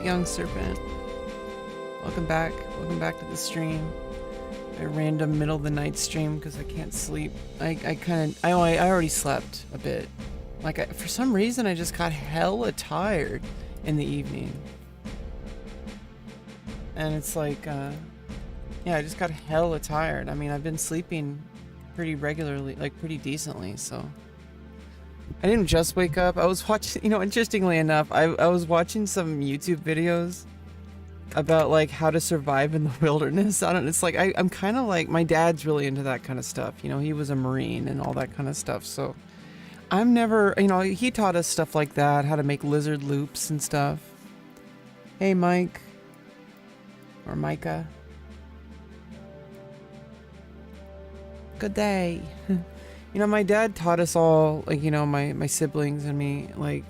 young serpent? Welcome back. Welcome back to the stream. A random middle of the night stream because I can't sleep. I already slept a bit. Like, for some reason, I just got hella tired in the evening. And it's like, yeah, I just got hella tired. I mean, I've been sleeping pretty regularly, like pretty decently, so. I didn't just wake up. I was watching, you know, interestingly enough, I was watching some YouTube videos about like how to survive in the wilderness. It's like, I'm kind of like, my dad's really into that kind of stuff. You know, he was a Marine and all that kind of stuff. So I'm never, you know, he taught us stuff like that, how to make lizard loops and stuff. Hey, Mike. Or Micah. Good day. You know, my dad taught us all, like, you know, my siblings and me, like,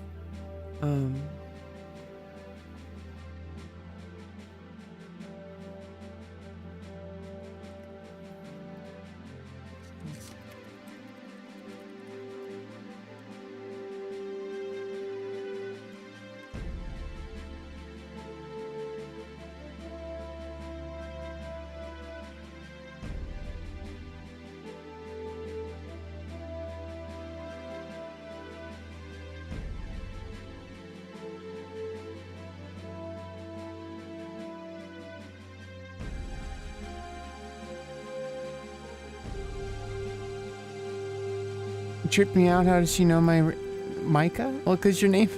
tripped me out. How does she know my Micah? Well, because your name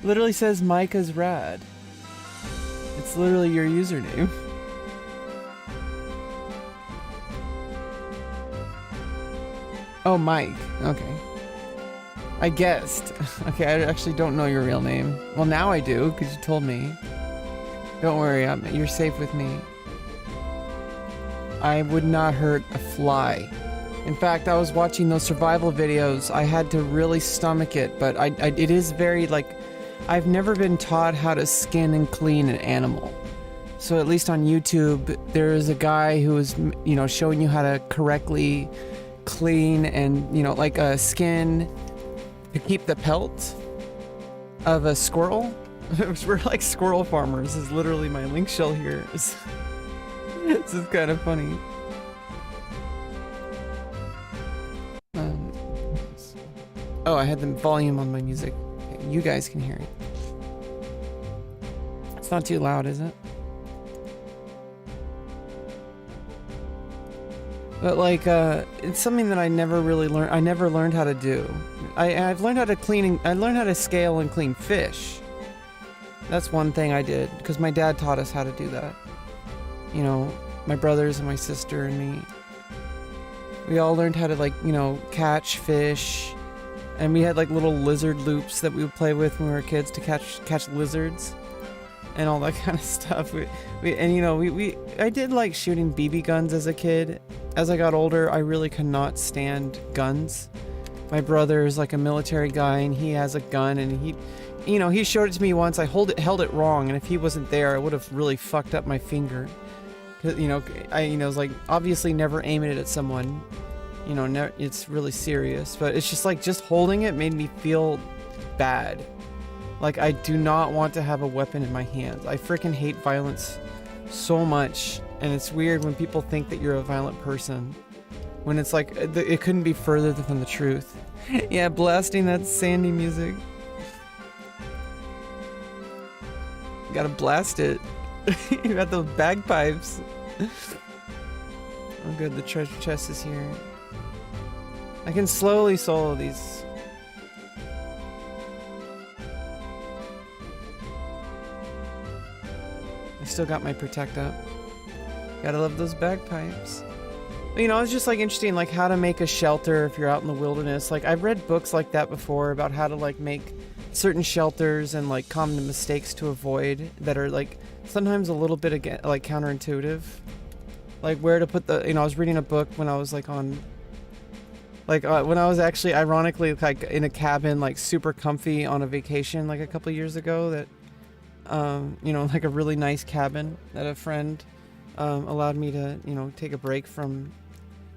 literally says Micah's rad. It's literally your username. Oh, Mike. Okay. I guessed. Okay, I actually don't know your real name. Well, now I do, because you told me. Don't worry, you're safe with me. I would not hurt a fly. In fact, I was watching those survival videos. I had to really stomach it, but it is very, like, I've never been taught how to skin and clean an animal. So at least on YouTube, there is a guy who is, you know, showing you how to correctly clean and, you know, like a skin to keep the pelt of a squirrel. We're like squirrel farmers is literally my link shell here. This is kind of funny. Oh, I had the volume on my music. Okay, you guys can hear it. It's not too loud, is it? But like, it's something that I never really learned. I never learned how to do. I've learned how to clean. I learned how to scale and clean fish. That's one thing I did because my dad taught us how to do that. You know, my brothers and my sister and me. We all learned how to, like, you know, catch fish. And we had like little lizard loops that we would play with when we were kids to catch lizards and all that kind of stuff. I did like shooting BB guns as a kid. As I got older, I really could not stand guns. My brother is like a military guy and he has a gun and he showed it to me once. I held it wrong, and if he wasn't there, I would have really fucked up my finger. Cause I was like, obviously never aim it at someone. You know, it's really serious, but it's just like, just holding it made me feel bad. Like, I do not want to have a weapon in my hands. I freaking hate violence so much, and it's weird when people think that you're a violent person, when it's like, it couldn't be further from the truth. Yeah, blasting that Sandy music. You gotta blast it. You got those bagpipes. Oh good, the treasure chest is here. I can slowly solo these. I still got my protect up. Gotta love those bagpipes. You know, it's just like interesting, like how to make a shelter if you're out in the wilderness. Like, I've read books like that before about how to like make certain shelters and like common mistakes to avoid that are like sometimes a little bit again like counterintuitive. Like where to put the, you know, I was reading a book when I was like on, like when I was actually ironically like in a cabin, like super comfy on a vacation like a couple years ago, that you know, like a really nice cabin that a friend allowed me to, you know, take a break from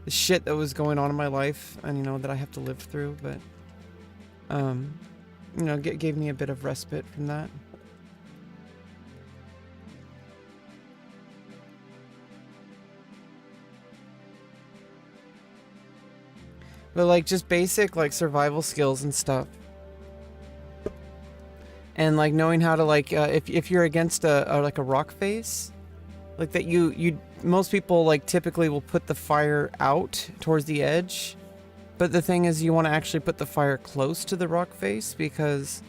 the shit that was going on in my life and, you know, that I have to live through, but you know, gave me a bit of respite from that. But like just basic like survival skills and stuff. And like knowing how to like if you're against like a rock face, like that you most people like typically will put the fire out towards the edge, but the thing is you want to actually put the fire close to the rock face because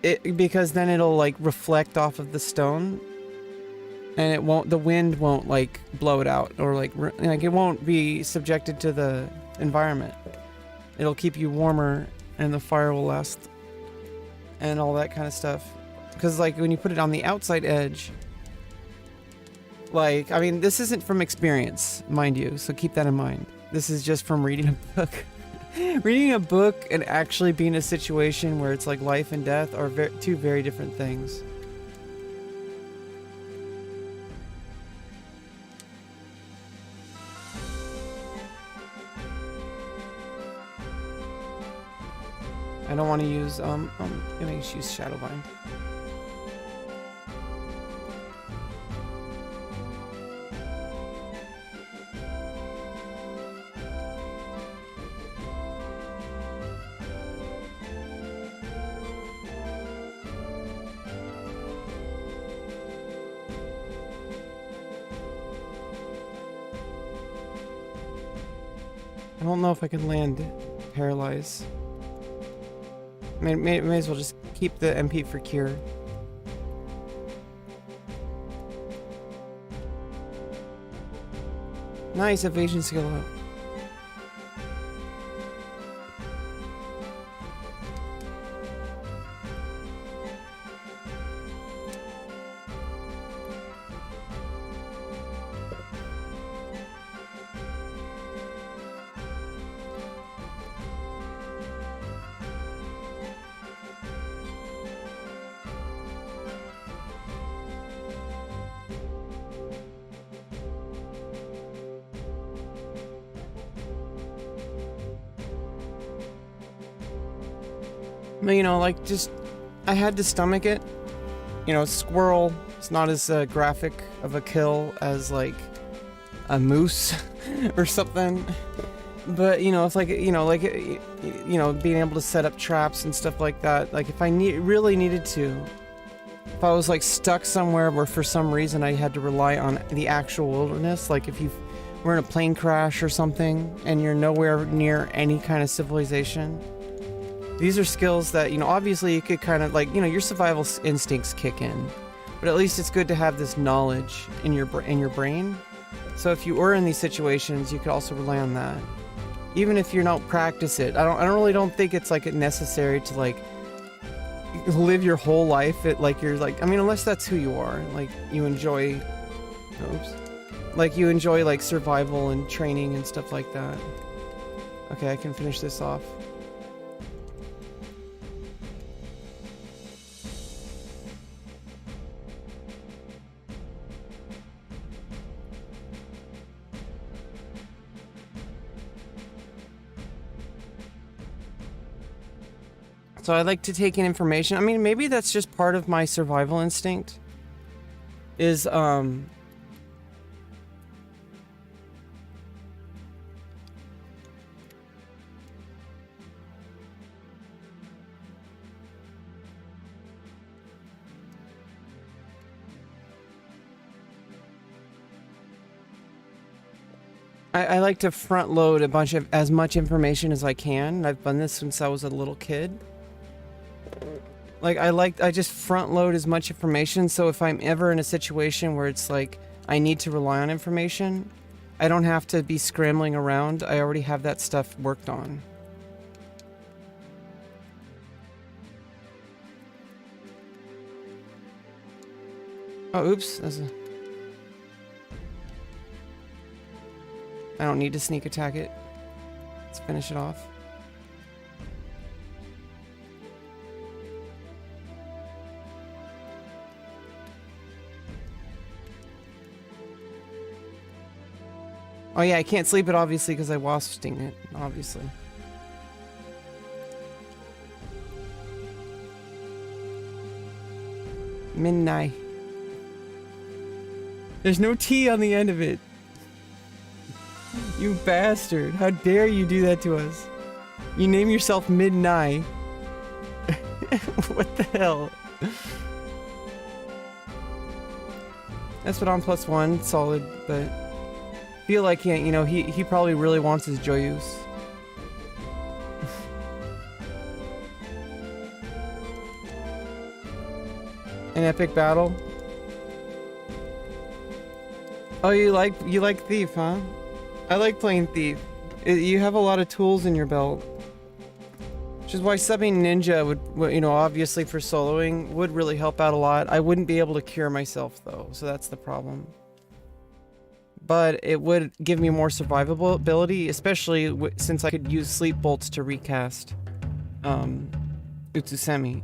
then it'll like reflect off of the stone, and the wind won't like blow it out, or like it won't be subjected to the environment. It'll keep you warmer and the fire will last and all that kind of stuff. Because like when you put it on the outside edge, like, I mean, this isn't from experience, mind you, so keep that in mind. This is just from reading a book. Reading a book and actually being in a situation where it's like life and death are two very different things. I don't want to use, I'm gonna use Shadowbind. I don't know if I can land Paralyze. May as well just keep the MP for Cure. Nice, evasion skill up. You know, like, just, I had to stomach it. You know, squirrel, it's not as graphic of a kill as, like, a moose or something. But, you know, it's like, you know, being able to set up traps and stuff like that. Like, if I really needed to, if I was, like, stuck somewhere where for some reason I had to rely on the actual wilderness, like if you were in a plane crash or something and you're nowhere near any kind of civilization, these are skills that, you know, obviously you could kind of like, you know, your survival instincts kick in, but at least it's good to have this knowledge in your brain. So if you were in these situations, you could also rely on that, even if you don't practice it. I really don't think it's like necessary to like live your whole life at like you're like, I mean, unless that's who you are, like you enjoy, like you enjoy like survival and training and stuff like that. Okay, I can finish this off. So I like to take in information. I mean, maybe that's just part of my survival instinct. Is I like to front load as much information as I can. I've done this since I was a little kid. Like I just front load as much information, so if I'm ever in a situation where it's like I need to rely on information, I don't have to be scrambling around. I already have that stuff worked on. Oh, oops. I don't need to sneak attack it. Let's finish it off. Oh yeah, I can't sleep it obviously because I wasp sting it, obviously. Midnight. There's no T on the end of it. You bastard. How dare you do that to us? You name yourself Midnight. What the hell? That's what on +1, solid, but feel like he probably really wants his Joyous. An epic battle. Oh, you like Thief, huh? I like playing Thief. You have a lot of tools in your belt. Which is why subbing Ninja would, obviously for soloing, would really help out a lot. I wouldn't be able to cure myself though, so that's the problem. But it would give me more survivability, especially since I could use sleep bolts to recast Utsusemi.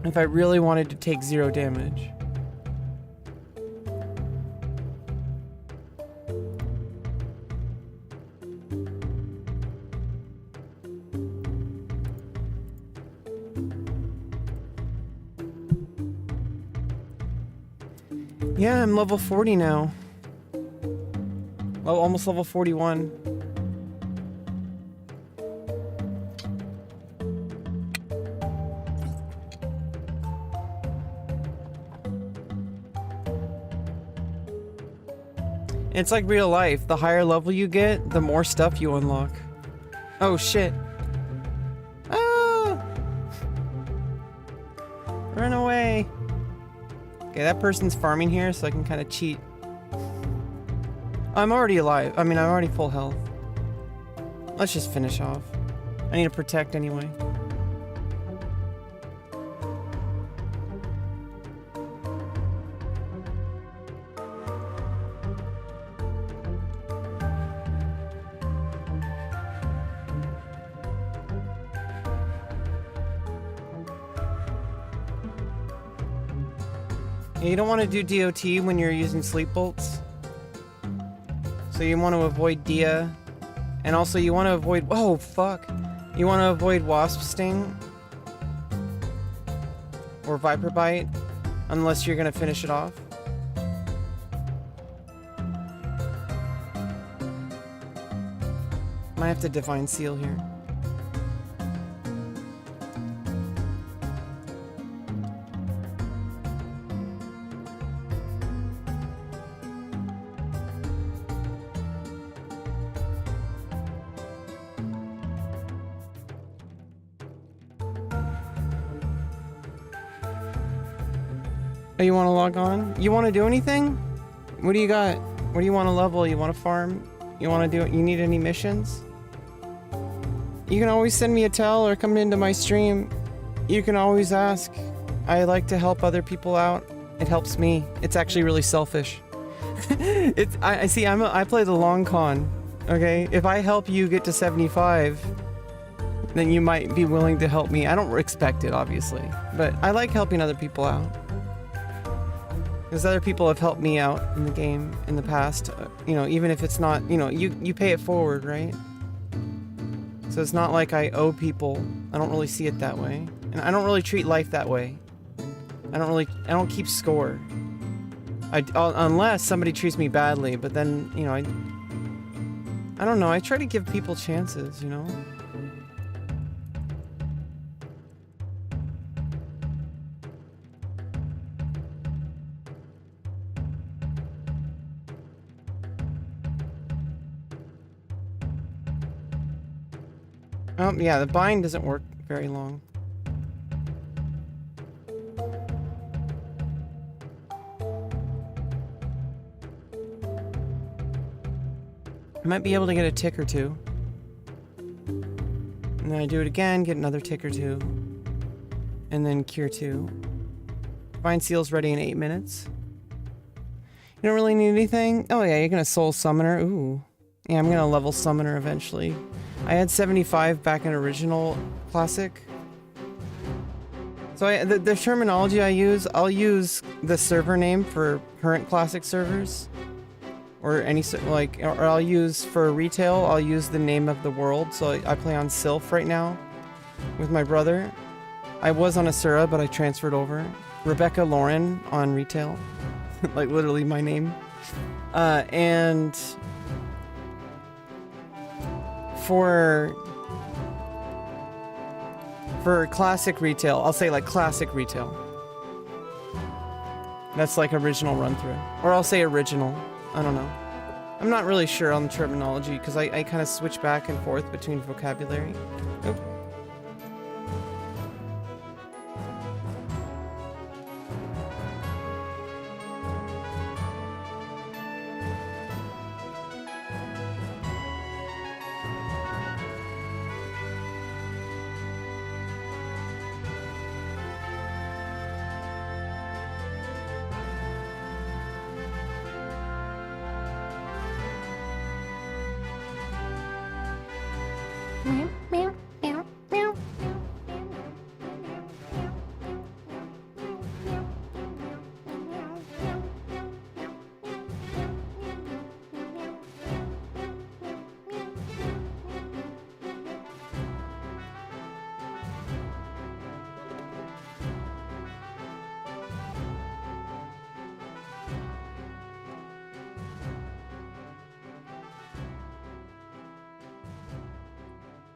If I really wanted to take 0 damage. Yeah, I'm level 40 now. Well, almost level 41. It's like real life. The higher level you get, the more stuff you unlock. Oh shit. Ah! Run away. Okay, that person's farming here, so I can kind of cheat. I'm already alive. I mean, I'm already full health. Let's just finish off. I need to protect anyway. You don't want to do DOT when you're using sleep bolts. So you want to avoid Dia. And also you want to avoid... Oh, fuck. You want to avoid Wasp Sting. Or Viper Bite. Unless you're going to finish it off. Might have to Divine Seal here. Oh, you want to log on? You want to do anything? What do you got? What do you want to level? You want to farm? You want to do it? You need any missions? You can always send me a tell or come into my stream. You can always ask. I like to help other people out. It helps me. It's actually really selfish. I play the long con. Okay? If I help you get to 75, then you might be willing to help me. I don't expect it, obviously. But I like helping other people out. Because other people have helped me out in the game in the past, even if it's not, you pay it forward, right? So it's not like I owe people. I don't really see it that way. And I don't really treat life that way. I don't keep score. Unless somebody treats me badly, but then, I don't know, I try to give people chances, Oh, yeah, the bind doesn't work very long. I might be able to get a tick or two. And then I do it again, get another tick or two. And then cure 2. Divine Seal's ready in 8 minutes. You don't really need anything? Oh yeah, you're gonna soul summoner. Ooh. Yeah, I'm gonna level summoner eventually. I had 75 back in original classic. So the terminology I'll use the server name for current classic servers. Or or I'll use for retail, I'll use the name of the world. So I play on Sylph right now with my brother. I was on Asura, but I transferred over. Rebecca Lauren on retail. Like literally my name. And for classic retail, I'll say like classic retail. That's like original run through. Or I'll say original. I don't know. I'm not really sure on the terminology because I kind of switch back and forth between vocabulary. Oop.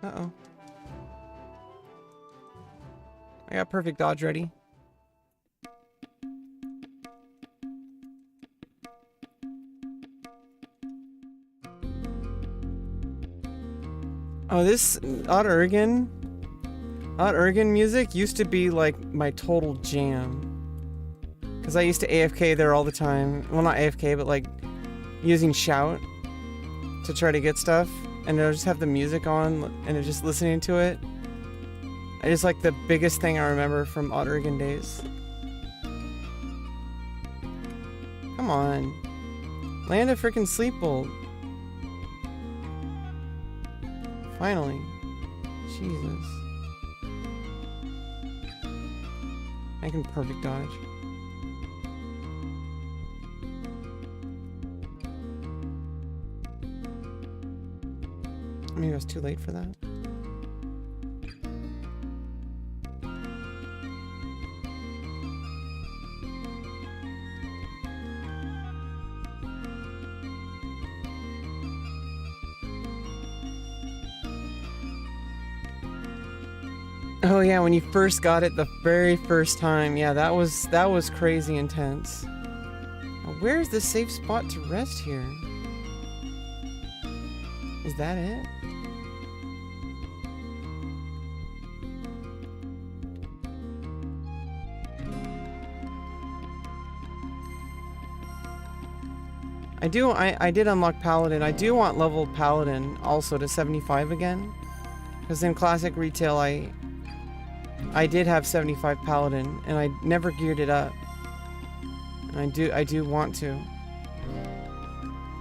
Uh-oh. I got perfect dodge ready. Oh, this Odd Ergen music used to be like my total jam. Because I used to AFK there all the time. Well, not AFK, but like using shout to try to get stuff. And I'll just have the music on and just listening to it. I just like the biggest thing I remember from Odd Ergen days. Come on. Land a freaking sleep bolt. Finally. Jesus. I can perfect dodge. Maybe I was too late for that. Oh yeah, when you first got it the very first time. Yeah, that was crazy intense. Now, where's the safe spot to rest here? Is that it? I did unlock Paladin. I do want level Paladin also to 75 again. Because in classic retail I did have 75 Paladin and I never geared it up. And I do want to.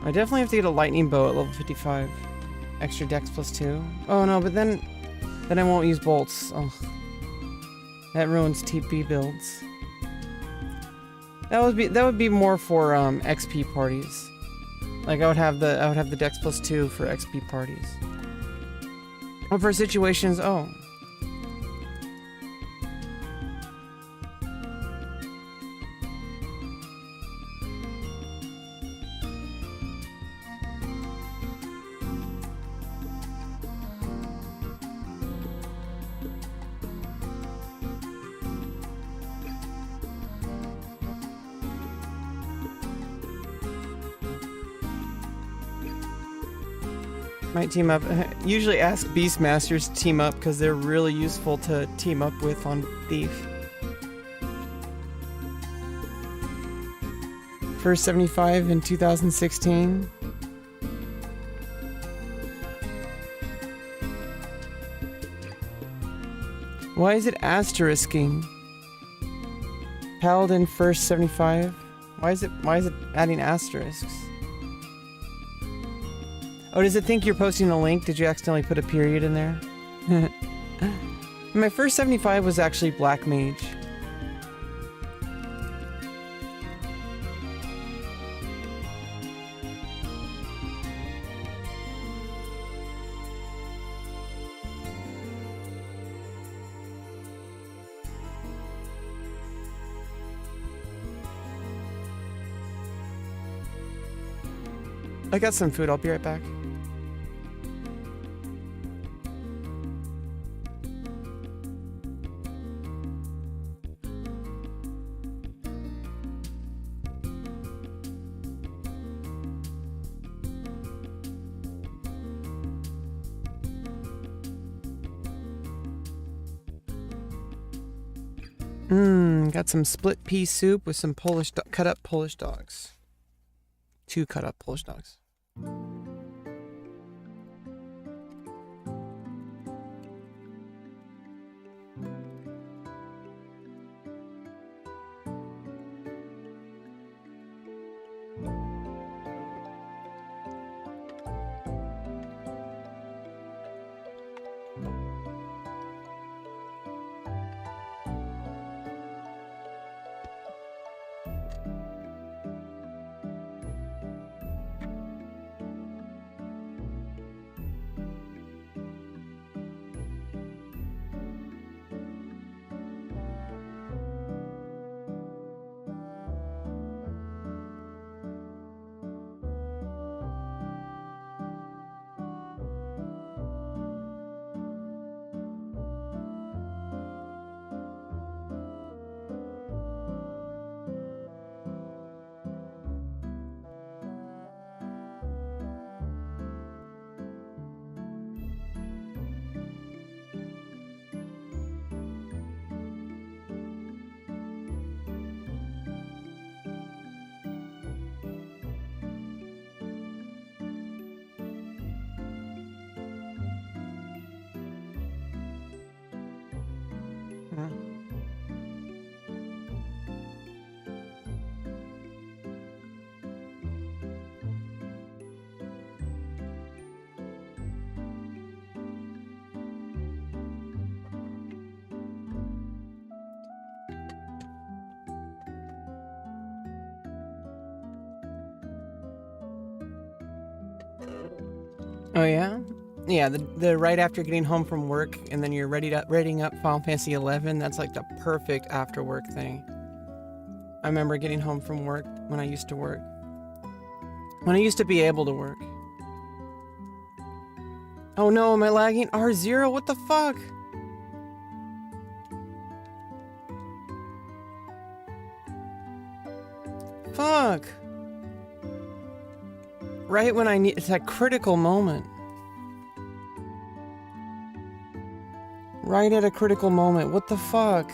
I definitely have to get a lightning bow at level 55. Extra dex +2. Oh no, but then I won't use bolts. Oh. That ruins TP builds. That would be more for XP parties. Like I would have the dex +2 for XP parties. Or for situations, oh. Might team up. Usually ask Beastmasters to team up because they're really useful to team up with on Thief. First 75 in 2016. Why is it asterisking? Paladin first 75? Why is it adding asterisks? Oh, does it think you're posting a link? Did you accidentally put a period in there? My first 75 was actually Black Mage. I got some food. I'll be right back. Got some split pea soup with some cut up Polish dogs. 2 cut up Polish dogs. Oh yeah? Yeah, the right after getting home from work and then you're readying up Final Fantasy 11, that's like the perfect after work thing. I remember getting home from work when I used to work. When I used to be able to work. Oh no, am I lagging? R0, what the fuck? Fuck. Right when I need, it's that critical moment. Right at a critical moment, what the fuck?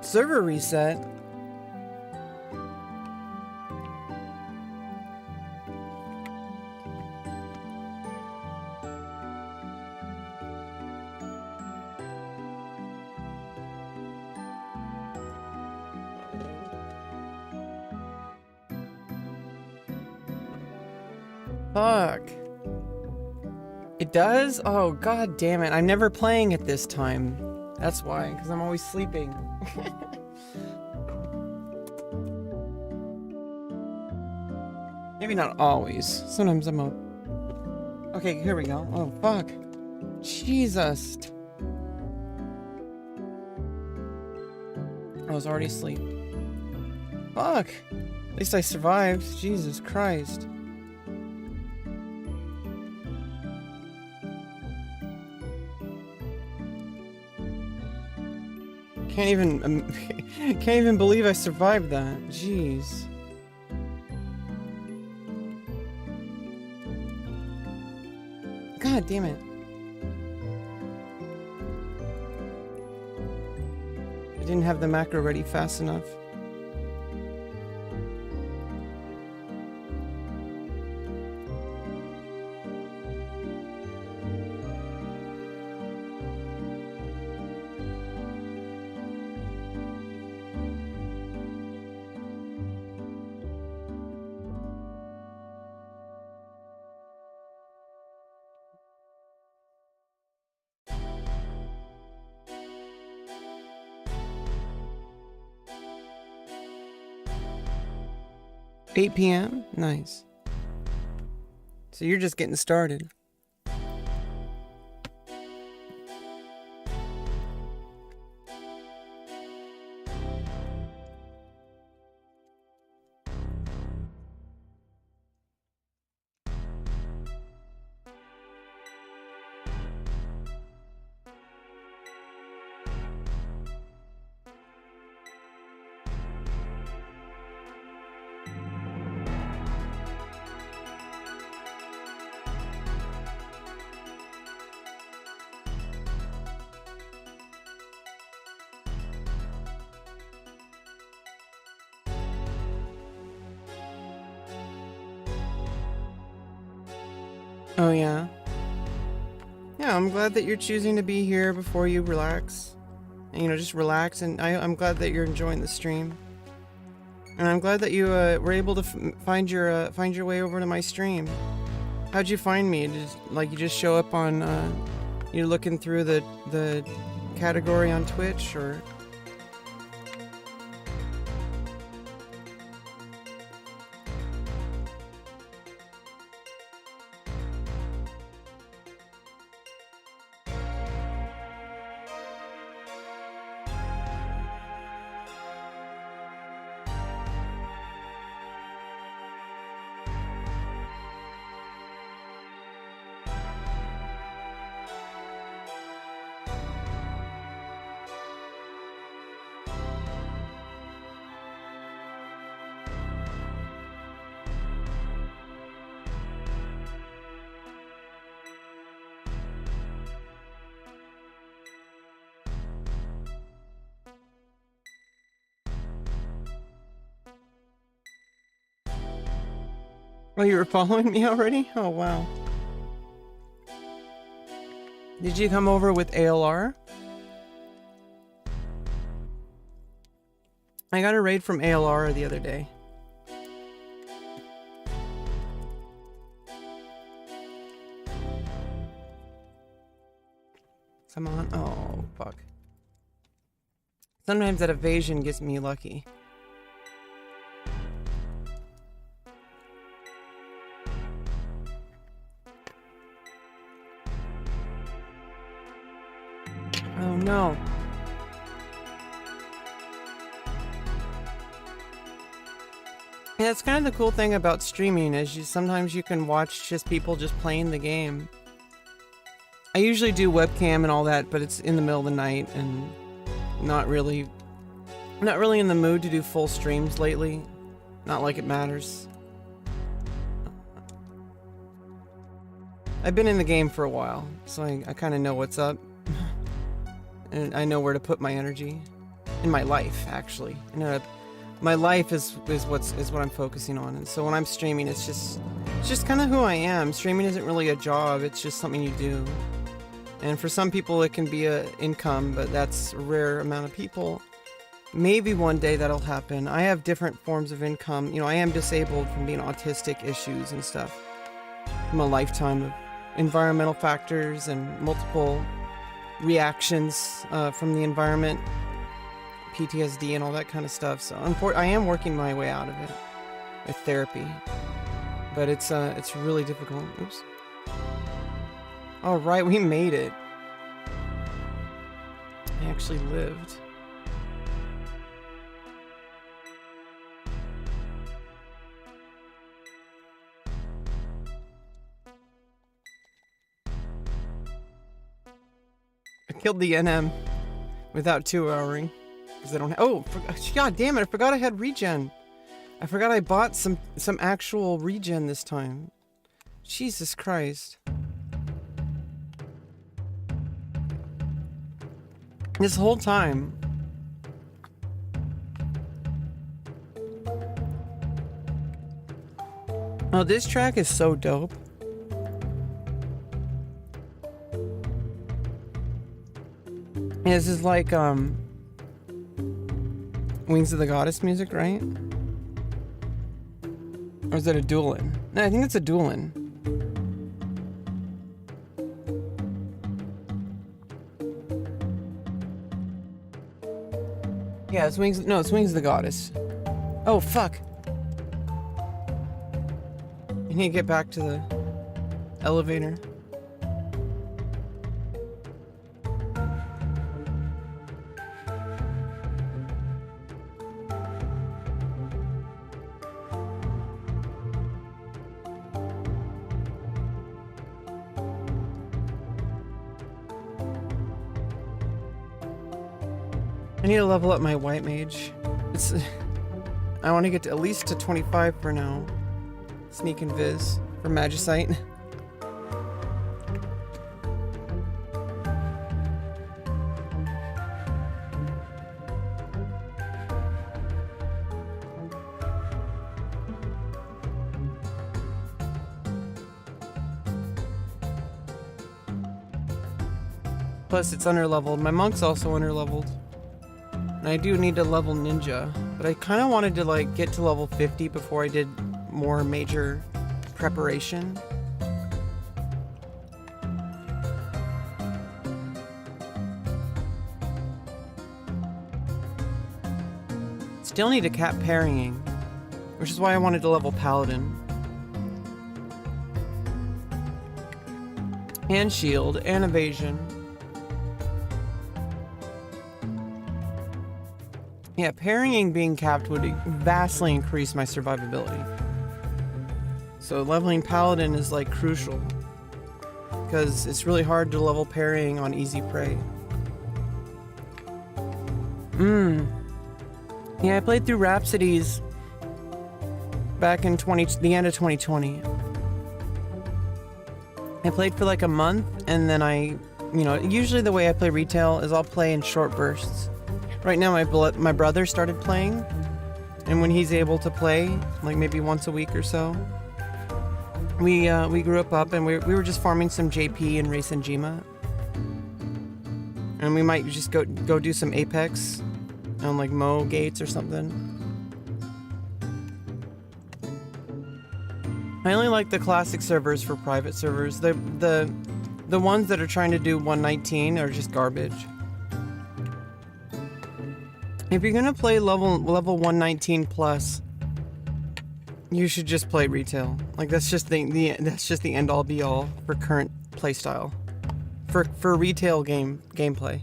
Server reset. Fuck. It does? Oh, god damn it. I'm never playing it this time. That's why, because I'm always sleeping. Maybe not always. Sometimes I'm up. Okay, here we go. Oh, fuck. Jesus. I was already asleep. Fuck. At least I survived. Jesus Christ. Can't even believe I survived that. Jeez. God damn it. I didn't have the macro ready fast enough. $8 p.m.? Nice. So you're just getting started. Oh, yeah. Yeah, I'm glad that you're choosing to be here before you relax. And, just relax, and I'm glad that you're enjoying the stream. And I'm glad that you were able to find your way over to my stream. How'd you find me? You just show up on, you're looking through the category on Twitch, or... Oh, you were following me already? Oh, wow. Did you come over with ALR? I got a raid from ALR the other day. Come on. Oh, fuck. Sometimes that evasion gets me lucky. Oh no. Yeah, that's kind of the cool thing about streaming, is sometimes you can watch just people just playing the game. I usually do webcam and all that, but it's in the middle of the night and not really in the mood to do full streams lately. Not like it matters. I've been in the game for a while, so I kind of know what's up. And I know where to put my energy. In my life, actually. My life is what I'm focusing on. And so when I'm streaming, it's just kind of who I am. Streaming isn't really a job, it's just something you do. And for some people it can be an income, but that's a rare amount of people. Maybe one day that'll happen. I have different forms of income. I am disabled from being autistic issues and stuff. From a lifetime of environmental factors and multiple reactions from the environment, PTSD and all that kind of stuff. So I am working my way out of it with therapy, but it's really difficult. Oops. All right, we made it. I actually lived. I killed the NM without 2-houring because I don't. God damn it! I forgot I had regen. I forgot I bought some actual regen this time. Jesus Christ! This whole time. Oh, this track is so dope. Yeah, this is like Wings of the Goddess music, right? Or is it a Duelin? No, I think it's a Duelin. Yeah, it's Wings. No, it's Wings of the Goddess. Oh, fuck. I need to get back to the elevator. I need to level up my white mage. I want to get to at least to 25 for now. Sneak and Viz for Magicite. Plus, it's underleveled. My monk's also underleveled. And I do need to level ninja. But I kind of wanted to, like, get to level 50 before I did more major preparation. Still need to cap parrying, which is why I wanted to level paladin. And shield, and evasion. Yeah, parrying being capped would vastly increase my survivability. So leveling paladin is like crucial, because it's really hard to level parrying on easy prey. Yeah, I played through Rhapsodies back in the end of 2020. I played for like a month, and then usually the way I play retail is I'll play in short bursts. Right now my brother started playing, and when he's able to play, like maybe once a week or so, we grew up and we were just farming some JP and Race and Jima. And we might just go do some Apex on like Mo Gates or something. I only like the classic servers for private servers. The ones that are trying to do 119 are just garbage. If you're gonna play level 119 plus, you should just play retail. Like that's just the end all be all for current playstyle. For retail gameplay.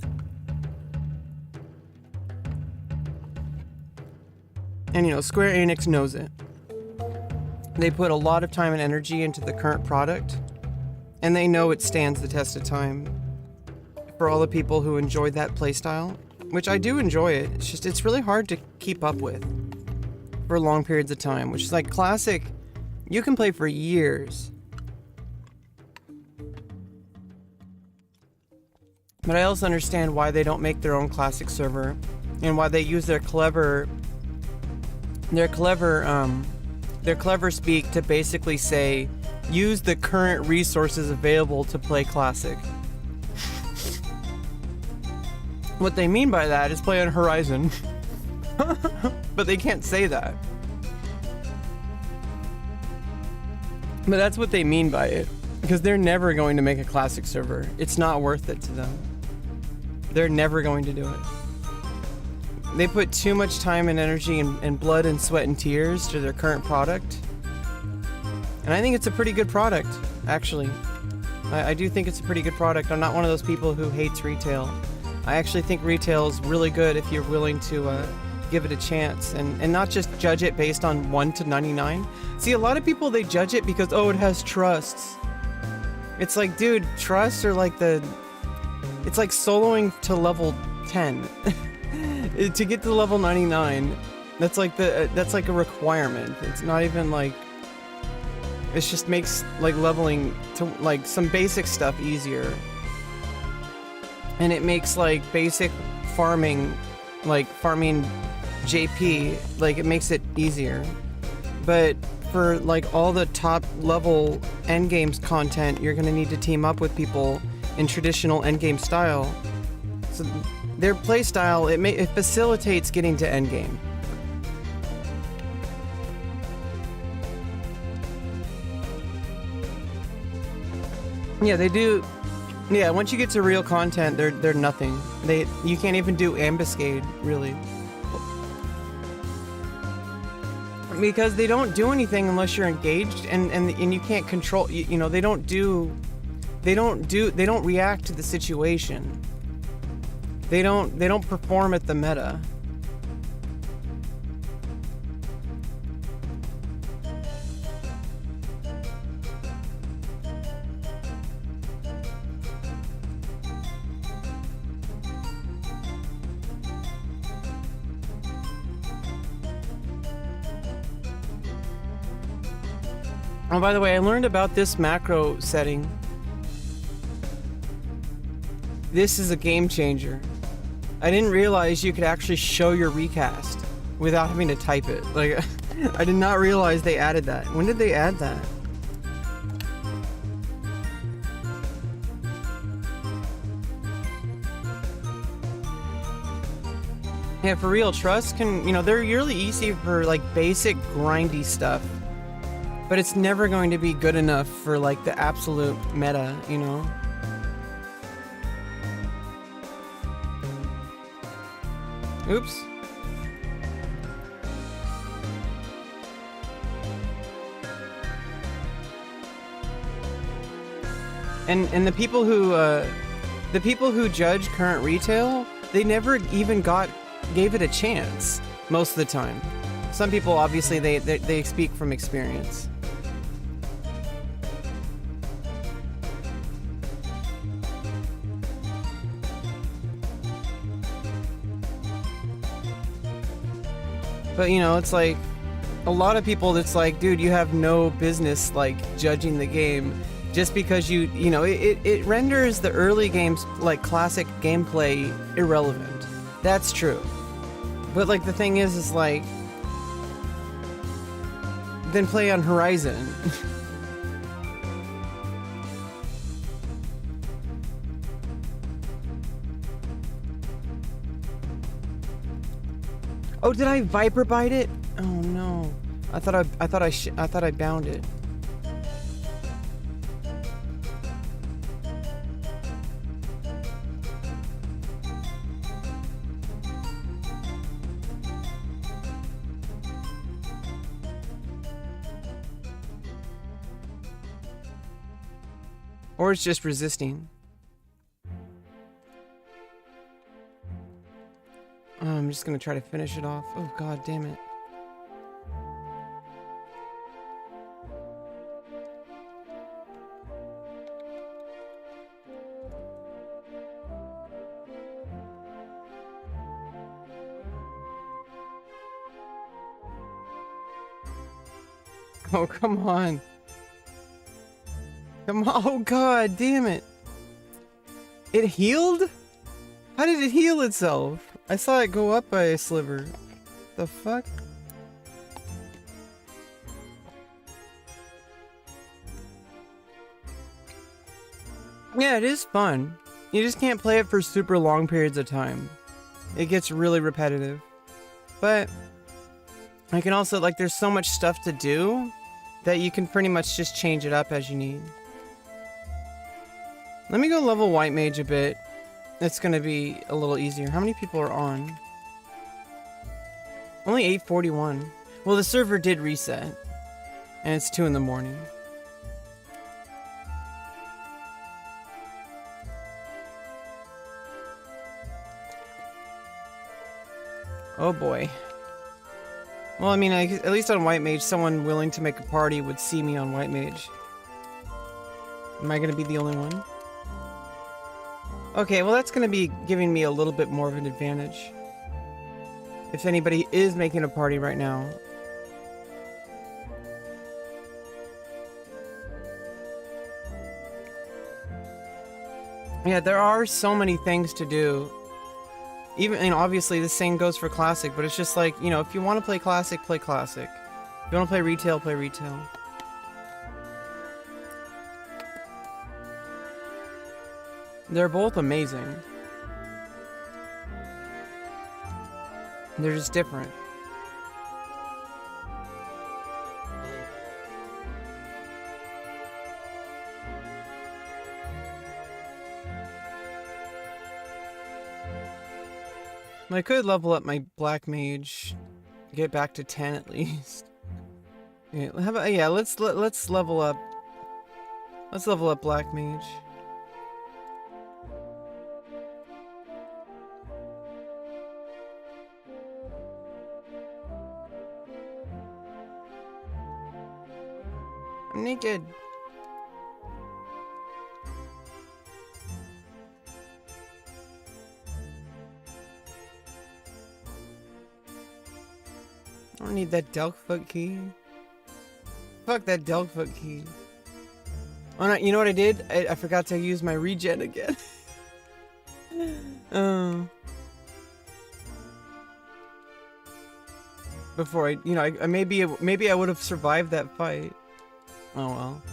And Square Enix knows it. They put a lot of time and energy into the current product, and they know it stands the test of time. For all the people who enjoy that playstyle, which I do enjoy it, it's really hard to keep up with for long periods of time, which is like classic, you can play for years. But I also understand why they don't make their own classic server, and why they use their clever speak to basically say, use the current resources available to play classic. What they mean by that is play on Horizon. But they can't say that. But that's what they mean by it, because they're never going to make a classic server. It's not worth it to them. They're never going to do it. They put too much time and energy and blood and sweat and tears to their current product. And I think it's a pretty good product, actually. I do think it's a pretty good product. I'm not one of those people who hates retail. I actually think retail is really good if you're willing to give it a chance and not just judge it based on 1 to 99. See, a lot of people, they judge it because, oh, it has trusts. It's like, dude, trusts are like it's like soloing to level 10. To get to level 99, that's like a requirement. It's not even like, it just makes like leveling to like some basic stuff easier. And it makes like basic farming, like farming JP, like it makes it easier. But for like all the top level endgames content, you're gonna need to team up with people in traditional endgame style. So their play style, it facilitates getting to endgame. Yeah, they do. Yeah, once you get to real content, they're nothing. You can't even do ambuscade, really. Because they don't do anything unless you're engaged, and you can't control, they don't react to the situation. They don't perform at the meta. Oh, by the way, I learned about this macro setting. This is a game changer. I didn't realize you could actually show your recast without having to type it. Like, I did not realize they added that. When did they add that? Yeah, for real, trust can, you know, they're really easy for like basic grindy stuff, but it's never going to be good enough for like the absolute meta, you know? Oops. And the people who judge current retail, they never even gave it a chance most of the time. Some people obviously they speak from experience. But you know, it's like a lot of people that's like, dude, you have no business like judging the game just because you know, it renders the early games like classic gameplay irrelevant. That's true. But like the thing is like, then play on Horizon. Oh, did I Viper bite it? Oh no. I thought I bound it. Or it's just resisting. Oh, I'm just gonna try to finish it off. Oh god damn it. Oh, come on. Come on. Oh god damn it. It healed? How did it heal itself? I saw it go up by a sliver. The fuck? Yeah, it is fun. You just can't play it for super long periods of time. It gets really repetitive. But I can also, like, there's so much stuff to do that you can pretty much just change it up as you need. Let me go level White Mage a bit. It's gonna be a little easier. How many people are on? Only 841. Well, the server did reset. And it's 2 in the morning. Oh boy. Well, I mean, at least on White Mage, someone willing to make a party would see me on White Mage. Am I gonna be the only one? Okay, well that's gonna be giving me a little bit more of an advantage. If anybody is making a party right now. Yeah, there are so many things to do. Even, and obviously the same goes for Classic, but it's just like, you know, if you want to play Classic, play Classic. If you want to play Retail, play Retail. They're both amazing. They're just different. I could level up my Black Mage, get back to 10 at least. Yeah, how about, yeah, let's level up. Let's level up Black Mage. I'm naked. I don't need that Delkfoot key. Fuck that Delkfoot key. Oh no, you know what I did? I forgot to use my regen again. Oh. Before I, you know, I maybe I would have survived that fight. Oh well.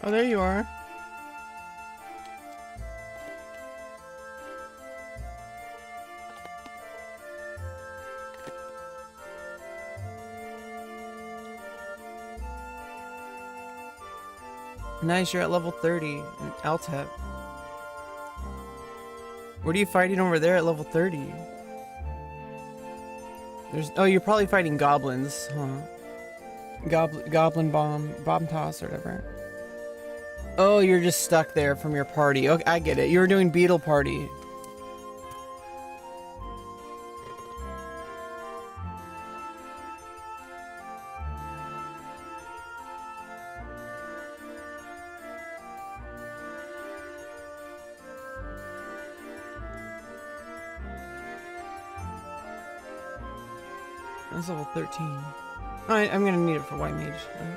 Oh, there you are. Nice, you're at level 30 in Altep. What are you fighting over there at level 30? Oh, you're probably fighting goblins, huh? Goblin bomb toss or whatever. Oh, you're just stuck there from your party. Okay, I get it. You were doing beetle party. That's level 13. Alright, I'm gonna need it for white mage. Right?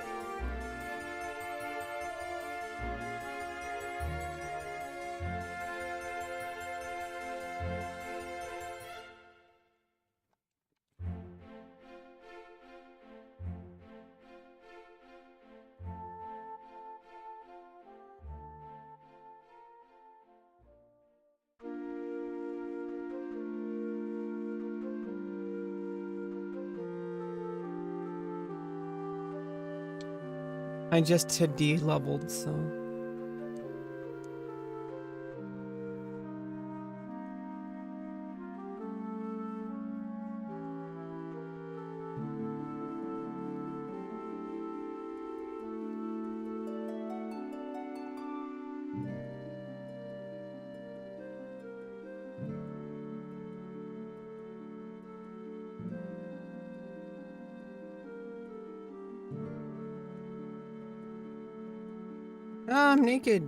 I just D-leveled, so... Oh, I'm naked.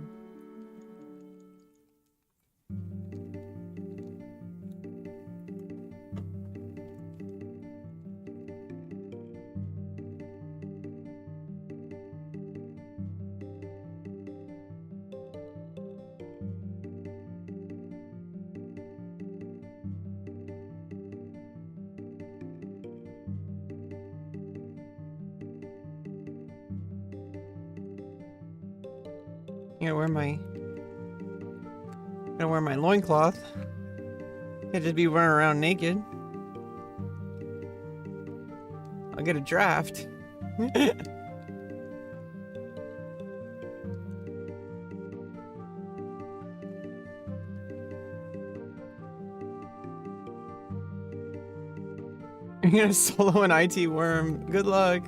Gotta wear my loincloth. Can't just be running around naked. I'll get a draft. You're gonna solo an IT worm. Good luck.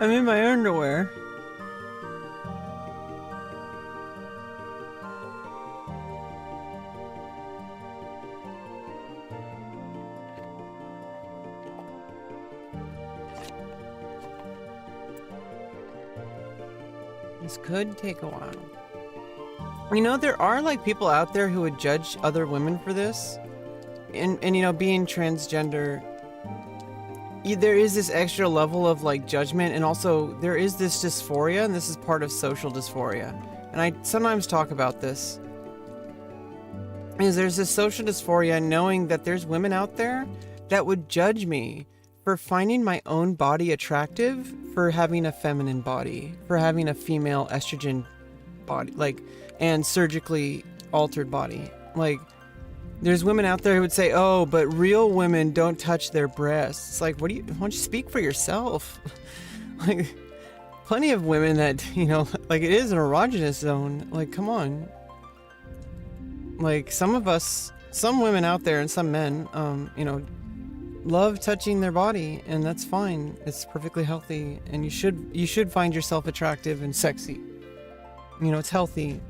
I'm in my underwear. This could take a while. You know, there are like people out there who would judge other women for this. And you know, being transgender, there is this extra level of like judgment, and also there is this dysphoria, and this is part of social dysphoria. And I sometimes talk about this. Is there's this social dysphoria knowing that there's women out there that would judge me for finding my own body attractive, for having a feminine body, for having a female estrogen body, like, and surgically altered body. Like, There's women out there who would say, oh, but real women don't touch their breasts. It's like, why don't you speak for yourself? Like, plenty of women that, you know, like, it is an erogenous zone. Like, come on. Like, some women out there and some men, you know, love touching their body, and that's fine. It's perfectly healthy, and you should find yourself attractive and sexy. You know, it's healthy.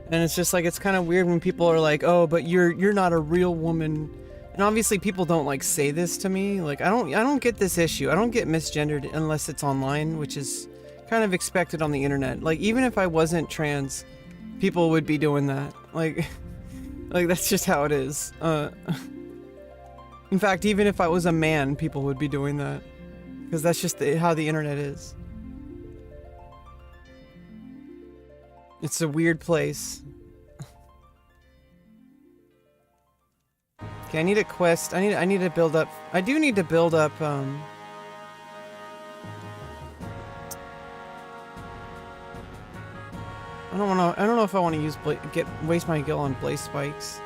And it's just like, it's kind of weird when people are like, oh, but you're not a real woman. And obviously people don't like say this to me. Like, I don't get this issue. I don't get misgendered unless it's online, which is kind of expected on the internet. Like, even if I wasn't trans, people would be doing that. Like that's just how it is. In fact, even if I was a man, people would be doing that. Because that's just how the internet is. It's a weird place. Okay, I need a quest. I need to build up. I do need to build up. I don't know if I want to use waste my gil on blaze spikes.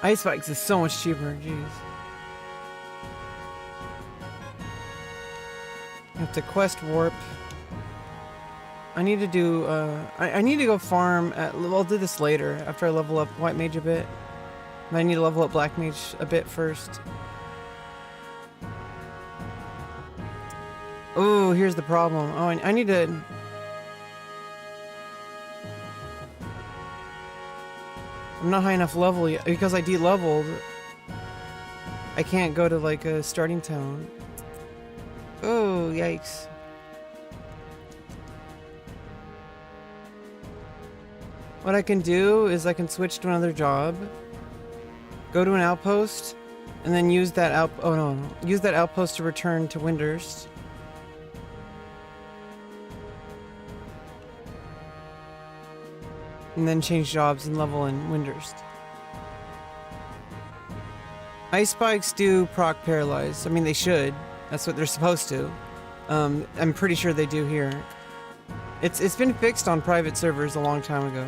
Ice spikes is so much cheaper. Jeez. I have to quest warp. I need to do, I need to go farm I'll do this later, after I level up White Mage a bit. I need to level up Black Mage a bit first. Oh, here's the problem. Oh, I need to... I'm not high enough level yet, because I de-leveled. I can't go to, like, a starting town. Oh, yikes. What I can do is I can switch to another job, go to an outpost, and then use that use that outpost to return to Windurst. And then change jobs and level in Windurst. Ice spikes do proc paralyze. I mean, they should. That's what they're supposed to. I'm pretty sure they do here. It's been fixed on private servers a long time ago.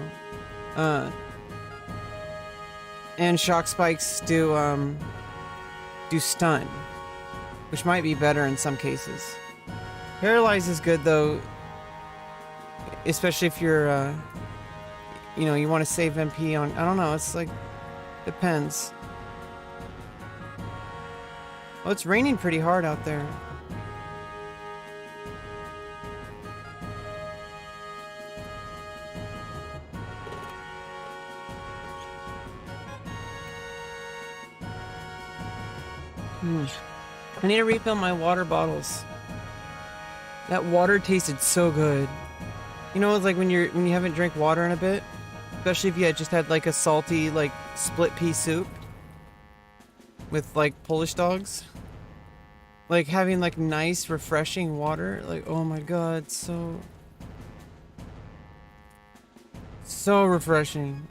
And shock spikes do stun, which might be better in some cases. Paralyze is good though, especially if you're, you know, you want to save MP on. I don't know. It's like depends. Oh, it's raining pretty hard out there. I need to refill my water bottles. That water tasted so good. You know, it's like when you haven't drank water in a bit, especially if you had just had like a salty, like split pea soup with like Polish dogs. Like having like nice, refreshing water. Like, oh my god, so refreshing.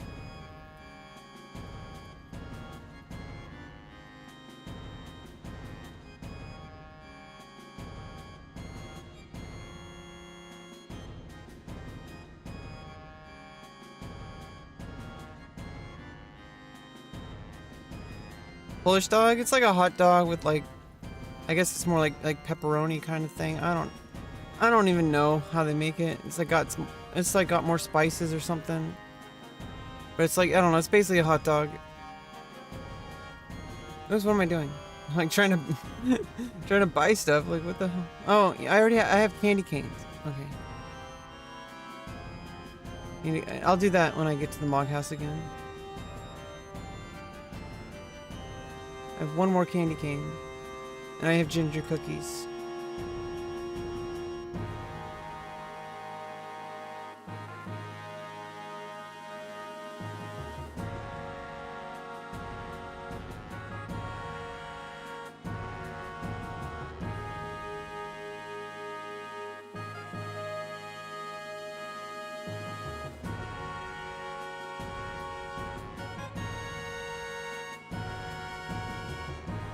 Polish dog? It's like a hot dog with like, I guess it's more like pepperoni kind of thing. I don't even know how they make it. It's like got more spices or something. But it's like, I don't know, it's basically a hot dog. What am I doing? Like trying to buy stuff. Like what the hell? Oh, I have candy canes. Okay. I'll do that when I get to the Mog House again. I have one more candy cane. And I have ginger cookies.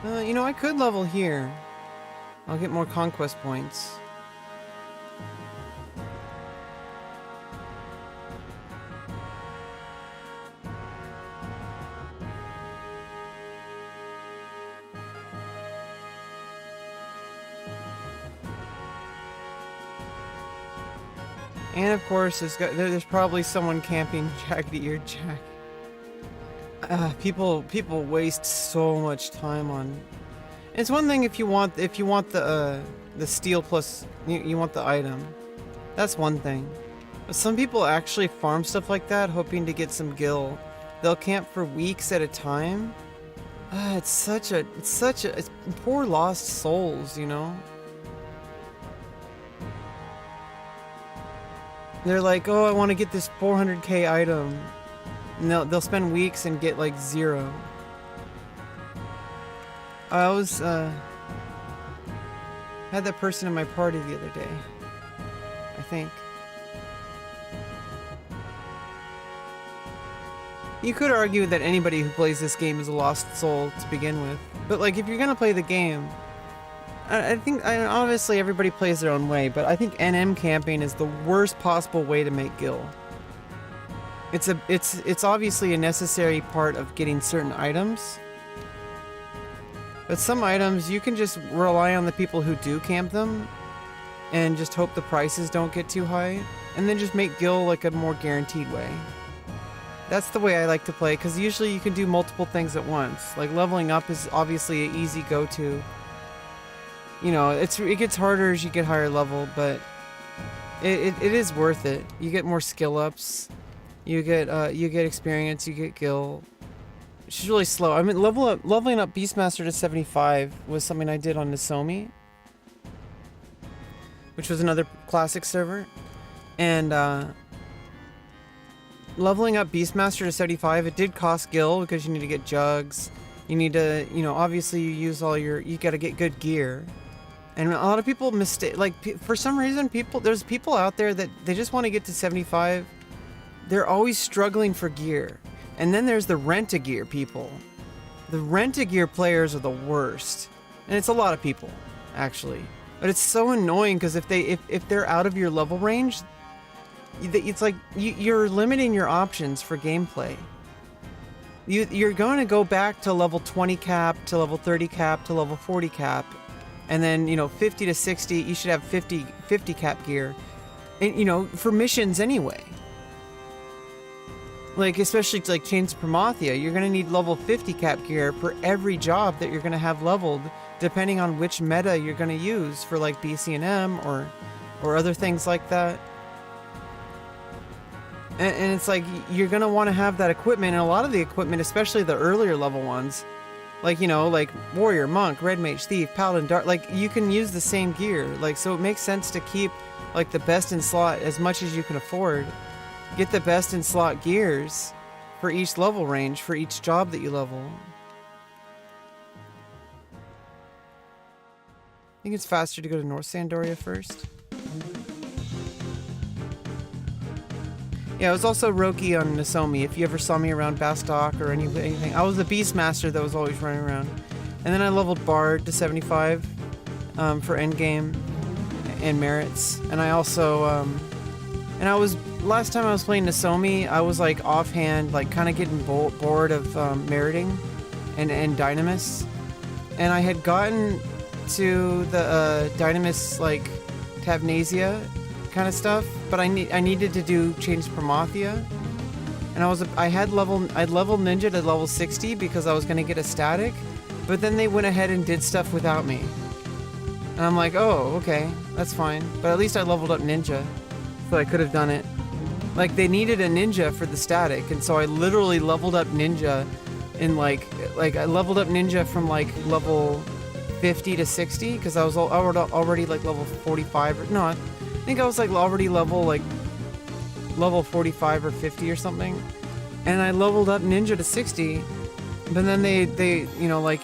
You know, I could level here. I'll get more conquest points. And of course, there's probably someone camping Jack the Ear Jack. People waste so much time on. It's one thing if you want the steel plus you want the item. That's one thing. But some people actually farm stuff like that, hoping to get some gil. They'll camp for weeks at a time. It's poor lost souls, you know? They're like, oh, I want to get this 400k item. And they'll spend weeks and get like 0. I was, had that person in my party the other day. I think. You could argue that anybody who plays this game is a lost soul to begin with. But like, if you're gonna play the game, I think obviously everybody plays their own way, but I think NM camping is the worst possible way to make gil. It's obviously a necessary part of getting certain items. But some items you can just rely on the people who do camp them and just hope the prices don't get too high, and then just make gil like a more guaranteed way. That's the way I like to play, because usually you can do multiple things at once. Like leveling up is obviously an easy go-to. You know, it gets harder as you get higher level, but it is worth it. You get more skill ups, you get experience, you get gil. She's really slow. I mean, leveling up Beastmaster to 75 was something I did on Nozomi, which was another classic server, and leveling up Beastmaster to 75, it did cost gil because you need to get jugs. You need to, you know, obviously you gotta get good gear. And a lot of people for some reason, there's people out there that they just want to get to 75. They're always struggling for gear. And then there's the rent-a-gear people. The rent-a-gear players are the worst. And it's a lot of people, actually. But it's so annoying because if they're out of your level range, it's like you're limiting your options for gameplay. You're going to go back to level 20 cap, to level 30 cap, to level 40 cap, and then, you know, 50 to 60, you should have 50 cap gear, and, you know, for missions anyway. Like, especially to, like, Chains of Promathia, you're going to need level 50 cap gear for every job that you're going to have leveled, depending on which meta you're going to use for, like, BC&M or other things like that. And it's like, you're going to want to have that equipment, and a lot of the equipment, especially the earlier level ones, like, you know, like Warrior, Monk, Red Mage, Thief, Paladin, Dark, like, you can use the same gear. Like, so it makes sense to keep, like, the best in slot as much as you can afford. Get the best in slot gears for each level range, for each job that you level. I think it's faster to go to North Sandoria first. Yeah, I was also Roki on Nozomi, if you ever saw me around Bastok or anything. I was the Beastmaster that was always running around. And then I leveled Bard to 75 for endgame and merits. And I also, last time I was playing Nozomi, I was like offhand, like kind of getting bored of meriting and Dynamis. And I had gotten to the Dynamis, like, Tabnasia kind of stuff, but I needed to do Chains of Promathia, and I'd leveled Ninja to level 60 because I was gonna get a static, but then they went ahead and did stuff without me, and I'm like, oh, okay, that's fine, but at least I leveled up Ninja, so I could have done it. Like, they needed a Ninja for the static, and so I literally leveled up Ninja in like I leveled up Ninja from like level 50 to 60 because I was already like level 45 or no. I think I was like already level 45 or 50 or something, and I leveled up Ninja to 60, but then they you know, like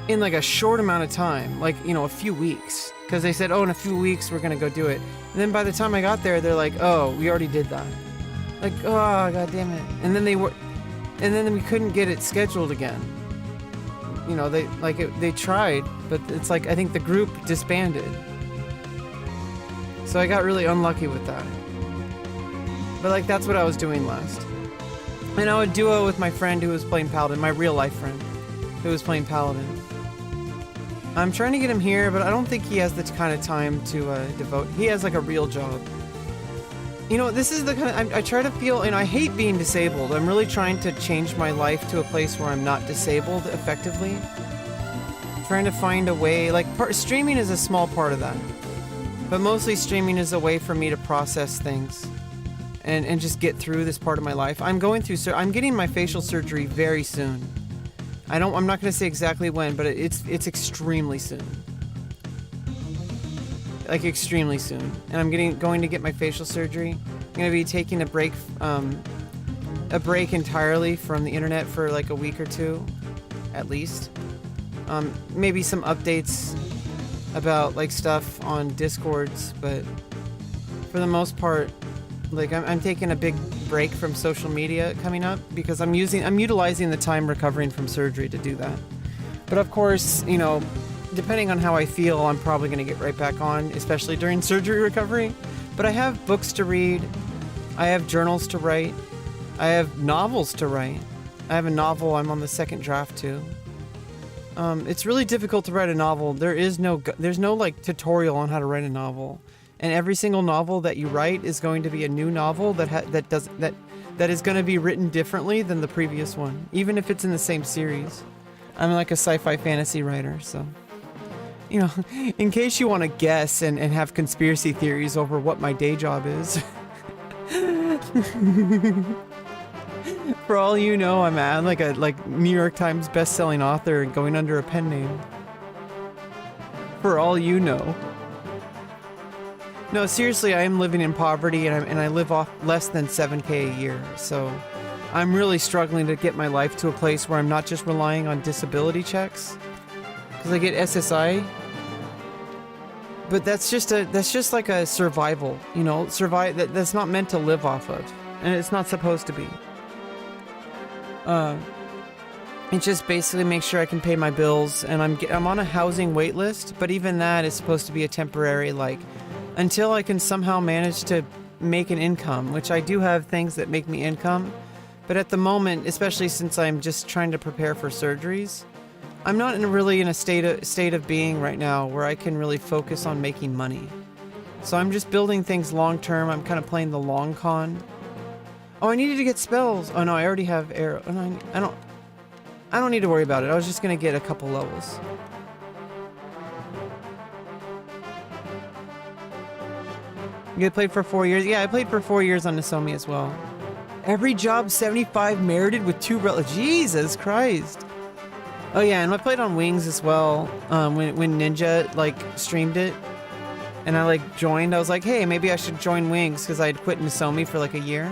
in like a short amount of time, like, you know, a few weeks, because they said, oh, in a few weeks we're gonna go do it, and then by the time I got there, they're like, oh, we already did that. Like, oh, god damn it. And then we couldn't get it scheduled again. You know, they tried, but it's like, I think the group disbanded. So I got really unlucky with that. But like, that's what I was doing last. And I would duo with my friend who was playing Paladin, my real life friend who was playing Paladin. I'm trying to get him here, but I don't think he has the kind of time to devote. He has like a real job. You know, this is the kind of, I try to feel, I hate being disabled. I'm really trying to change my life to a place where I'm not disabled effectively. Trying to find a way, like, streaming is a small part of that. But mostly streaming is a way for me to process things and just get through this part of my life. I'm getting my facial surgery very soon. I'm not going to say exactly when, but it's extremely soon. Like extremely soon. And I'm going to get my facial surgery. I'm going to be taking a break entirely from the internet for like a week or two, at least. Maybe some updates about like stuff on Discords, but for the most part, like I'm taking a big break from social media coming up because I'm utilizing the time recovering from surgery to do that. But of course, you know, depending on how I feel, I'm probably going to get right back on, especially during surgery recovery. But I have books to read. I have journals to write. I have novels to write. I have a novel I'm on the second draft to. It's really difficult to write a novel. There's no like tutorial on how to write a novel. And every single novel that you write is going to be a new novel that is going to be written differently than the previous one, even if it's in the same series. I'm like a sci-fi fantasy writer, so... You know, in case you want to guess and have conspiracy theories over what my day job is. For all you know, I'm like a New York Times best-selling author and going under a pen name. For all you know. No, seriously, I am living in poverty and I live off less than $7,000 a year, so I'm really struggling to get my life to a place where I'm not just relying on disability checks. Because I get SSI. But that's just like a survival, you know, that's not meant to live off of, and it's not supposed to be. It just basically makes sure I can pay my bills, and I'm on a housing wait list, but even that is supposed to be a temporary, like, until I can somehow manage to make an income, which I do have things that make me income, but at the moment, especially since I'm just trying to prepare for surgeries, I'm not really in a state of being right now where I can really focus on making money. So I'm just building things long term. I'm kind of playing the long con. Oh, I needed to get spells. Oh no, I already have arrow. Oh, no, I don't need to worry about it. I was just gonna get a couple levels. You played for 4 years? Yeah, I played for 4 years on Nozomi as well. Every job 75 merited with 2 Jesus Christ. Oh yeah, and I played on Wings as well, when Ninja, like, streamed it. And I, like, joined. I was like, hey, maybe I should join Wings, because I had quit Nozomi for, like, a year.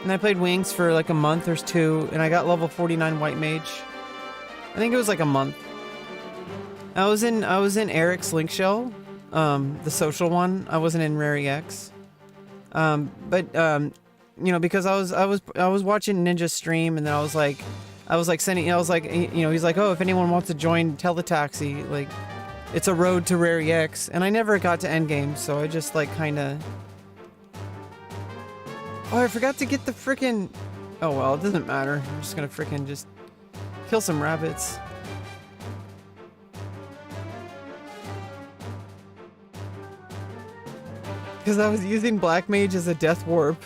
And I played Wings for, like, a month or 2, and I got level 49 White Mage. I think it was, like, a month. I was in Eric's Link Shell. The social one. I wasn't in Rare EX. But you know, because I was watching Ninja stream, and then I was like sending, I was like, you know, he's like, oh, if anyone wants to join Teletaxi, like, it's a road to Rare EX, and I never got to endgame, so I just like kind of. Oh, I forgot to get the frickin'. Oh well, it doesn't matter. I'm just gonna frickin' just kill some rabbits. Because I was using Black Mage as a death warp.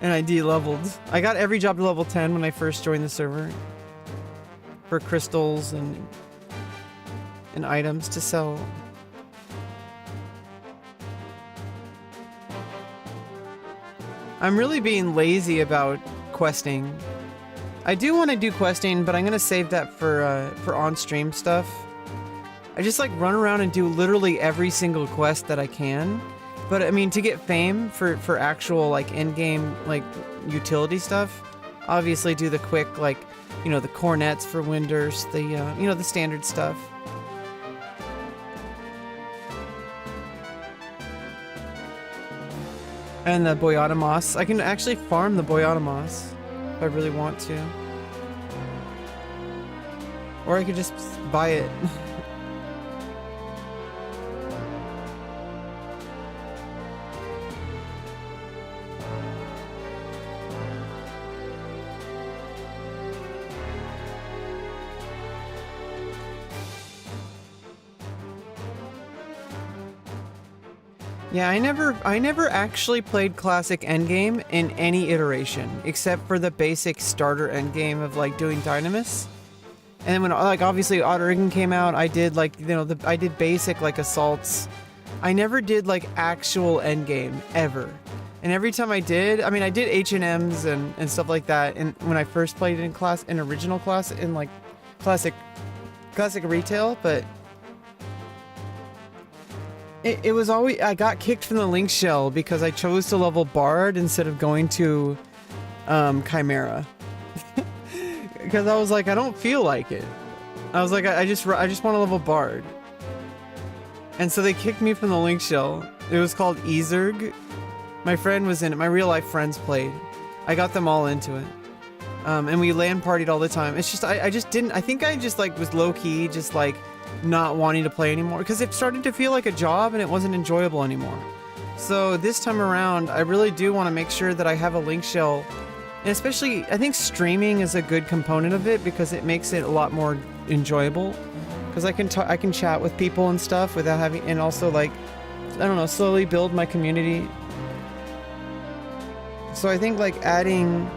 And I de-leveled. I got every job to level 10 when I first joined the server. For crystals and items to sell. I'm really being lazy about questing. I do want to do questing, but I'm going to save that for on-stream stuff. I just like run around and do literally every single quest that I can. But I mean, to get fame for actual like in-game like utility stuff, obviously do the quick like, you know, the cornets for Winders, the you know, the standard stuff. And the Boyata Moss. I can actually farm the Boyata Moss if I really want to. Or I could just buy it. Yeah, I never actually played classic endgame in any iteration, except for the basic starter endgame of like doing Dynamis. And then when like obviously Otterigan came out, I did like, you know, I did basic like assaults. I never did like actual endgame ever. And every time I did, I mean, I did H&Ms and stuff like that. And when I first played in original class, in like classic retail, but it was always, I got kicked from the Link Shell because I chose to level Bard instead of going to Chimera. Because I was like, I don't feel like it. I was like, I just want to level Bard. And so they kicked me from the Link Shell. It was called Ezerg. My friend was in it. My real life friends played. I got them all into it. And we LAN partied all the time. It's just, I just didn't, I think I just like was low key, just like not wanting to play anymore. Because it started to feel like a job and it wasn't enjoyable anymore. So this time around, I really do want to make sure that I have a Link Shell. And especially, I think streaming is a good component of it because it makes it a lot more enjoyable. Because I can chat with people and stuff without having, and also like, I don't know, slowly build my community. So I think like adding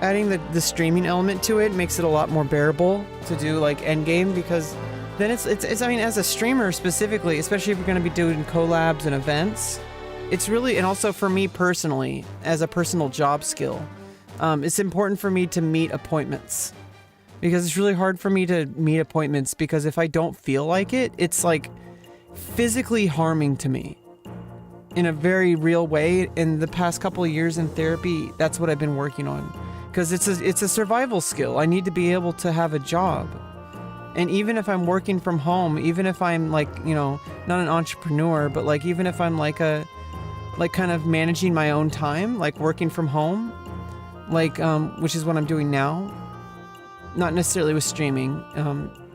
the streaming element to it makes it a lot more bearable to do like endgame, because then it's I mean, as a streamer specifically, especially if you're going to be doing collabs and events, it's really, and also for me personally, as a personal job skill, it's important for me to meet appointments, because it's really hard for me to meet appointments because if I don't feel like it, it's like physically harming to me in a very real way. In the past couple of years in therapy, that's what I've been working on, because it's a survival skill. I need to be able to have a job. And even if I'm working from home, even if I'm like, you know, not an entrepreneur, but like even if I'm like kind of managing my own time, like working from home, like which is what I'm doing now, not necessarily with streaming,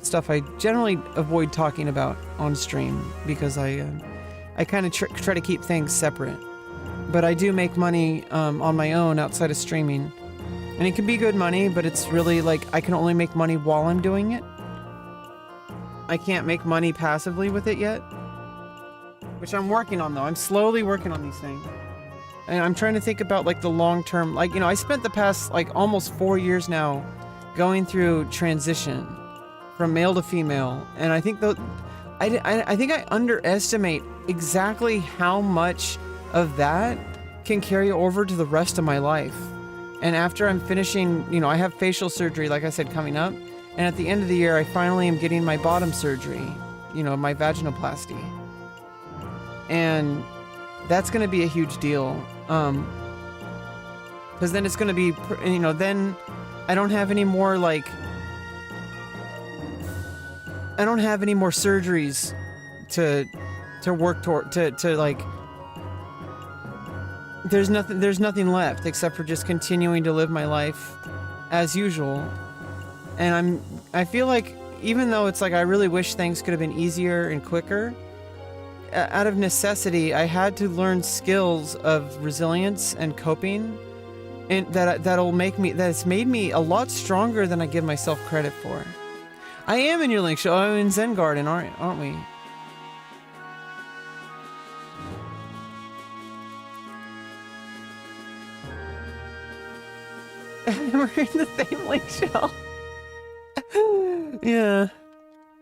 stuff I generally avoid talking about on stream because I kind of try to keep things separate. But I do make money on my own outside of streaming. And it can be good money, but it's really like I can only make money while I'm doing it. I can't make money passively with it yet. Which I'm working on though. I'm slowly working on these things. And I'm trying to think about like the long term. Like, you know, I spent the past like almost 4 years now going through transition from male to female. And I think I think I underestimate exactly how much of that can carry over to the rest of my life. And after I'm finishing, you know, I have facial surgery, like I said, coming up. And at the end of the year, I finally am getting my bottom surgery, you know, my vaginoplasty. And that's going to be a huge deal. Because then it's going to be, you know, then I don't have any more, like, I don't have any more surgeries to work toward, to like, there's nothing left except for just continuing to live my life as usual. And I feel like even though it's like I really wish things could have been easier and quicker, out of necessity, I had to learn skills of resilience and coping, and that's made me a lot stronger than I give myself credit for. I am in your Link Show. I'm in Zen Garden, aren't we? We're in the same Link Show. Yeah.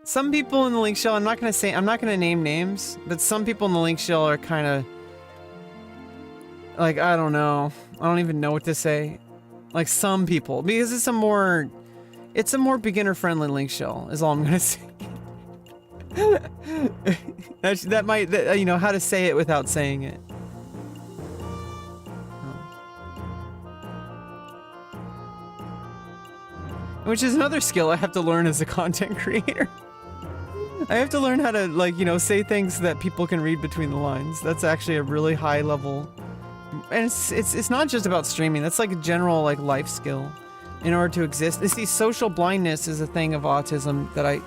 Some people in the Link Shell, I'm not gonna name names, but some people in the Link Shell are kind of like, I don't know. I don't even know what to say. Like some people, because it's a more beginner friendly Link Shell is all I'm gonna say. that might, you know, how to say it without saying it. Which is another skill I have to learn as a content creator. I have to learn how to, like, you know, say things that people can read between the lines. That's actually a really high level, and it's not just about streaming. That's like a general like life skill in order to exist. See, social blindness is a thing of autism that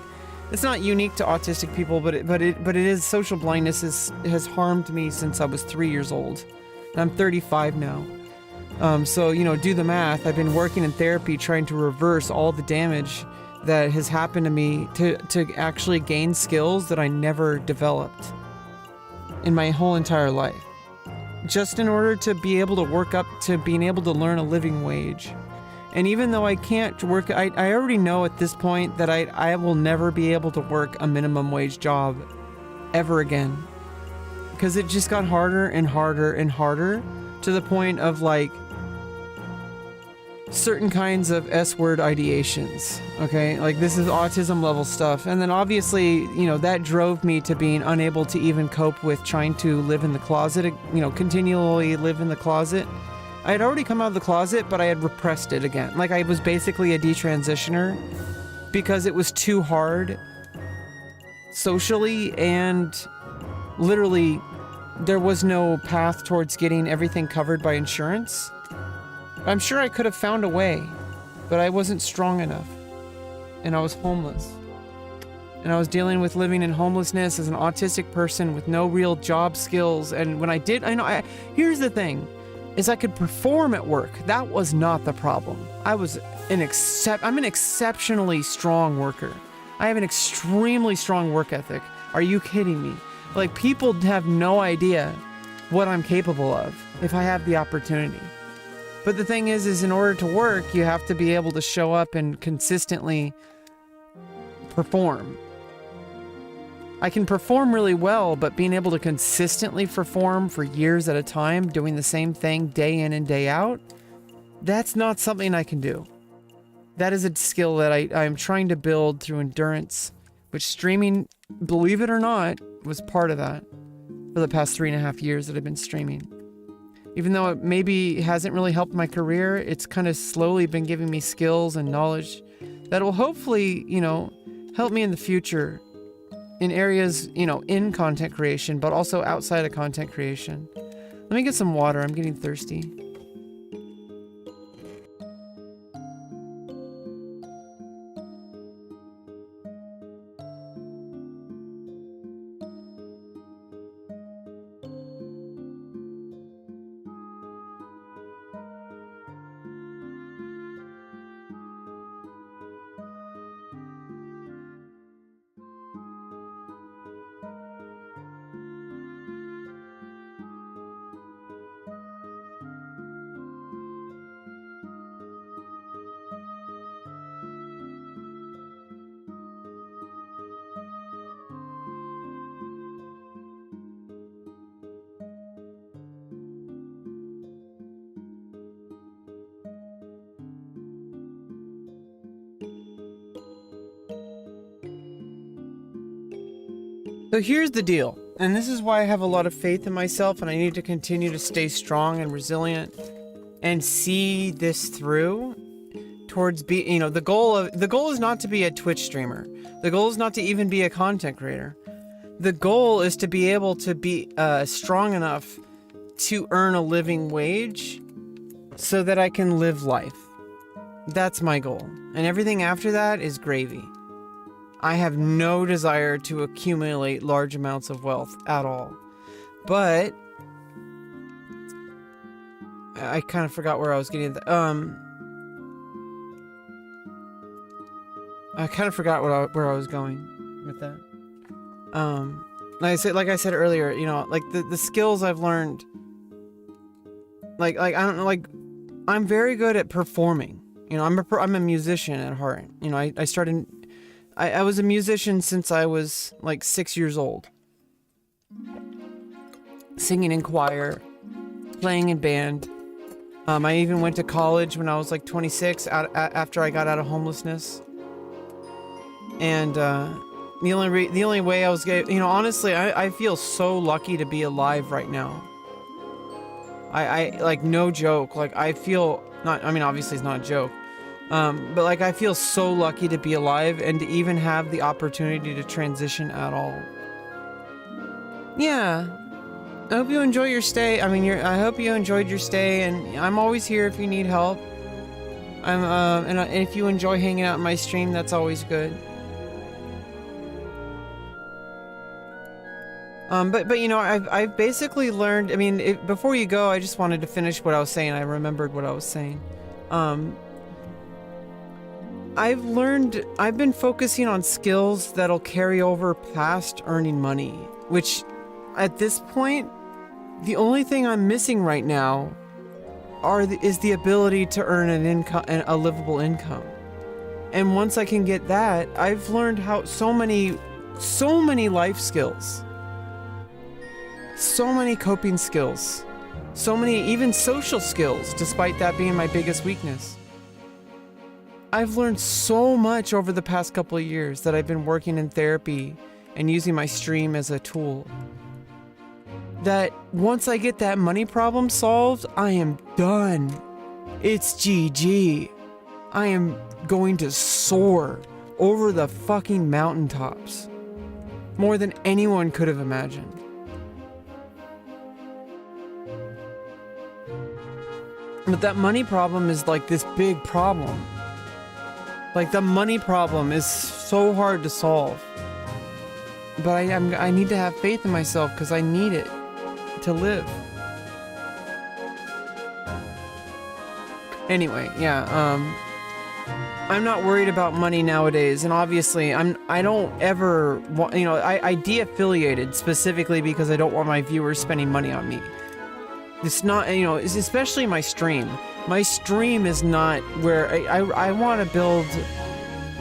it's not unique to autistic people, but it is, social blindness has harmed me since I was 3 years old. And I'm 35 now. So, you know, do the math. I've been working in therapy trying to reverse all the damage that has happened to me to actually gain skills that I never developed. in my whole entire life. Just in order to be able to work up to being able to learn a living wage. And even though I can't work, I already know at this point that I will never be able to work a minimum wage job ever again. Because it just got harder and harder and harder to the point of like certain kinds of S-word ideations, okay? Like this is autism level stuff. And then obviously, you know, that drove me to being unable to even cope with trying to live in the closet, you know, continually live in the closet. I had already come out of the closet, but I had repressed it again. Like I was basically a detransitioner because it was too hard socially, and literally there was no path towards getting everything covered by insurance. I'm sure I could have found a way, but I wasn't strong enough, and I was homeless. And I was dealing with living in homelessness as an autistic person with no real job skills. And when I did, here's the thing, is I could perform at work. That was not the problem. I'm an exceptionally strong worker. I have an extremely strong work ethic. Are you kidding me? Like, people have no idea what I'm capable of if I have the opportunity. But the thing is in order to work, you have to be able to show up and consistently perform. I can perform really well, but being able to consistently perform for years at a time, doing the same thing day in and day out, that's not something I can do. That is a skill that I'm trying to build through endurance, which streaming, believe it or not, was part of that for the past 3.5 years that I've been streaming. Even though it maybe hasn't really helped my career, it's kind of slowly been giving me skills and knowledge that will hopefully, you know, help me in the future in areas, you know, in content creation, but also outside of content creation. Let me get some water. I'm getting thirsty. So here's the deal, and this is why I have a lot of faith in myself, and I need to continue to stay strong and resilient and see this through towards the goal is not to be a Twitch streamer. The goal is not to even be a content creator. The goal is to be able to be strong enough to earn a living wage so that I can live life. That's my goal. And everything after that is gravy. I have no desire to accumulate large amounts of wealth at all. But I kind of forgot where I was getting I kind of forgot where I was going with that. Like I said earlier, you know, like the skills I've learned, like I don't know, like I'm very good at performing. You know, I'm a musician at heart. You know, I was a musician since I was like 6 years old. Singing in choir, playing in band. I even went to college when I was like 26 after I got out of homelessness. And the only way I was getting, you know, honestly, I feel so lucky to be alive right now. I like, no joke, like I feel not, I mean, obviously it's not a joke. But like, I feel so lucky to be alive and to even have the opportunity to transition at all. Yeah. I hope you enjoy your stay. I hope you enjoyed your stay, and I'm always here if you need help. And if you enjoy hanging out in my stream, that's always good. But you know, I've basically learned, I mean, before you go, I just wanted to finish what I was saying. I remembered what I was saying. I've been focusing on skills that'll carry over past earning money, which at this point, the only thing I'm missing right now is the ability to earn an income, a livable income. And once I can get that, I've learned how so many life skills, so many coping skills, so many even social skills, despite that being my biggest weakness. I've learned so much over the past couple of years that I've been working in therapy and using my stream as a tool. That once I get that money problem solved, I am done. It's GG. I am going to soar over the fucking mountaintops. More than anyone could have imagined. But that money problem is like this big problem. Like the money problem is so hard to solve. But I need to have faith in myself because I need it to live. Anyway, yeah, I'm not worried about money nowadays, and obviously I don't ever want, I de-affiliated specifically because I don't want my viewers spending money on me. It's not, it's especially my stream. My stream is not where I want to build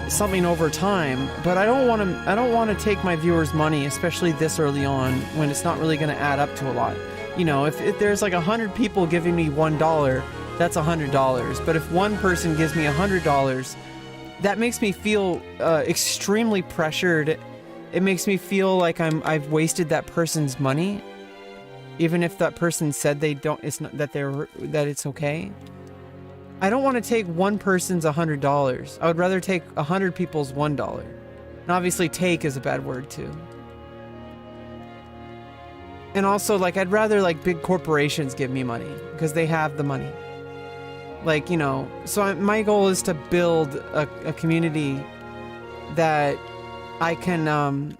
something over time, but I don't want to take my viewers' money, especially this early on when it's not really going to add up to a lot. If there's like 100 people giving me $1, that's $100. But if one person gives me $100, that makes me feel extremely pressured. It makes me feel like I've wasted that person's money, even if that person said they don't. It's not that it's okay. I don't want to take one person's $100. I would rather take 100 people's $1. And obviously, take is a bad word too. And also, like, I'd rather like big corporations give me money because they have the money. Like, so my goal is to build a community that I can,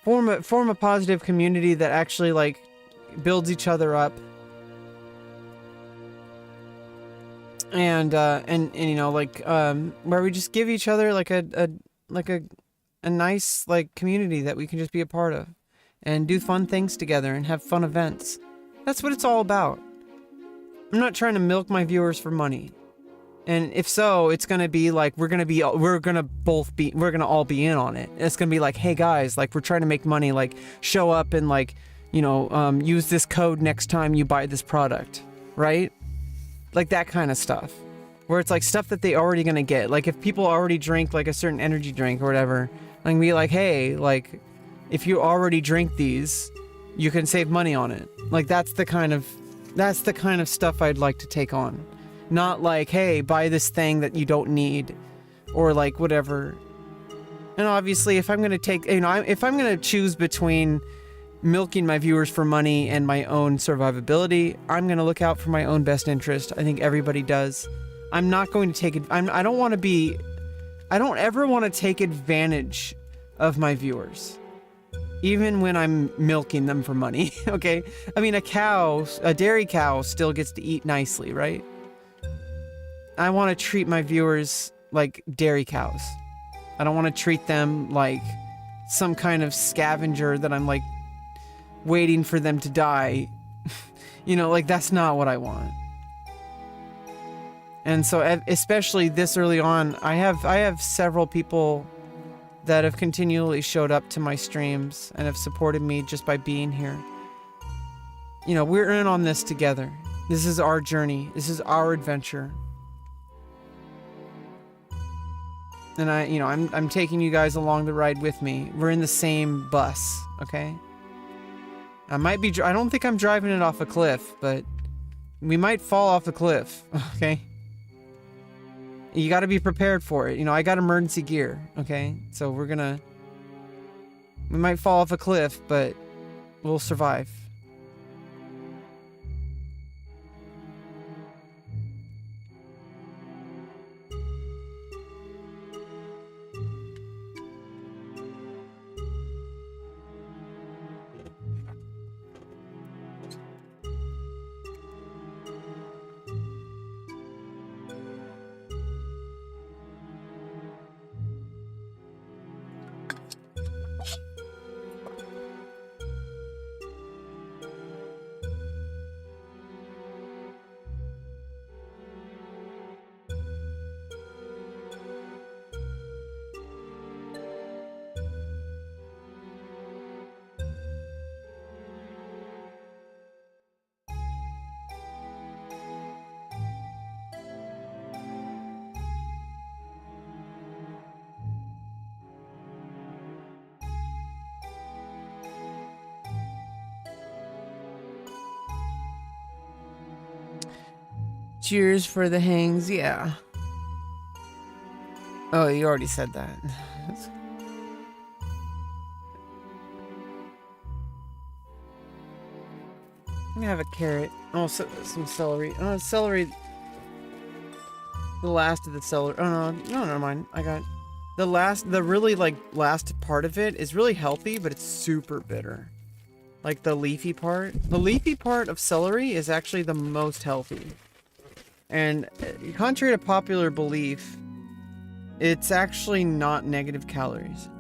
form a positive community that actually like builds each other up. And where we just give each other like a nice like community that we can just be a part of. And do fun things together and have fun events. That's what it's all about. I'm not trying to milk my viewers for money. And if so, it's going to be like, we're going to all be in on it. It's going to be like, hey guys, like we're trying to make money, like show up and like, use this code next time you buy this product, right? Like that kind of stuff. Where it's like stuff that they already going to get. Like if people already drink like a certain energy drink or whatever, I can be like, hey, like, if you already drink these, you can save money on it. Like that's the kind of stuff I'd like to take on. Not like, hey, buy this thing that you don't need, or like whatever. And obviously, if I'm gonna if I'm gonna choose between milking my viewers for money and my own survivability, I'm gonna look out for my own best interest. I think everybody does. I'm not going to take it. I don't ever want to take advantage of my viewers. Even when I'm milking them for money, okay? I mean, a dairy cow still gets to eat nicely, right? I want to treat my viewers like dairy cows. I don't want to treat them like some kind of scavenger that I'm like waiting for them to die. Like that's not what I want. And so, especially this early on, I have several people that have continually showed up to my streams and have supported me just by being here. We're in on this together. This is our journey. This is our adventure. And I'm taking you guys along the ride with me. We're in the same bus, okay? I don't think I'm driving it off a cliff, but we might fall off a cliff, okay? You got to be prepared for it. I got emergency gear, okay? So we might fall off a cliff, but we'll survive. Cheers for the hangs, yeah. Oh, you already said that. I'm gonna have a carrot. Oh, some celery. Oh, celery. The last of the celery. Oh, no, never mind. I got the really, like, last part of it is really healthy, but it's super bitter. Like the leafy part. The leafy part of celery is actually the most healthy. And contrary to popular belief, it's actually not negative calories.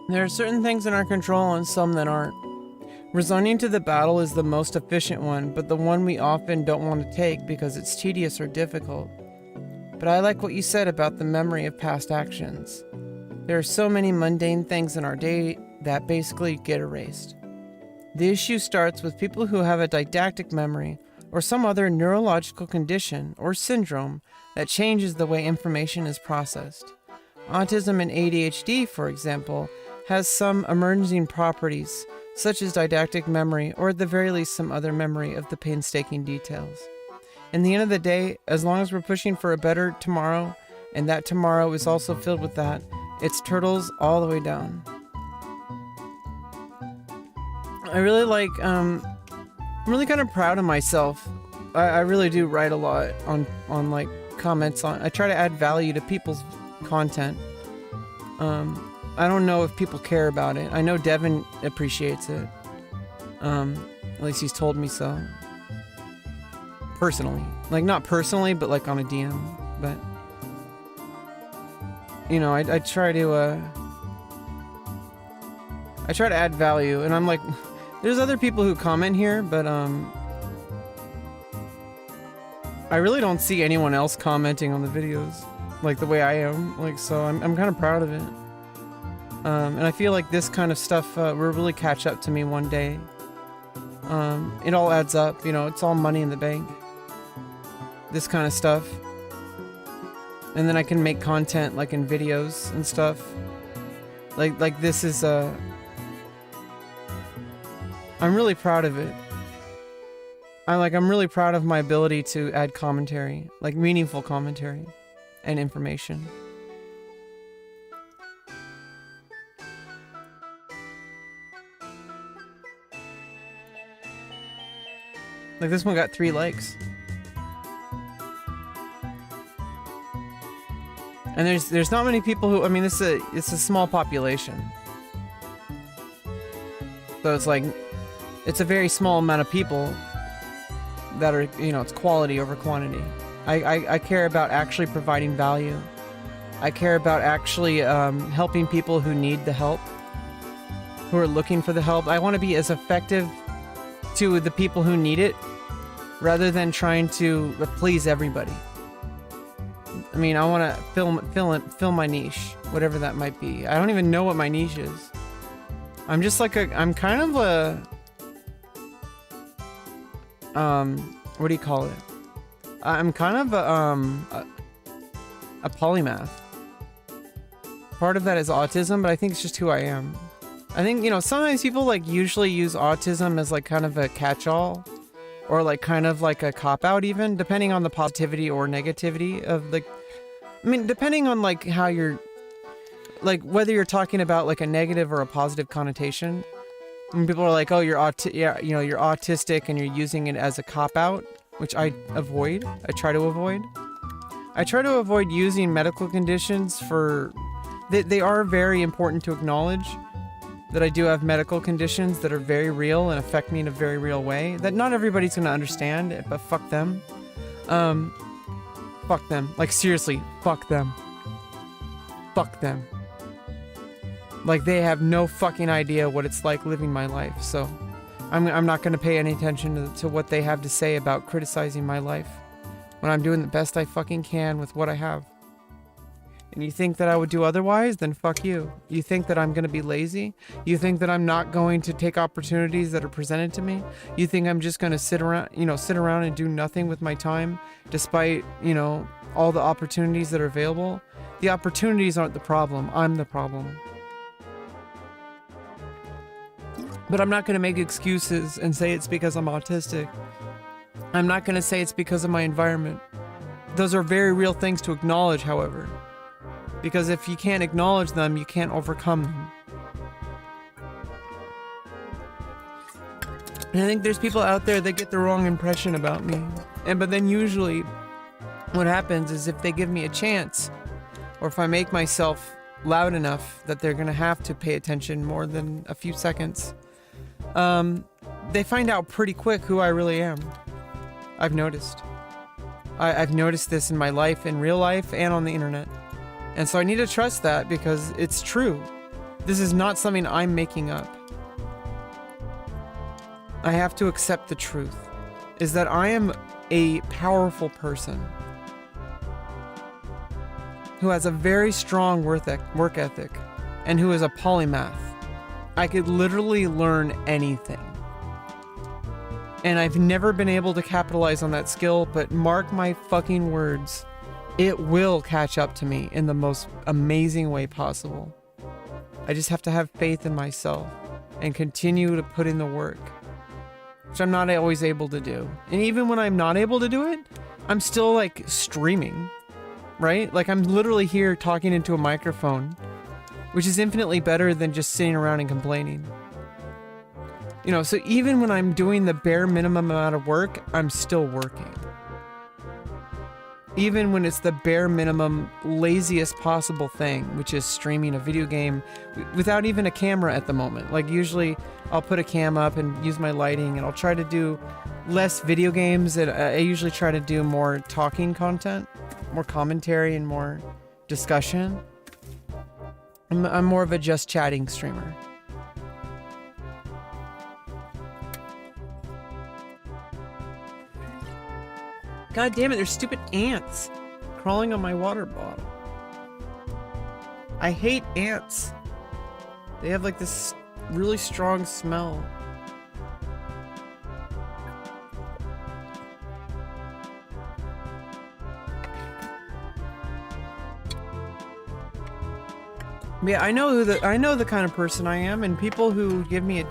There are certain things in our control and some that aren't. Resigning to the battle is the most efficient one, but the one we often don't want to take because it's tedious or difficult. But I like what you said about the memory of past actions. There are so many mundane things in our day that basically get erased. The issue starts with people who have a didactic memory or some other neurological condition or syndrome that changes the way information is processed. Autism and ADHD, for example, has some emerging properties, such as didactic memory, or at the very least some other memory of the painstaking details. In the end of the day, as long as we're pushing for a better tomorrow, and that tomorrow is also filled with that, it's turtles all the way down. I really like, I'm really kind of proud of myself. I really do write a lot on like comments on, I try to add value to people's content. I don't know if people care about it. I know Devin appreciates it. At least he's told me so. Personally. Like, not personally, but like on a DM. But, you know, I try to add value, and I'm like, there's other people who comment here, but I really don't see anyone else commenting on the videos like the way I am. Like, so I'm kind of proud of it. And I feel like this kind of stuff will really catch up to me one day. It all adds up, you know, it's all money in the bank. This kind of stuff. And then I can make content like in videos and stuff. Like this is I'm really proud of it. I'm really proud of my ability to add commentary, like meaningful commentary and information. Like this one got 3 likes. And there's not many people who, I mean, it's a small population. So it's like, it's a very small amount of people that are, you know, it's quality over quantity. I care about actually providing value. I care about actually helping people who need the help, who are looking for the help. I want to be as effective to the people who need it rather than trying to please everybody. I mean, I want to fill my niche, whatever that might be. I don't even know what my niche is. I'm just like I'm kind of a, what do you call it? I'm kind of a polymath. Part of that is autism, but I think it's just who I am. I think, you know, sometimes people like usually use autism as like kind of a catch-all, or like kind of like a cop-out even, depending on the positivity or negativity of like, I mean, depending on like how you're, like whether you're talking about like a negative or a positive connotation. When people are like, oh, you're you're autistic and you're using it as a cop-out, which I avoid. I try to avoid. I try to avoid using medical conditions for, they are very important to acknowledge that I do have medical conditions that are very real and affect me in a very real way that not everybody's gonna understand, but fuck them. Fuck them. Like seriously, fuck them. Fuck them. Like they have no fucking idea what it's like living my life, so I'm not gonna pay any attention to what they have to say about criticizing my life when I'm doing the best I fucking can with what I have. And you think that I would do otherwise? Then fuck you. You think that I'm gonna be lazy? You think that I'm not going to take opportunities that are presented to me? You think I'm just gonna sit around and do nothing with my time despite, you know, all the opportunities that are available? The opportunities aren't the problem. I'm the problem. But I'm not gonna make excuses and say it's because I'm autistic. I'm not gonna say it's because of my environment. Those are very real things to acknowledge, however. Because if you can't acknowledge them, you can't overcome them. And I think there's people out there that get the wrong impression about me. But then usually what happens is if they give me a chance, or if I make myself loud enough that they're gonna have to pay attention more than a few seconds, they find out pretty quick who I really am. I've noticed. I've noticed this in my life, in real life, and on the internet. And so I need to trust that because it's true. This is not something I'm making up. I have to accept the truth, is that I am a powerful person who has a very strong work ethic and who is a polymath. I could literally learn anything. And I've never been able to capitalize on that skill, but mark my fucking words, it will catch up to me in the most amazing way possible. I just have to have faith in myself and continue to put in the work, which I'm not always able to do. And even when I'm not able to do it, I'm still like streaming, right? Like I'm literally here talking into a microphone, which is infinitely better than just sitting around and complaining. You know, so even when I'm doing the bare minimum amount of work, I'm still working. Even when it's the bare minimum, laziest possible thing, which is streaming a video game without even a camera at the moment. Like usually I'll put a cam up and use my lighting, and I'll try to do less video games, and I usually try to do more talking content, more commentary and more discussion. I'm more of a just chatting streamer. God damn it, there's stupid ants crawling on my water bottle. I hate ants. They have like this really strong smell. Yeah, I know the kind of person I am, and people who give me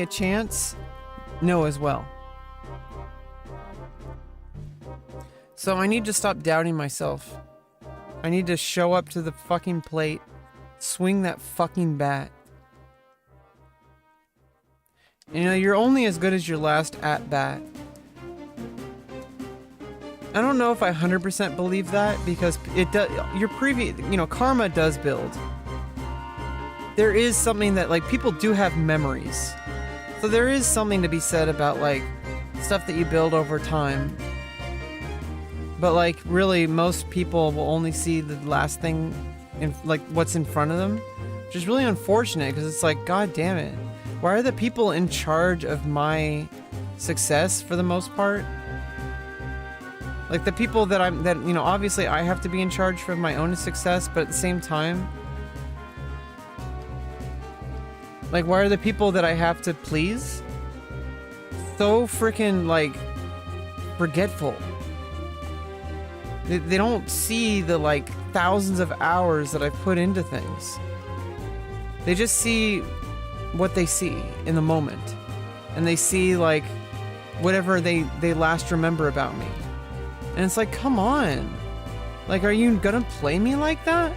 a chance know as well. So I need to stop doubting myself. I need to show up to the fucking plate, swing that fucking bat. You know, you're only as good as your last at bat. I don't know if I 100% believe that, because it does. Your previous, you know, karma does build. There is something that, like, people do have memories. So there is something to be said about, like, stuff that you build over time. But, like, really, most people will only see the last thing, in, like, what's in front of them. Which is really unfortunate, because it's like, god damn it. Why are the people in charge of my success, for the most part? Like, the people that you know, obviously I have to be in charge for my own success, but at the same time, like, why are the people that I have to please so freaking, like, forgetful? They don't see the, like, thousands of hours that I've put into things. They just see what they see in the moment. And they see, like, whatever they last remember about me. And it's like, come on. Like, are you gonna play me like that?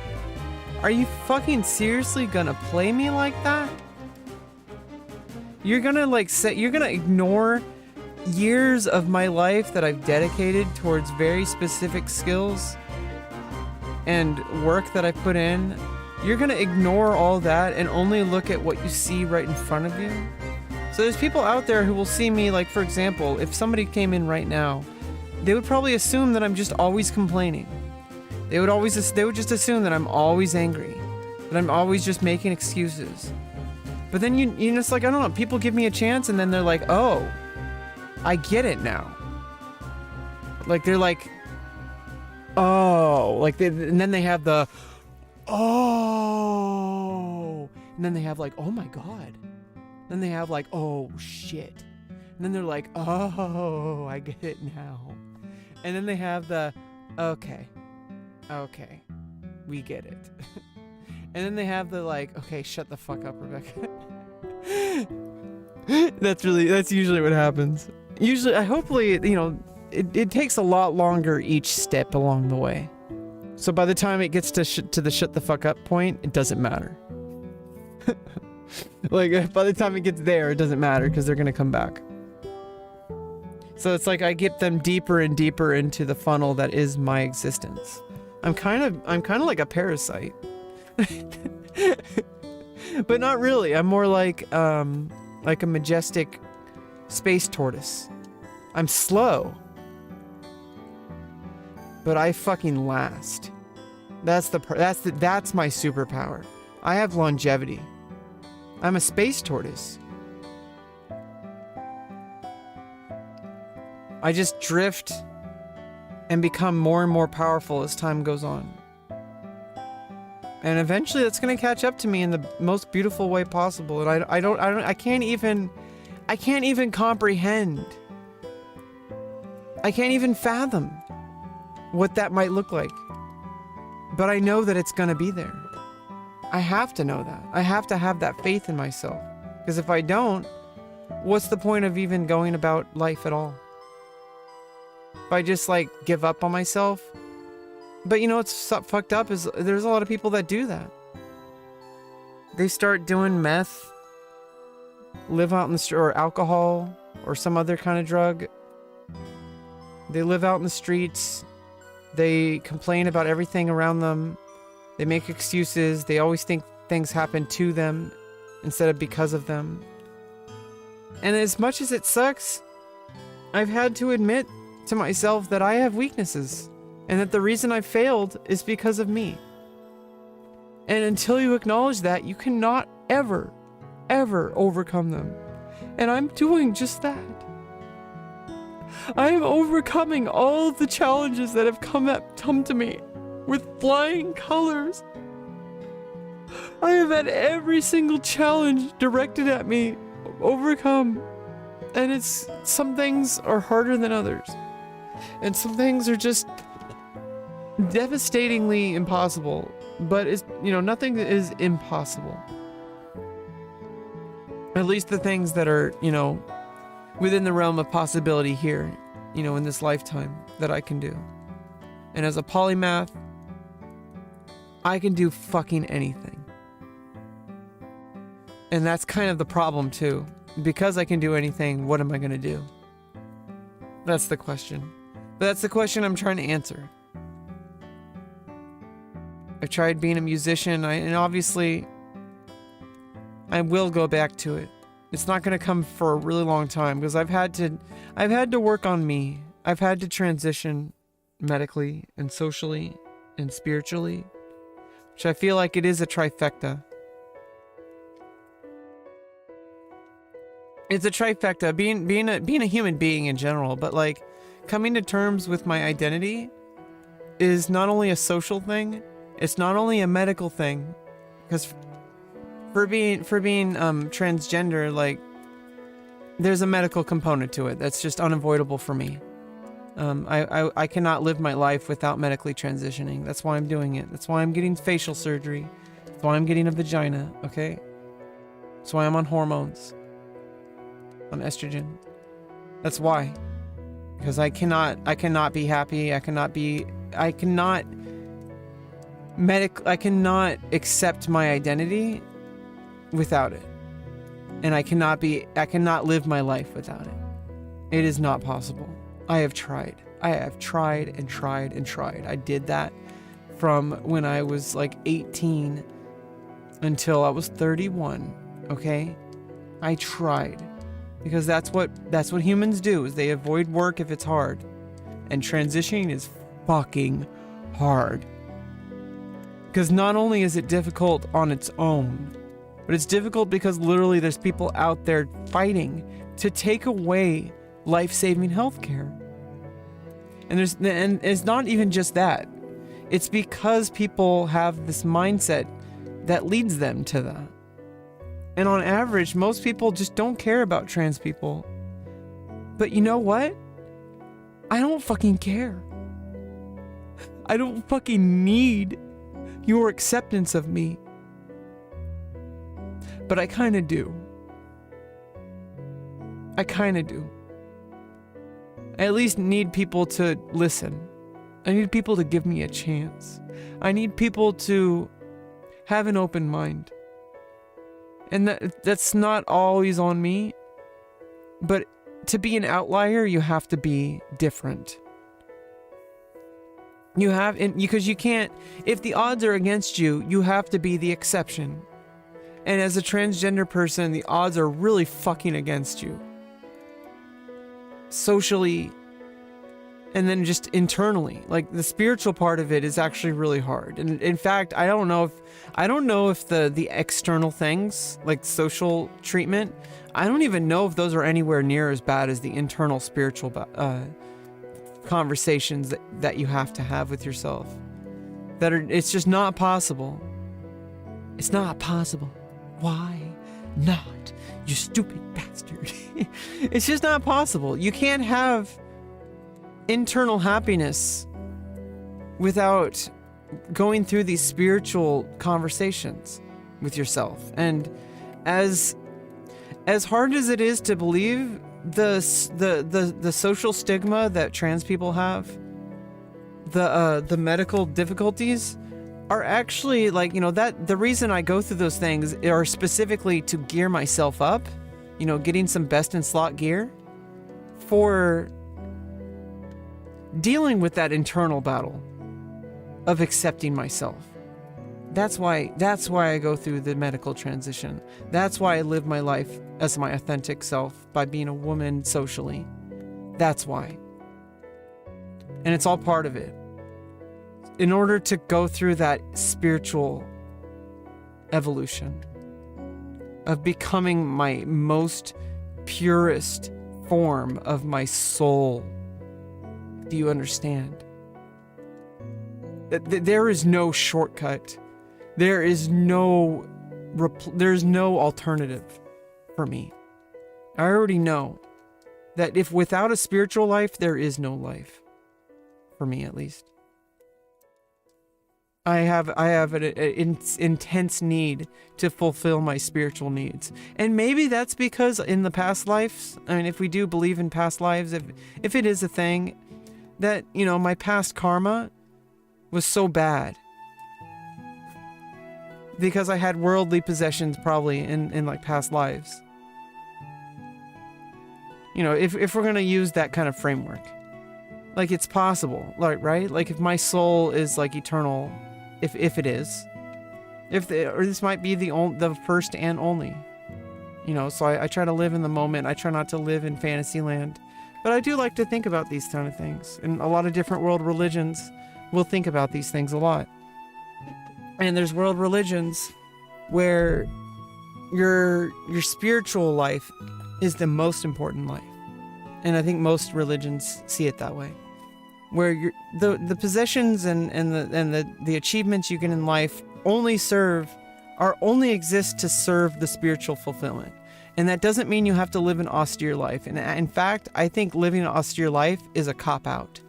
Are you fucking seriously gonna play me like that? You're gonna, like, you're gonna ignore years of my life that I've dedicated towards very specific skills and work that I put in. You're gonna ignore all that and only look at what you see right in front of you. So there's people out there who will see me, like, for example, if somebody came in right now, they would probably assume that I'm just always complaining. They would just assume that I'm always angry, that I'm always just making excuses. But then you know, it's like, I don't know, people give me a chance and then they're like, oh, I get it now. Like, they're like, oh, like, and then they have the, oh, and then they have like, oh my god. Then they have like, oh shit. And then they're like, oh, I get it now. And then they have the, okay, we get it. And then they have the, like, okay, shut the fuck up, Rebecca. That's usually what happens. Usually, hopefully, you know, it takes a lot longer each step along the way. So by the time it gets to the shut the fuck up point, it doesn't matter. Like, by the time it gets there, it doesn't matter, because they're gonna come back. So it's like I get them deeper and deeper into the funnel that is my existence. I'm kind of like a parasite. But not really. I'm more like a majestic space tortoise. I'm slow, but I fucking last. That's my superpower. I have longevity. I'm a space tortoise. I just drift and become more and more powerful as time goes on. And eventually that's going to catch up to me in the most beautiful way possible. And I can't even comprehend. I can't even fathom what that might look like. But I know that it's going to be there. I have to know that. I have to have that faith in myself. Because if I don't, what's the point of even going about life at all? If I just, like, give up on myself. But you know what's fucked up is there's a lot of people that do that. They start doing meth, live out in the street, or alcohol, or some other kind of drug. They live out in the streets. They complain about everything around them. They make excuses. They always think things happen to them instead of because of them. And as much as it sucks, I've had to admit to myself that I have weaknesses. And that the reason I failed is because of me. And until you acknowledge that, you cannot ever, ever overcome them. And I'm doing just that. I am overcoming all of the challenges that have come to me with flying colors. I have had every single challenge directed at me overcome. And some things are harder than others. And some things are just devastatingly impossible. But nothing is impossible. At least the things that are, within the realm of possibility here, in this lifetime that I can do. And as a polymath, I can do fucking anything. And that's kind of the problem too. Because I can do anything, what am I going to do? That's the question. But that's the question I'm trying to answer. I've tried being a musician, and obviously I will go back to it. It's not going to come for a really long time because I've had to work on me. I've had to transition medically and socially and spiritually, which I feel like it is a trifecta. It's a trifecta, being a human being in general, but like coming to terms with my identity is not only a social thing, it's not only a medical thing, because for being transgender, like there's a medical component to it that's just unavoidable for me. I cannot live my life without medically transitioning. That's why I'm doing it. That's why I'm getting facial surgery. That's why I'm getting a vagina, okay? That's why I'm on hormones. On estrogen. That's why. Because I cannot be happy. I cannot accept my identity without it. And I cannot live my life without it. It is not possible. I have tried and tried and tried. I did that from when I was like 18 until I was 31, okay? I tried. Because that's what humans do, is they avoid work if it's hard. And transitioning is fucking hard. Because not only is it difficult on its own, but it's difficult because literally there's people out there fighting to take away life-saving healthcare. And it's not even just that. It's because people have this mindset that leads them to that. And on average, most people just don't care about trans people. But you know what? I don't fucking care. I don't fucking need your acceptance of me. But I kind of do. I kind of do. I at least need people to listen. I need people to give me a chance. I need people to have an open mind. And that's not always on me, but to be an outlier, you have to be different. Because you can't, if the odds are against you, you have to be the exception. And as a transgender person, the odds are really fucking against you. Socially, and then just internally. Like the spiritual part of it is actually really hard. And in fact, I don't know if the external things, like social treatment, I don't even know if those are anywhere near as bad as the internal spiritual conversations that you have to have with yourself. It's just not possible. It's not possible. Why not? You stupid bastard. It's just not possible. You can't have internal happiness without going through these spiritual conversations with yourself. And as hard as it is to believe, the social stigma that trans people have, the medical difficulties are actually that the reason I go through those things are specifically to gear myself up, getting some best in slot gear for dealing with that internal battle of accepting myself. That's why I go through the medical transition. That's why I live my life as my authentic self by being a woman socially. That's why. And it's all part of it. In order to go through that spiritual evolution of becoming my most purest form of my soul. Do you understand? There is no shortcut. There is no there's no alternative for me. I already know that if without a spiritual life, there is no life. For me, at least. I have an intense need to fulfill my spiritual needs. And maybe that's because in the past lives, I mean, if we do believe in past lives, if it is a thing, that, you know, my past karma was so bad. Because I had worldly possessions probably in like past lives. You know, if we're going to use that kind of framework. Like, it's possible, like, right? Like, if my soul is like eternal, if it is, or this might be the first and only, you know. So I try to live in the moment. I try not to live in fantasy land, but I do like to think about these kind of things. And a lot of different world religions will think about these things a lot. And there's world religions where your spiritual life is the most important life. And I think most religions see it that way, where the possessions and the achievements you get in life only exist to serve the spiritual fulfillment. And that doesn't mean you have to live an austere life. And in fact, I think living an austere life is a cop-out.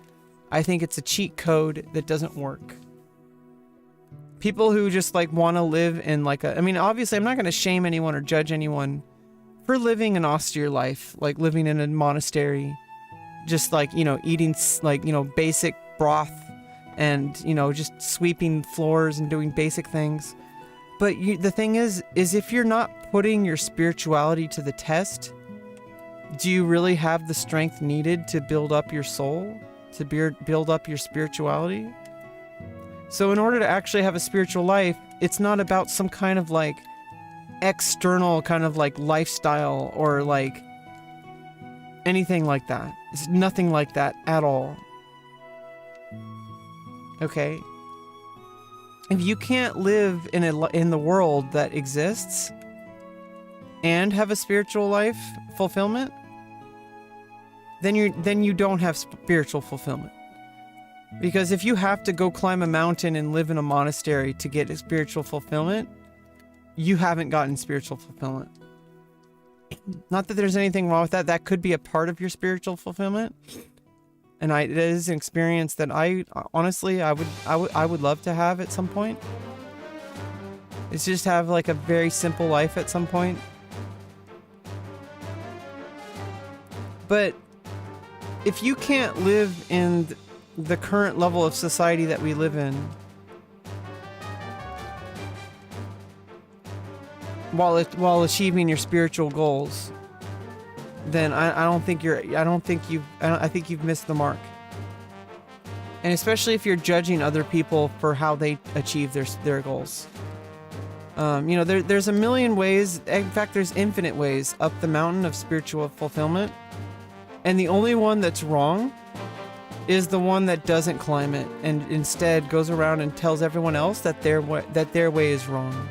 I think it's a cheat code that doesn't work. People who just like want to live in like I mean, obviously I'm not going to shame anyone or judge anyone for living an austere life, like living in a monastery, just like, you know, eating like, you know, basic broth and, you know, just sweeping floors and doing basic things. But the thing is if you're not putting your spirituality to the test, do you really have the strength needed to build up your soul, to build up your spirituality? So in order to actually have a spiritual life, it's not about some kind of like external kind of like lifestyle or like anything like that. It's nothing like that at all. Okay? If you can't live in the world that exists and have a spiritual life fulfillment, then you don't have spiritual fulfillment. Because if you have to go climb a mountain and live in a monastery to get a spiritual fulfillment, you haven't gotten spiritual fulfillment. Not that there's anything wrong with that. That could be a part of your spiritual fulfillment. And it is an experience that I honestly would love to have at some point. It's just have like a very simple life at some point. But if you can't live in the current level of society that we live in, while achieving your spiritual goals, then I think you've missed the mark. And especially if you're judging other people for how they achieve their goals. You know, there's a million ways. In fact, there's infinite ways up the mountain of spiritual fulfillment. And the only one that's wrong is the one that doesn't climb it and instead goes around and tells everyone else that their way is wrong.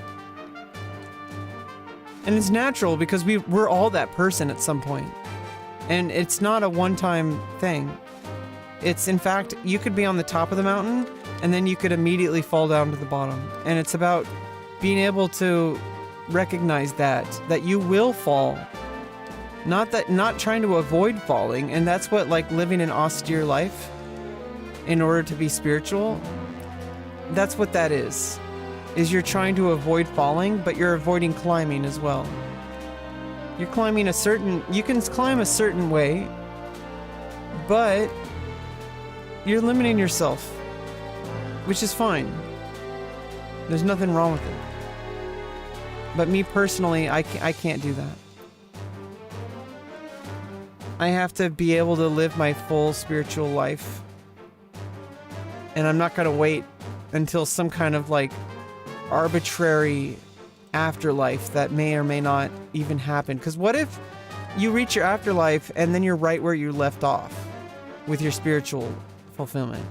And it's natural because we're all that person at some point. And it's not a one-time thing. It's, in fact, you could be on the top of the mountain and then you could immediately fall down to the bottom. And it's about being able to recognize that you will fall. Not trying to avoid falling. And that's what, like, living an austere life in order to be spiritual, that's what that is you're trying to avoid falling, but you're avoiding climbing as well. You can climb a certain way, but you're limiting yourself, which is fine. There's nothing wrong with it. But me personally, I can't do that. I have to be able to live my full spiritual life. And I'm not going to wait until some kind of like arbitrary afterlife that may or may not even happen. Because what if you reach your afterlife and then you're right where you left off with your spiritual fulfillment?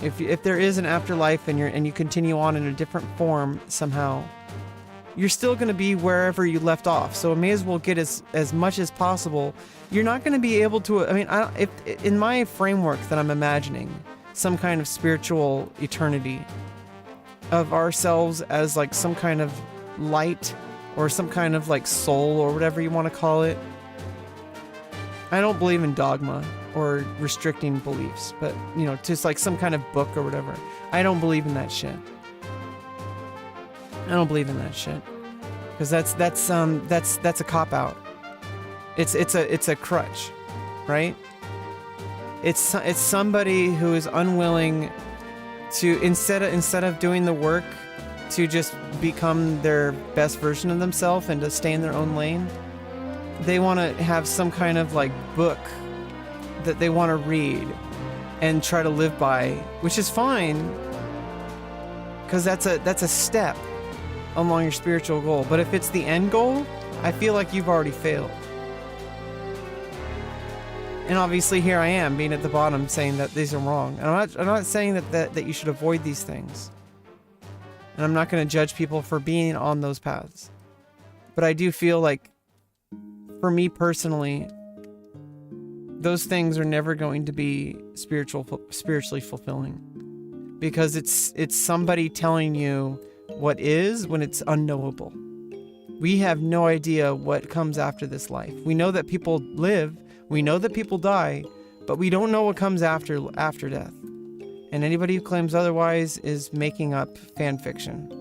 If there is an afterlife and you continue on in a different form somehow, you're still going to be wherever you left off. So it may as well get as much as possible. You're not going to be able to, if in my framework that I'm imagining, some kind of spiritual eternity of ourselves as like some kind of light or some kind of like soul or whatever you want to call it. I don't believe in dogma or restricting beliefs, but you know, just like some kind of book or whatever. I don't believe in that shit. I don't believe in that shit. Because that's a cop out. It's a crutch, right? It's somebody who is unwilling to instead of doing the work to just become their best version of themselves and to stay in their own lane. They want to have some kind of like book that they want to read and try to live by, which is fine, because that's a step along your spiritual goal. But if it's the end goal, I feel like you've already failed. And obviously here I am being at the bottom saying that these are wrong. And I'm not saying that you should avoid these things. And I'm not going to judge people for being on those paths. But I do feel like, for me personally, those things are never going to be spiritually fulfilling. Because it's somebody telling you what is when it's unknowable. We have no idea what comes after this life. We know that people live, we know that people die, but we don't know what comes after death. And anybody who claims otherwise is making up fan fiction.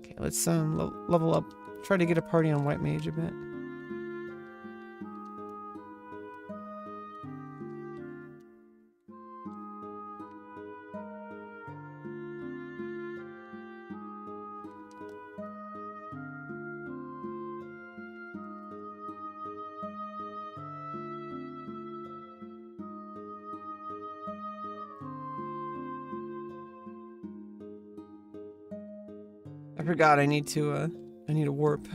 Okay, let's level up. Try to get a party on White Mage a bit. I forgot I need to warp.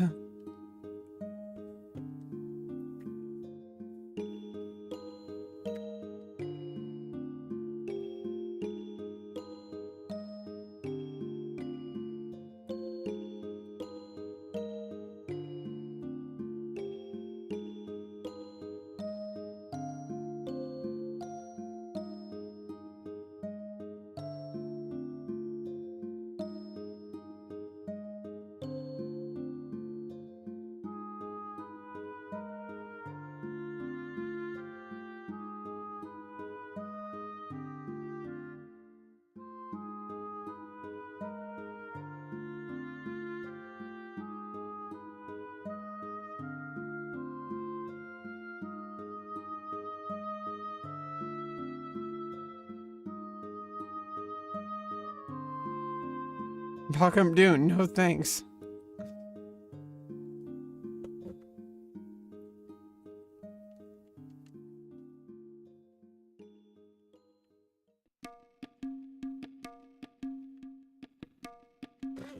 Welcome, Dune. No thanks.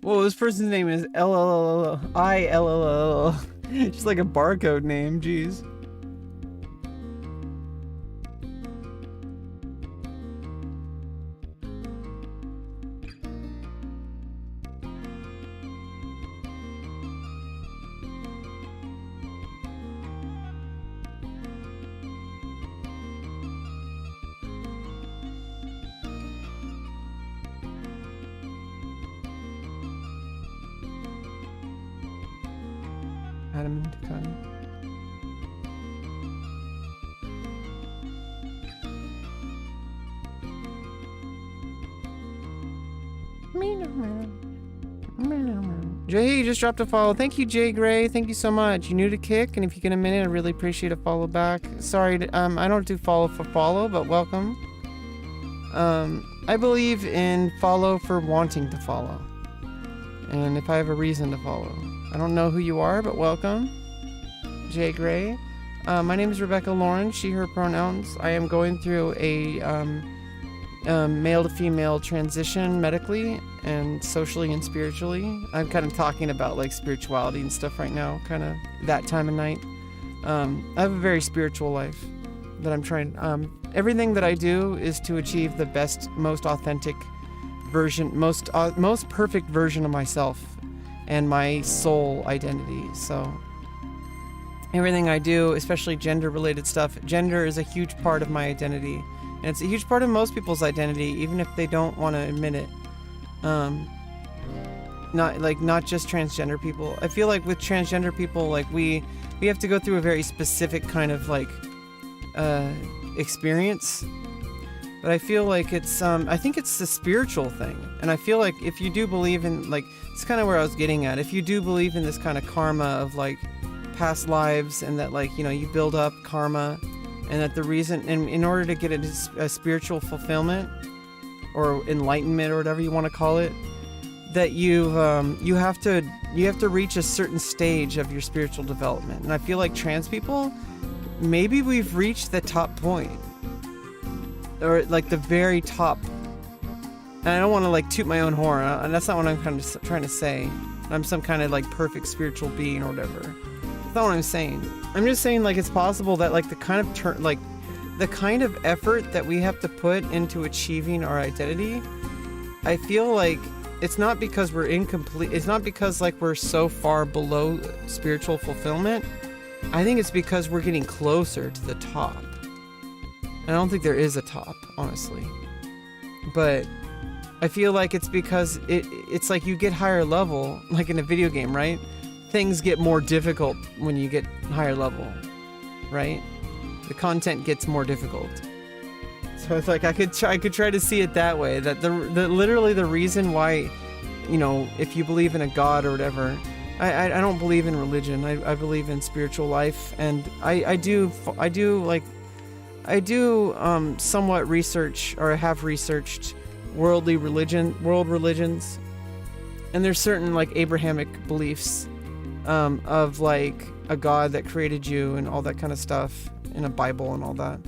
Whoa, this person's name is LLILLL. Just like a barcode name, jeez. Jay, you just dropped a follow. Thank you, Jay Gray. Thank you so much. You new to Kick, and if you get a minute, I really appreciate a follow back. Sorry, I don't do follow for follow, but welcome. I believe in follow for wanting to follow, and if I have a reason to follow. I don't know who you are, but welcome, Jay Gray. My name is Rebecca Lauren. She, her pronouns. I am going through a male to female transition medically and socially and spiritually. I'm kind of talking about like spirituality and stuff right now, kind of that time of night. I have a very spiritual life that I'm trying. Everything that I do is to achieve the best, most authentic version, most perfect version of myself and my soul identity. So everything I do, especially gender-related stuff, gender is a huge part of my identity. And it's a huge part of most people's identity, even if they don't want to admit it. Not just transgender people. I feel like with transgender people, like we have to go through a very specific kind of like experience. But I feel like it's I think it's a spiritual thing. And I feel like if you do believe in, like, it's kind of where I was getting at. If you do believe in this kind of karma of like past lives, and that, like, you know, you build up karma, and that the reason, and in order to get a spiritual fulfillment or enlightenment or whatever you want to call it, that you have to reach a certain stage of your spiritual development. And I feel like trans people, maybe we've reached the top point, or like the very top. And I don't want to like toot my own horn, and that's not what I'm kind of trying to say. I'm some kind of like perfect spiritual being or whatever. That's not what I'm saying. I'm just saying, like, it's possible that like the kind of effort that we have to put into achieving our identity, I feel like it's not because we're incomplete. It's not because like we're so far below spiritual fulfillment. I think it's because we're getting closer to the top. And I don't think there is a top, honestly. But I feel like it's because it's like you get higher level, like in a video game, right? Things get more difficult when you get higher level, right? The content gets more difficult. So it's like I could try to see it that way. That the literally the reason why, you know, if you believe in a god or whatever, I don't believe in religion. I believe in spiritual life, and I do somewhat research, or have researched world religions, and there's certain like Abrahamic beliefs of like a god that created you and all that kind of stuff in a Bible and all that.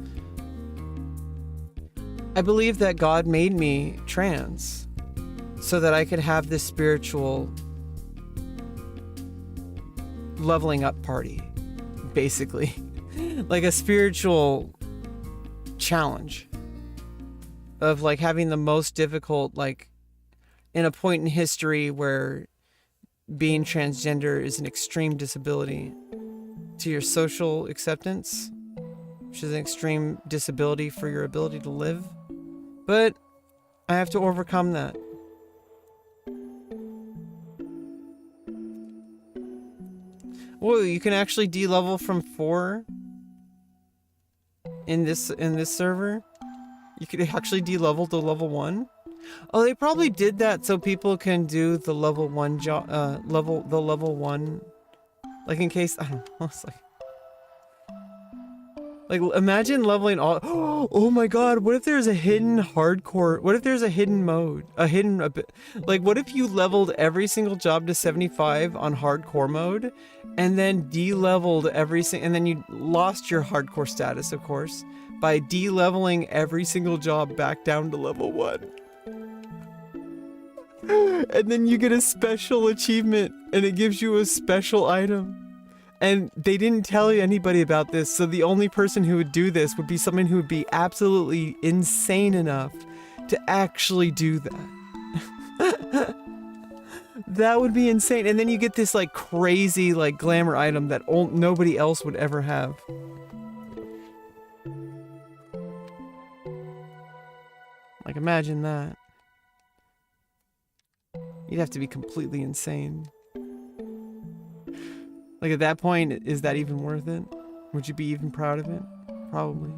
I believe that God made me trans so that I could have this spiritual leveling up party, basically. Like a spiritual challenge of like having the most difficult, like in a point in history where being transgender is an extreme disability to your social acceptance, which is an extreme disability for your ability to live. But I have to overcome that. Whoa, you can actually de-level from 4 in this server? You could actually de-level to level 1? Oh, they probably did that so people can do the level 1 level 1, like, in case, I don't know, it's like imagine leveling all. Oh my god, what if there's a hidden hardcore? What if there's a hidden mode? Like, what if you leveled every single job to 75 on hardcore mode, and then de-leveled and then you lost your hardcore status, of course, by de-leveling every single job back down to level 1. And then you get a special achievement, and it gives you a special item. And they didn't tell anybody about this, so the only person who would do this would be someone who would be absolutely insane enough to actually do that. That would be insane. And then you get this like crazy like glamour item that nobody else would ever have. Like, imagine that. You'd have to be completely insane. Like, at that point, is that even worth it? Would you be even proud of it? Probably.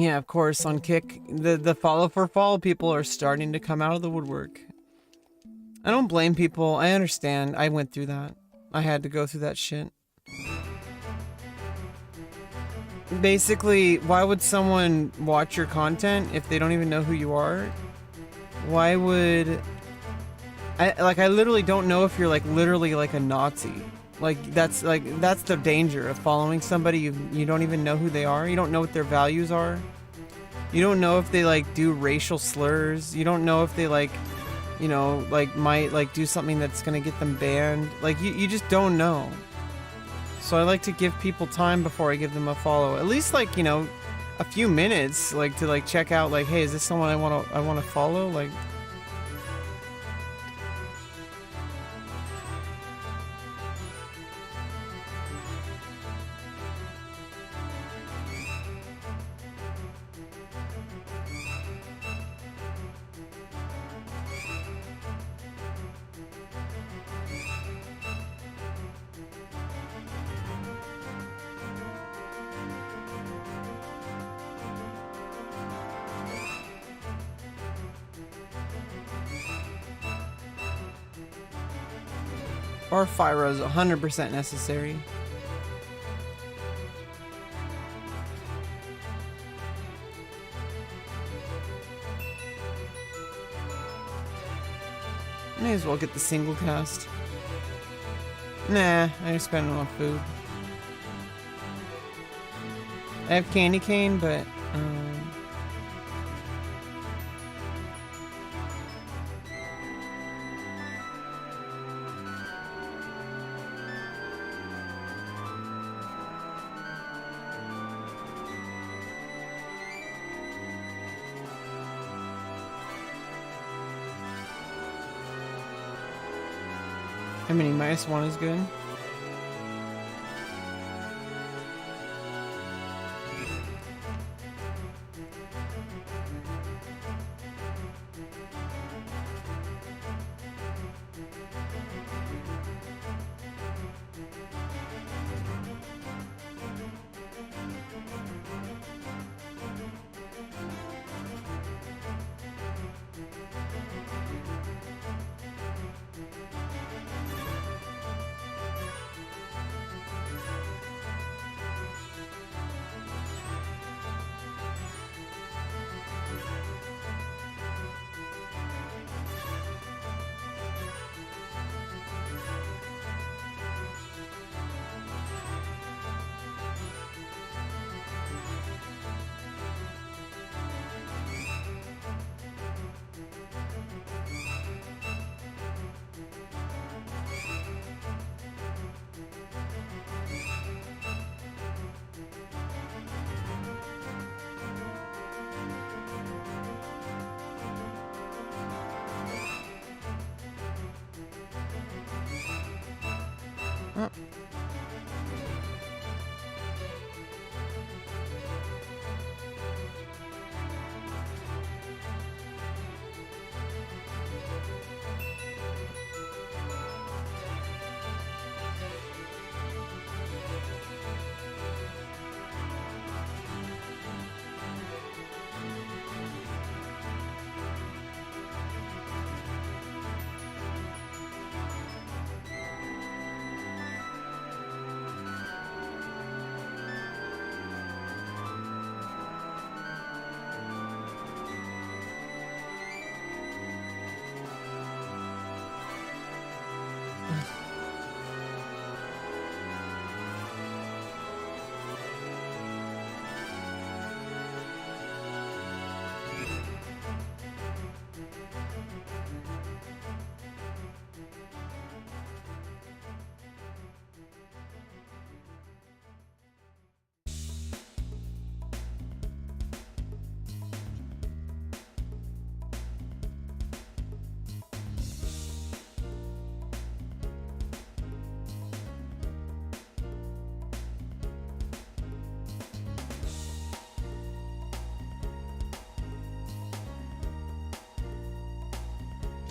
Yeah, of course, on Kick, the follow for follow people are starting to come out of the woodwork. I don't blame people. I understand. I went through that. I had to go through that shit. Basically, why would someone watch your content if they don't even know who you are? Why would... I literally don't know if you're like literally like a Nazi. That's the danger of following somebody you don't even know who they are. You don't know what their values are. You don't know if they like do racial slurs. You don't know if they like, you know, like might like do something that's gonna get them banned. Like you just don't know. So I like to give people time before I give them a follow. At least like, you know, a few minutes like to like check out like, hey, is this someone I wanna follow? Like or Fyra is 100% necessary. May as well get the single cast. Nah, I just spend it on food. I have candy cane, but I mean, -1 is good.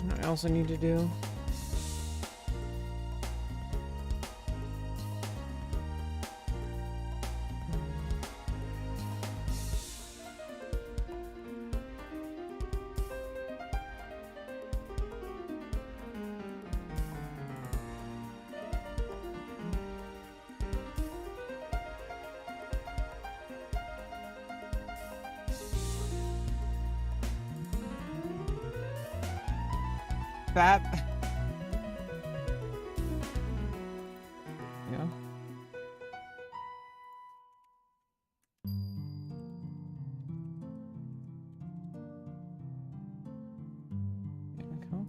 What else I need to do? Fat. Yeah. There we go.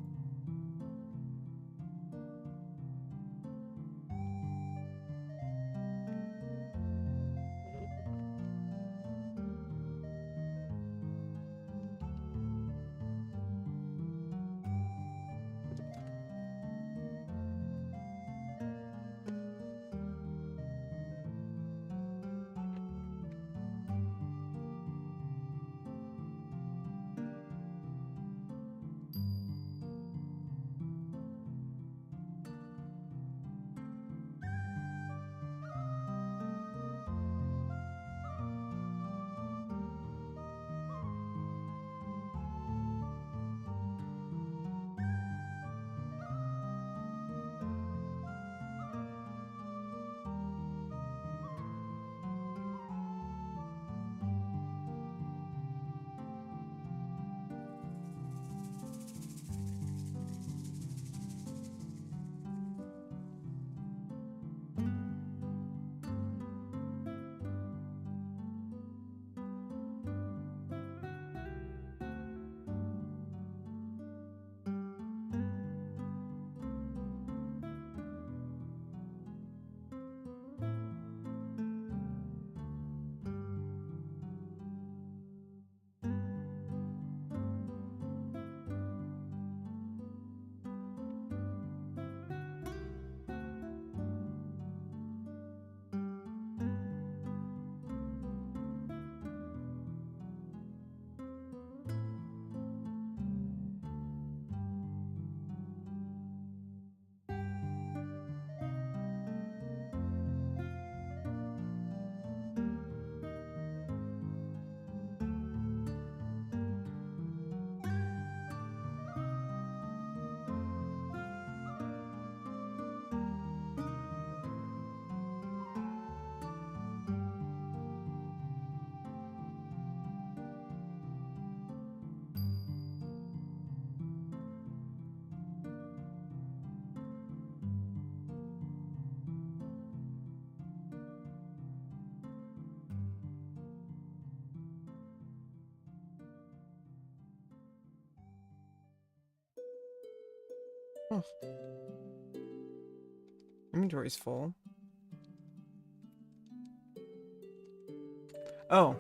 Oh. Inventory's full. Oh.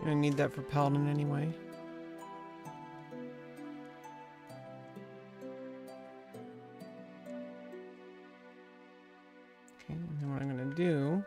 I need that for Paladin anyway. Okay, and then what I'm gonna do.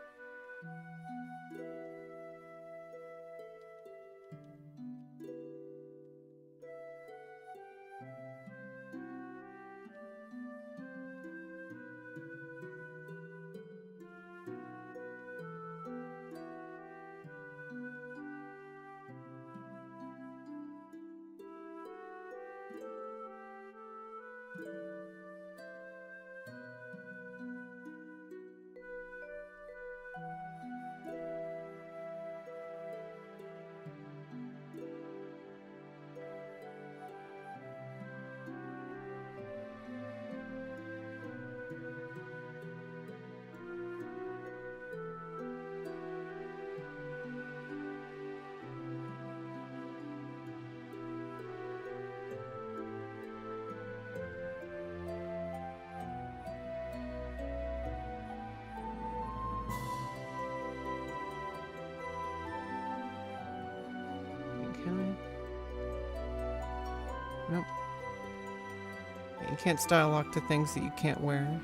Nope. You can't style lock to things that you can't wear.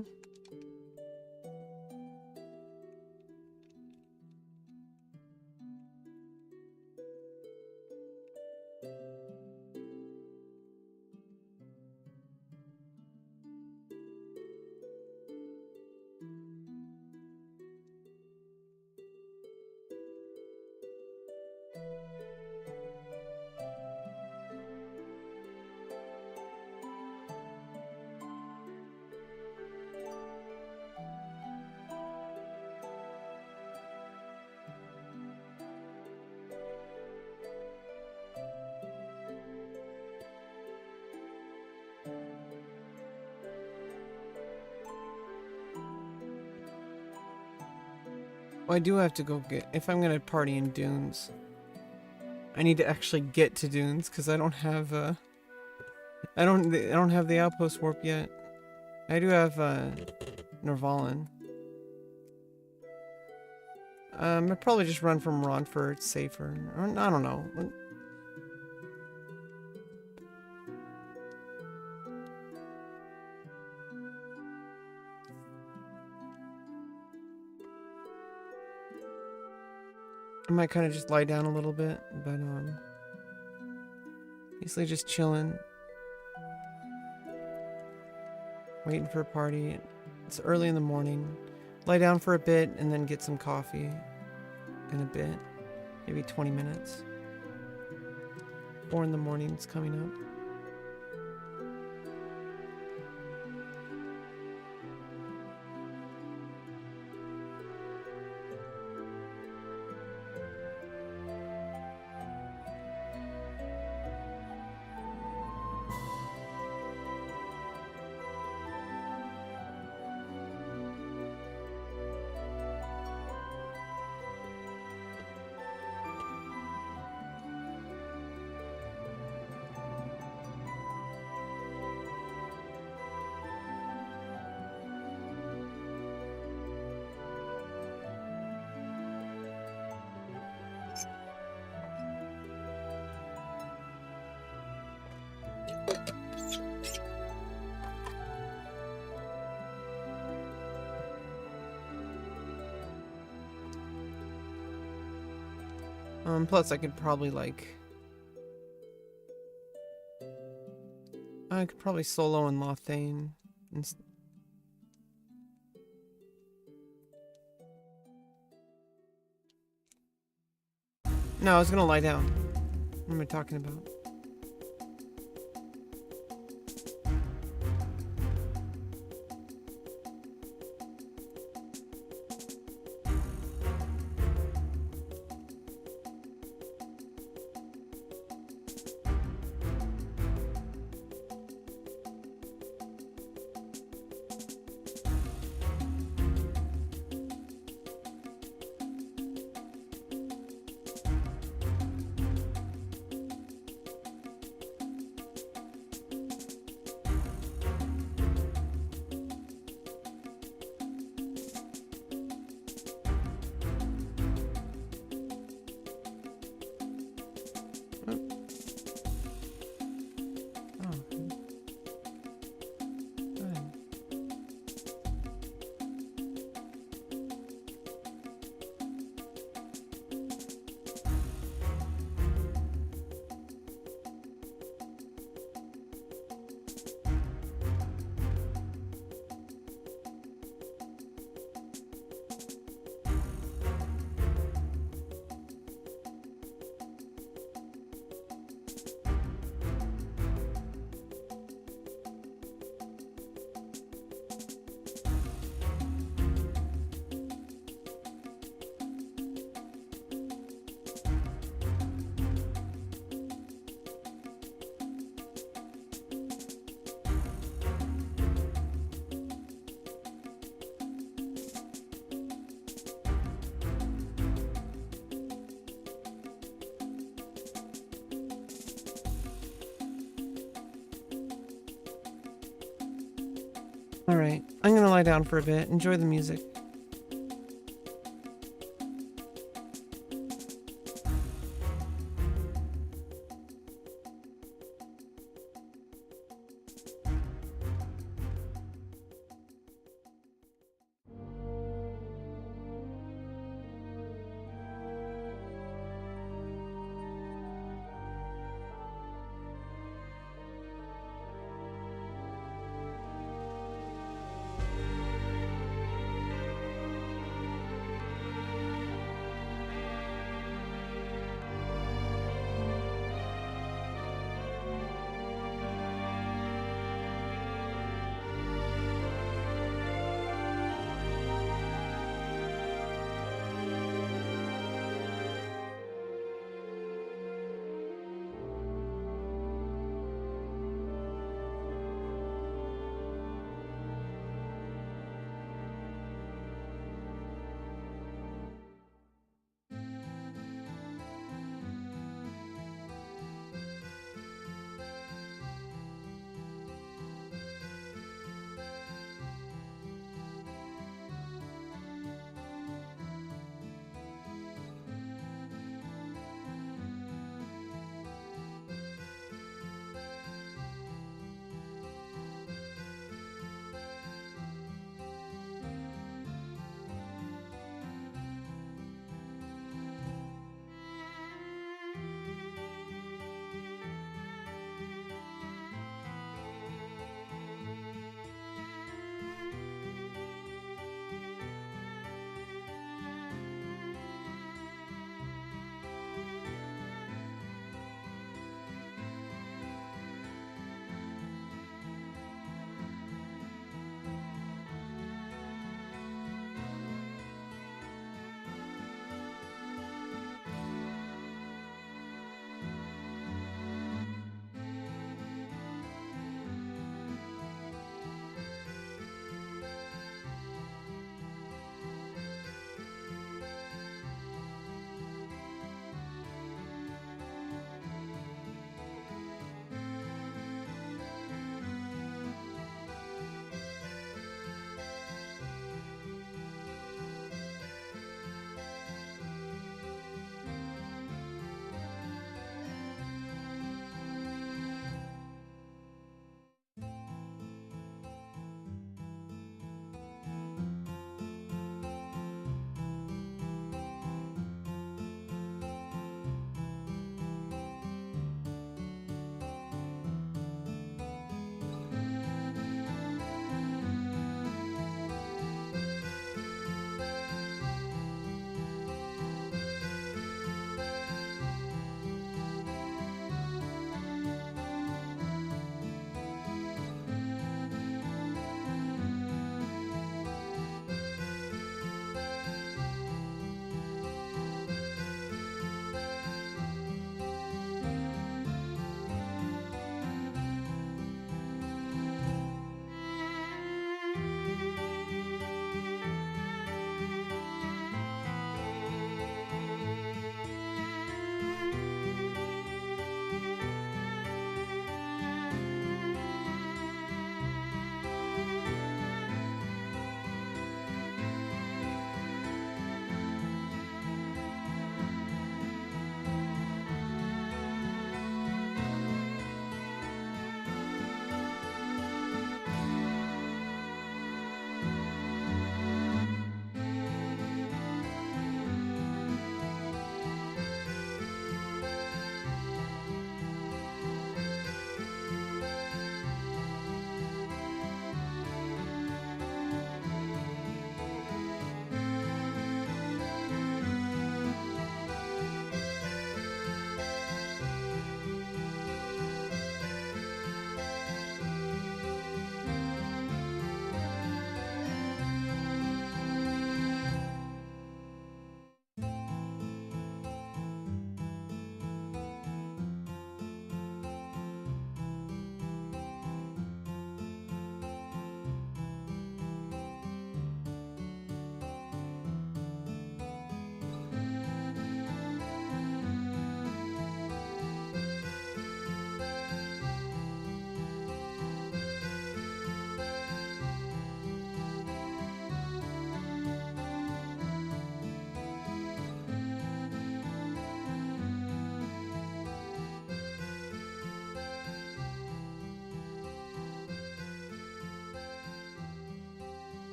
know? Well, I do have to go get, if I'm gonna party in Dunes, I need to actually get to Dunes because I don't have I don't have the outpost warp yet. I do have Norvalen. I'd probably just run from Ronfort, it's safer. Or, I don't know. I might kind of just lie down a little bit, but basically just chilling, waiting for a party. It's early in the morning. Lie down for a bit and then get some coffee in a bit, maybe 20 minutes. 4 in the morning, it's coming up. Plus I could probably I could probably solo in Lothane. No, I was gonna lie down. What am I talking about? Alright, I'm gonna lie down for a bit. Enjoy the music.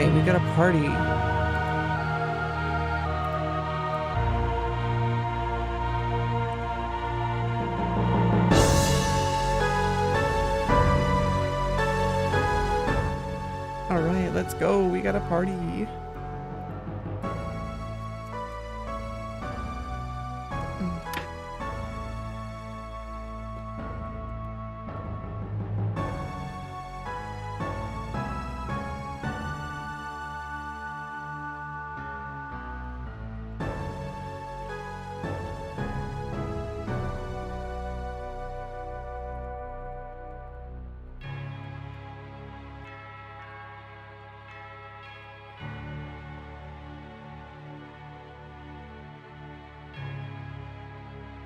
right, we got a party. All right, let's go. We got a party.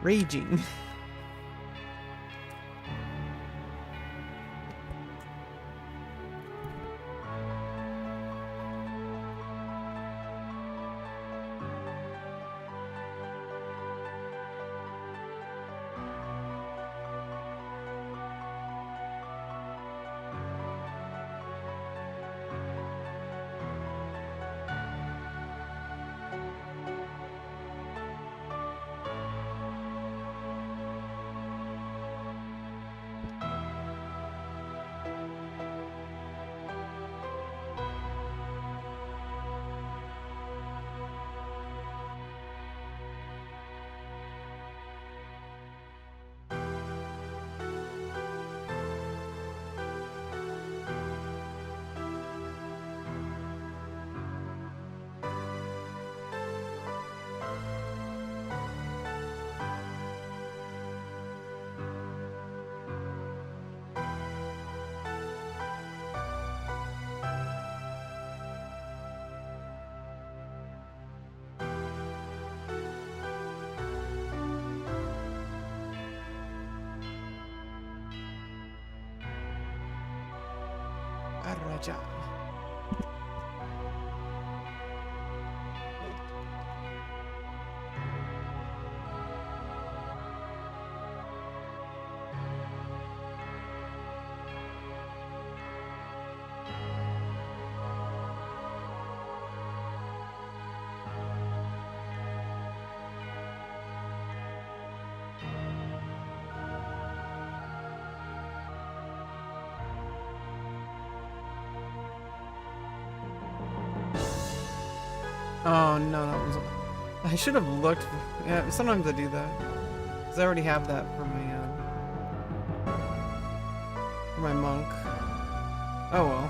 Raging. Raja. Oh no, that was. I should have looked. Yeah, sometimes I do that. Cause I already have that for my monk. Oh well.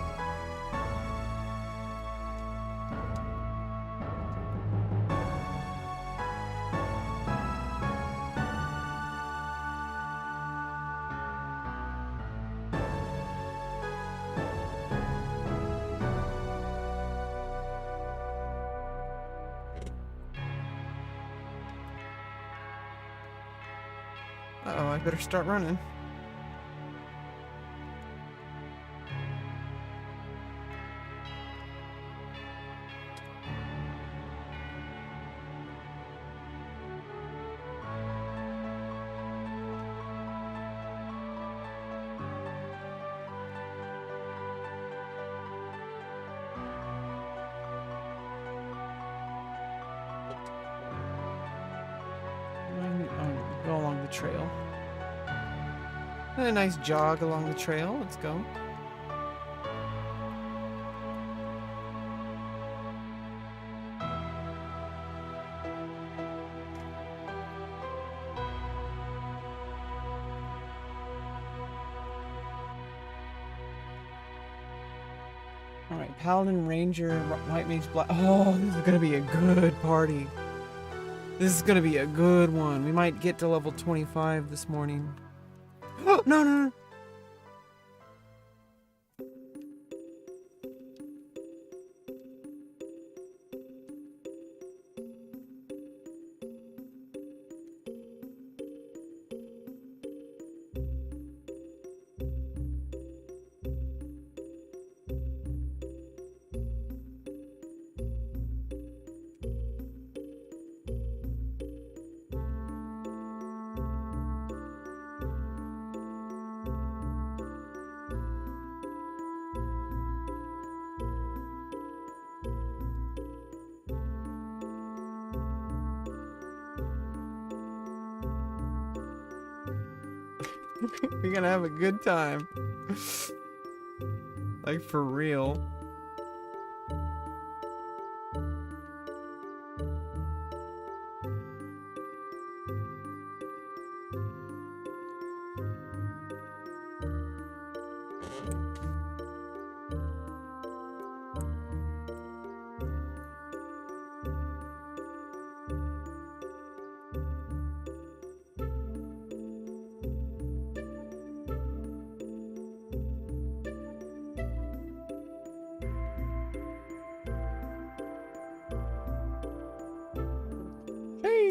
Uh-oh, I better start running. Go along the trail. And a nice jog along the trail. Let's go. Alright, Paladin, Ranger, White Mage, Black. Oh, this is gonna be a good party. This is gonna be a good one. We might get to level 25 this morning. Oh, no, no, no. We're gonna have a good time. Like, for real.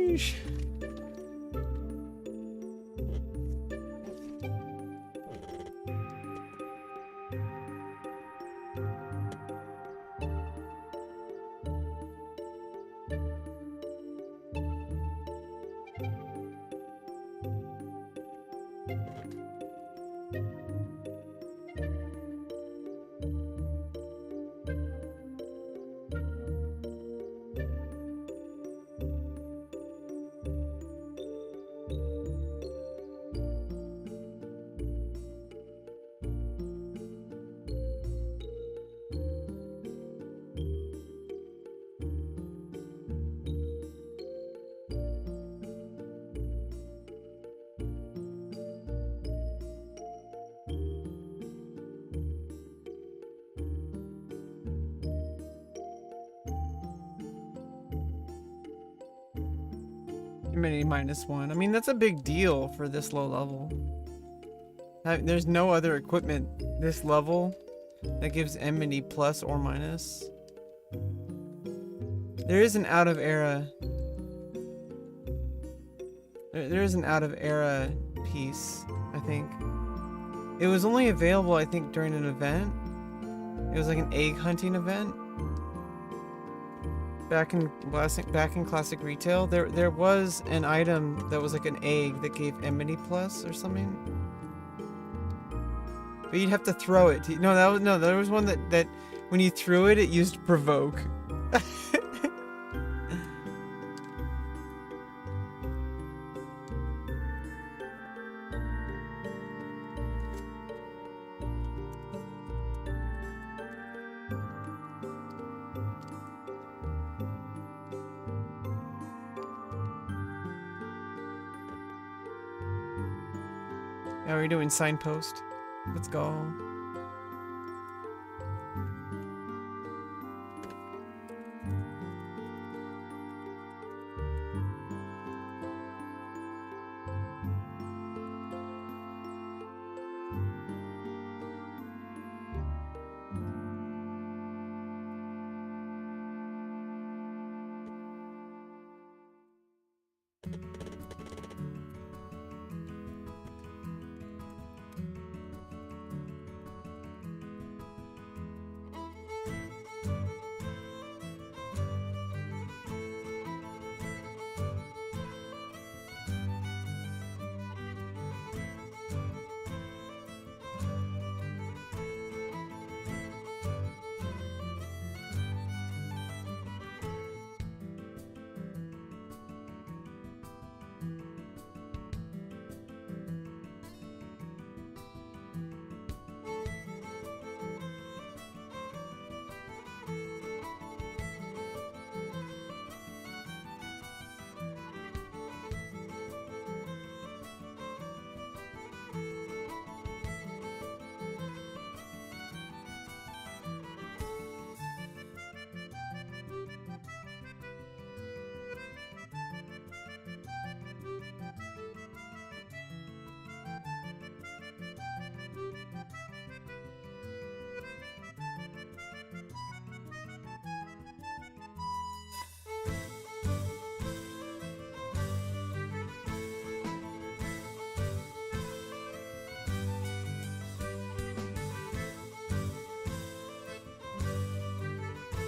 Sheesh. Mini -1. I mean, that's a big deal for this low level. There's no other equipment this level that gives enmity plus or minus. There is an out of era. There is an out of era piece, I think. It was only available, I think, during an event. It was like an egg hunting event. Back in classic retail, there was an item that was like an egg that gave enmity plus or something. But you'd have to throw it. No, there was one that when you threw it, it used provoke. Yeah, we're doing signpost. Let's go.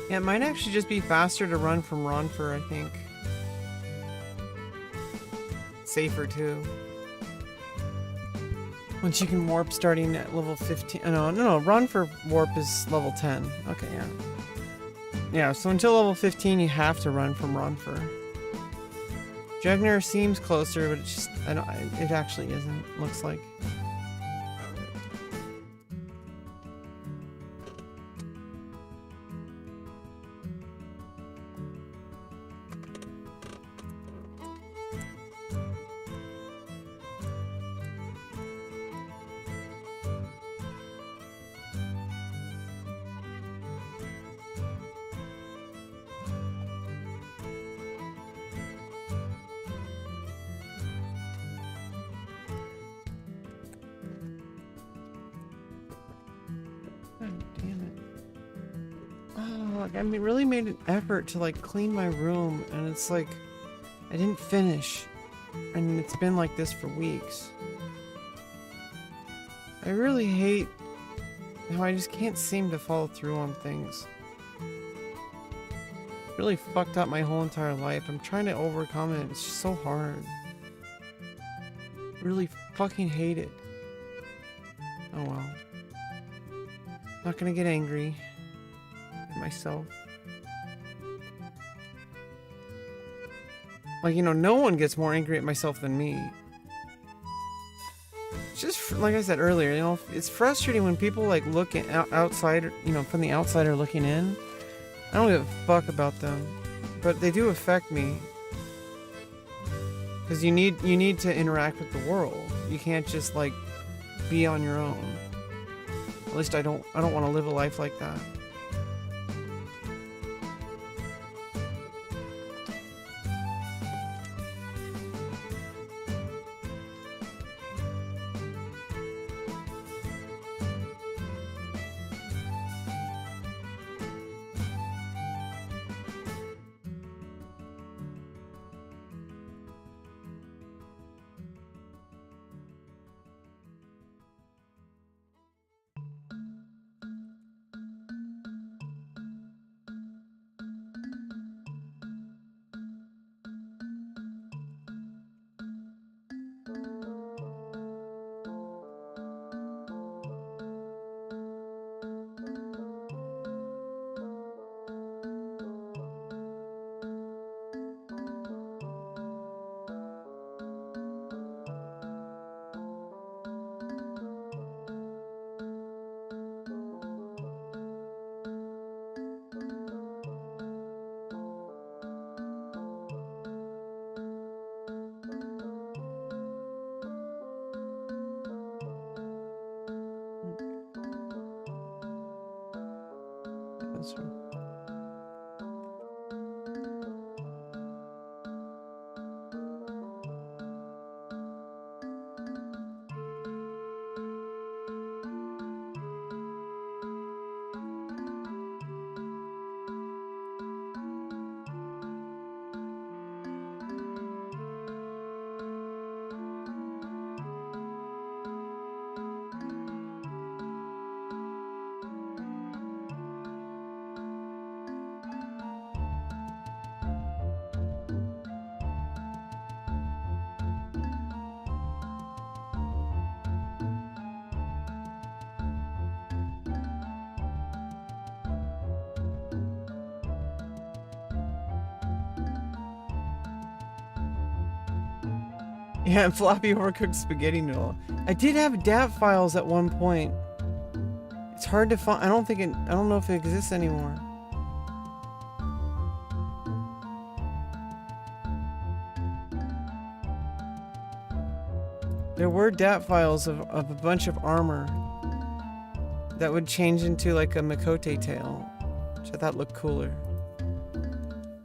Yeah, it might actually just be faster to run from Ronfer, I think. Safer too. Once you can warp starting at level 15. No, Ronfer warp is level 10. Okay, yeah. Yeah, so until level 15 you have to run from Ronfer. Jugner seems closer, but it's just, it actually isn't, looks like. I really made an effort to like clean my room, and it's like I didn't finish, and it's been like this for weeks. I really hate how I just can't seem to follow through on things. Really fucked up my whole entire life. I'm trying to overcome it. It's just so hard. Really fucking hate it. Oh well. Not gonna get angry at myself. Like, you know, no one gets more angry at myself than me. It's just, like I said earlier, you know, it's frustrating when people like look outside, you know, from the outsider looking in. I don't give a fuck about them, but they do affect me. Because you need to interact with the world. You can't just like be on your own. At least I don't want to live a life like that. That's right. Yeah, and floppy overcooked spaghetti noodle. I did have DAT files at one point. It's hard to find. I don't know if it exists anymore. There were DAT files of a bunch of armor that would change into like a Makote tail, which I thought looked cooler.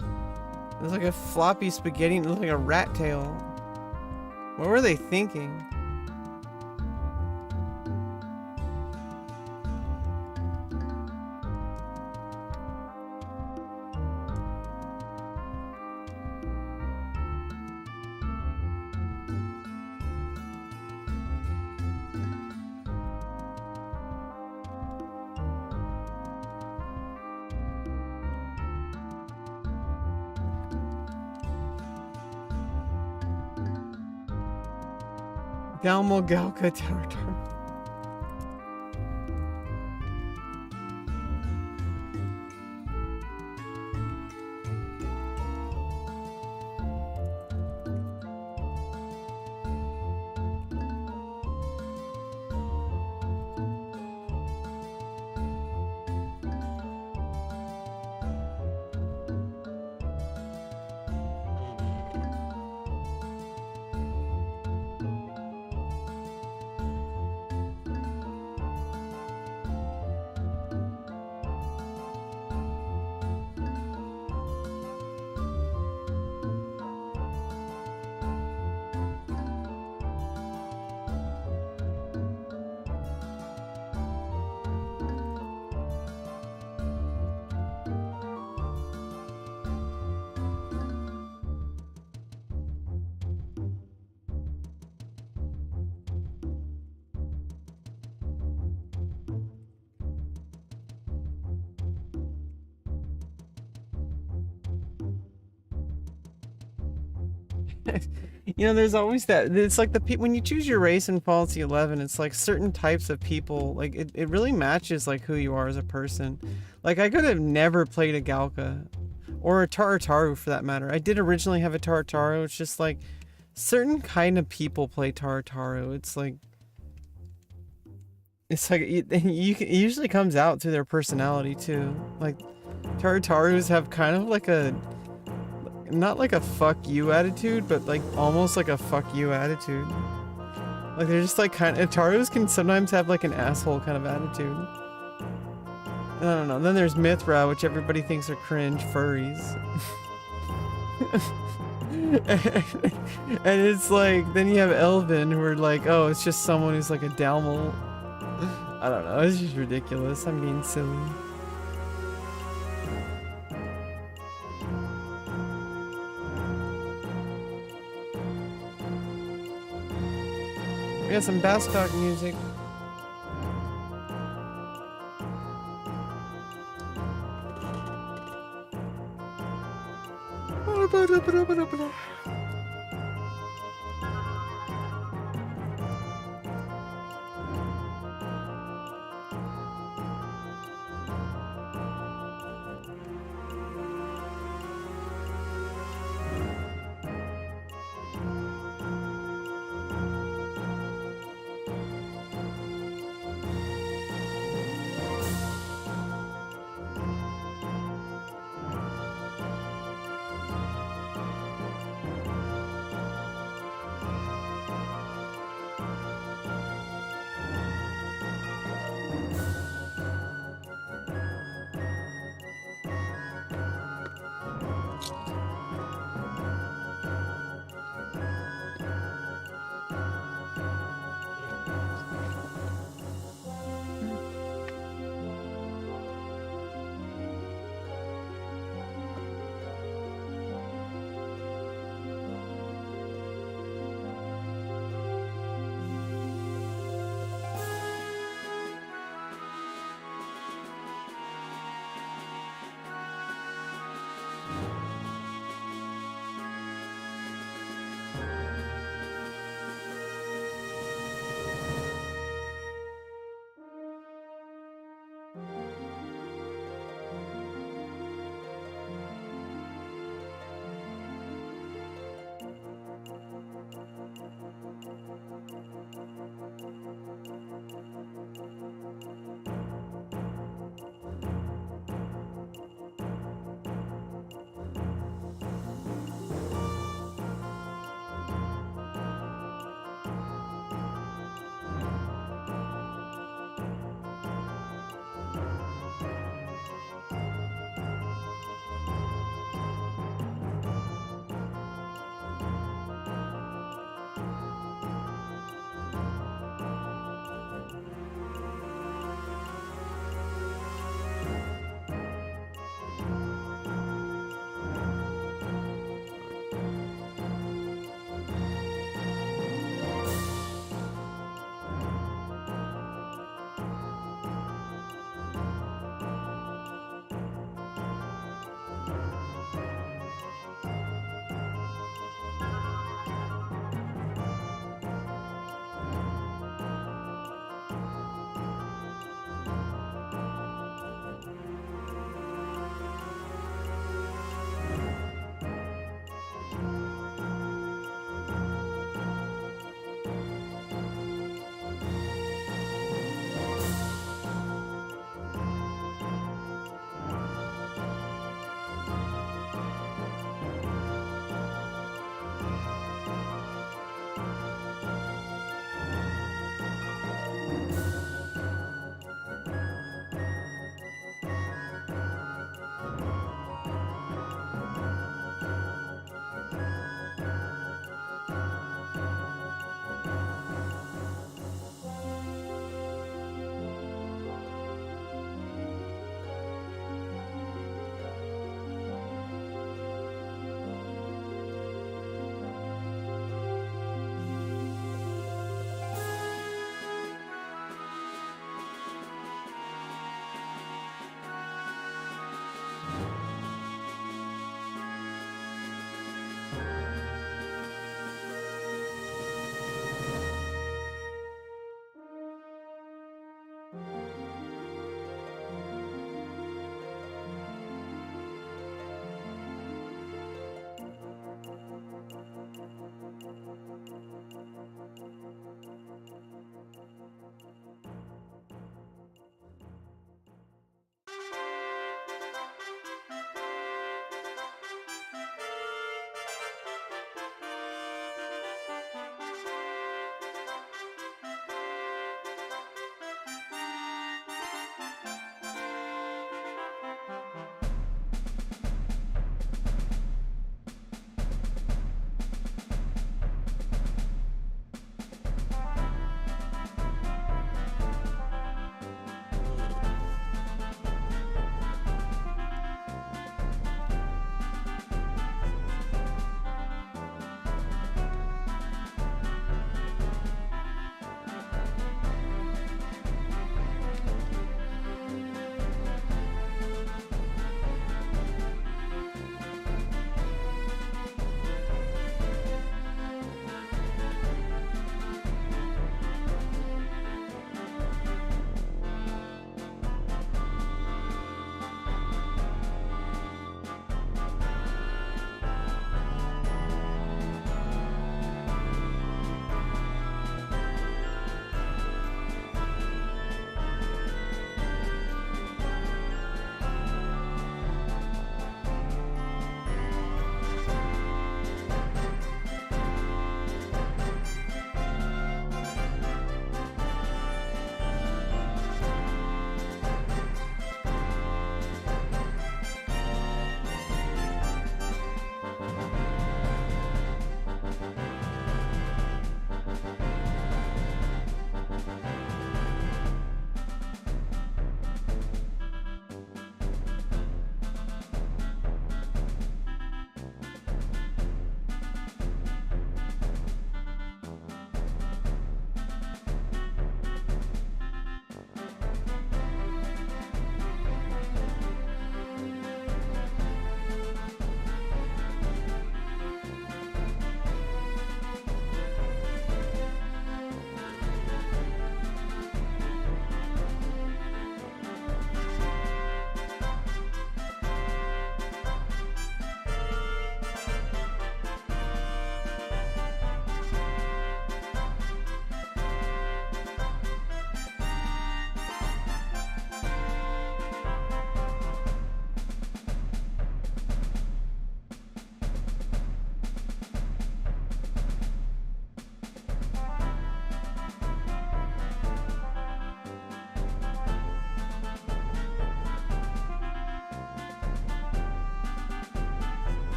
It was like a floppy spaghetti, it looked like a rat tail. What were they thinking? Dalmo Galka Tartar. You know, there's always that. It's like when you choose your race in Policy 11, it's like certain types of people. Like it really matches like who you are as a person. Like I could have never played a Galka, or a Tarataru for that matter. I did originally have a Tarataru. It's just like certain kind of people play Tarataru. It usually comes out through their personality too. Like Taratarus have kind of like a, not like a fuck you attitude, but like almost like a fuck you attitude. Like they're just like Tarus can sometimes have like an asshole kind of attitude. I don't know. Then there's Mithra, which everybody thinks are cringe furries. And it's like, then you have Elvin, who are like, oh, it's just someone who's like a Dalmal. I don't know, it's just ridiculous. I'm being silly. We got some Bastock music.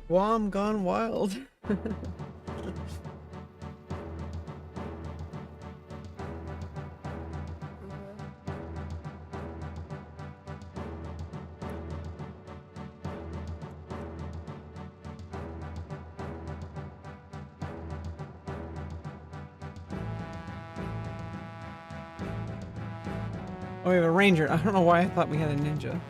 Guam gone wild. Oh, we have a ranger. I don't know why I thought we had a ninja.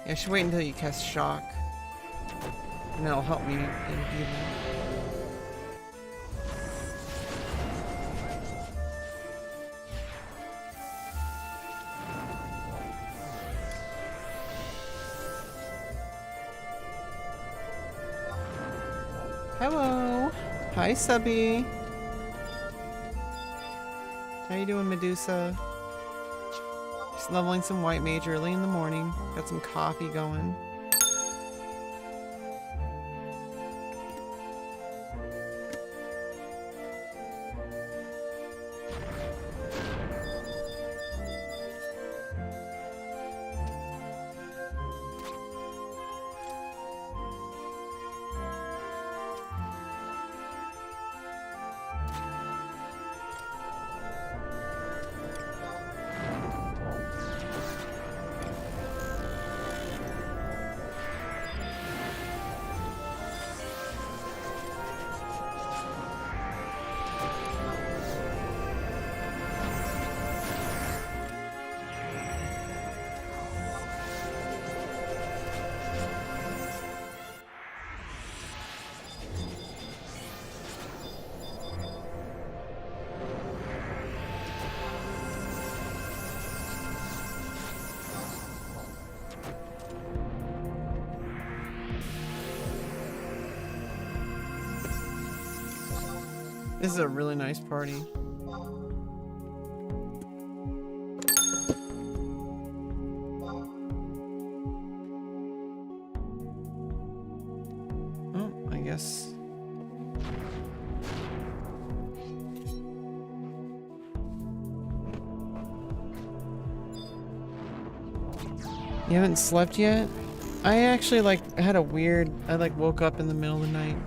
Yeah, I should wait until you cast shock. And that'll help me imbue them. Hello. Hi, Subby. How you doing, Medusa? Just leveling some white mage early in the morning. Got some coffee going. This is a really nice party. Oh, I guess. You haven't slept yet? I actually had a weird, I woke up in the middle of the night.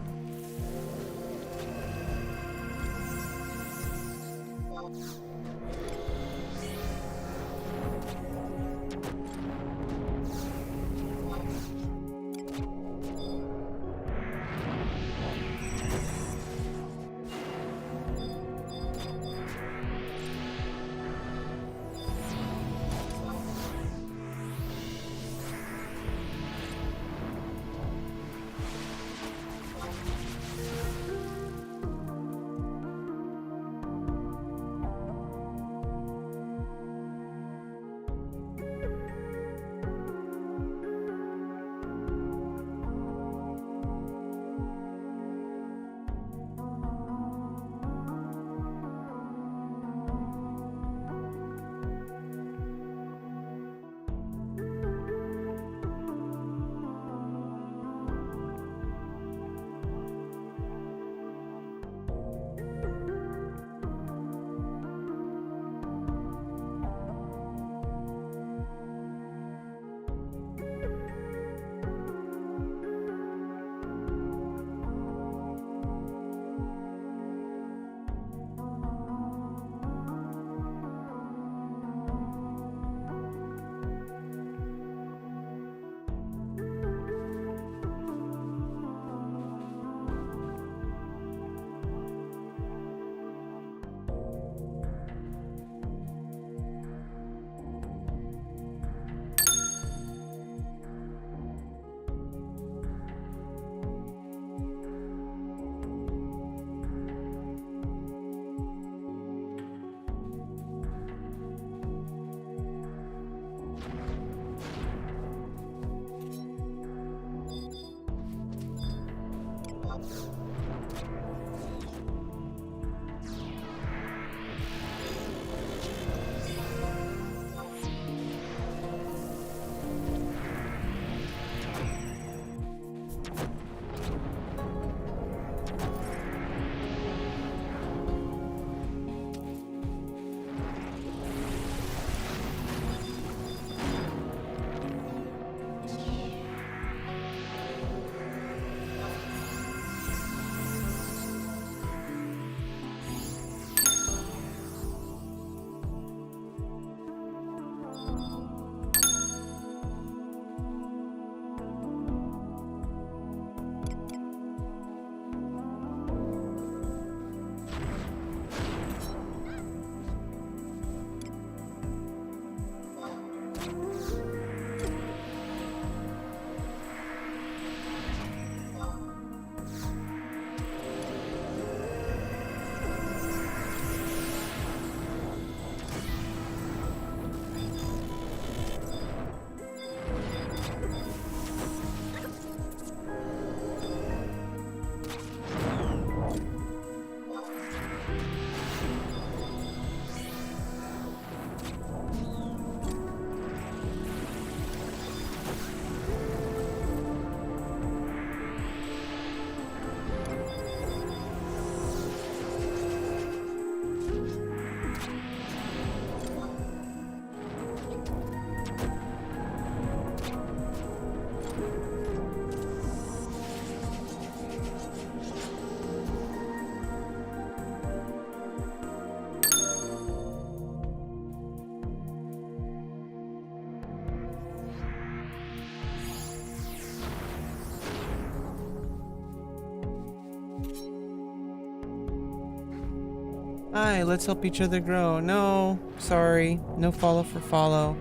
Hi, let's help each other grow. No, sorry. No follow for follow.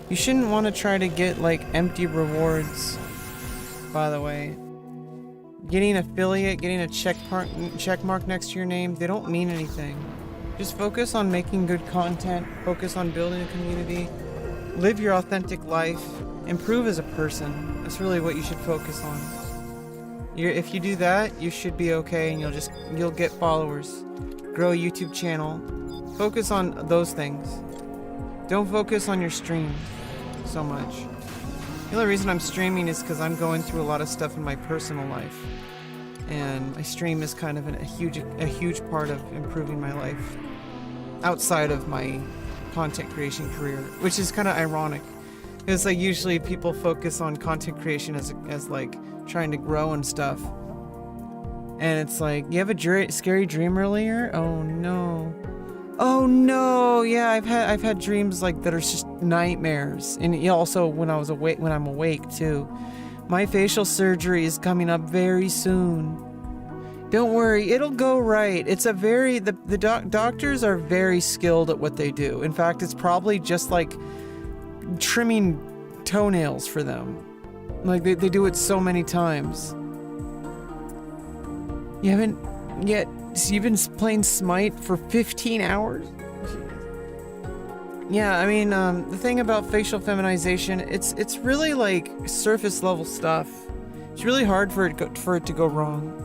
You shouldn't want to try to get, like, empty rewards, by the way. Getting affiliate, getting a check mark next to your name, they don't mean anything. Just focus on making good content, focus on building a community, live your authentic life, improve as a person. That's really what you should focus on. If you do that, you should be okay, and you'll get followers. Grow a YouTube channel. Focus on those things. Don't focus on your stream so much. The only reason I'm streaming is because I'm going through a lot of stuff in my personal life, and my stream is kind of a huge part of improving my life outside of my content creation career, which is kind of ironic because like usually people focus on content creation as like trying to grow and stuff, and it's like, you have a scary dream earlier? Oh no. Oh no, yeah, I've had dreams like that are just nightmares, and also when I'm awake too. My facial surgery is coming up very soon. Don't worry, it'll go right. It's the doctors are very skilled at what they do. In fact, it's probably just like trimming toenails for them. Like they do it so many times. You haven't yet. So you've been playing Smite for 15 hours? Yeah, I mean, the thing about facial feminization, it's really like surface level stuff. It's really hard for it to go wrong.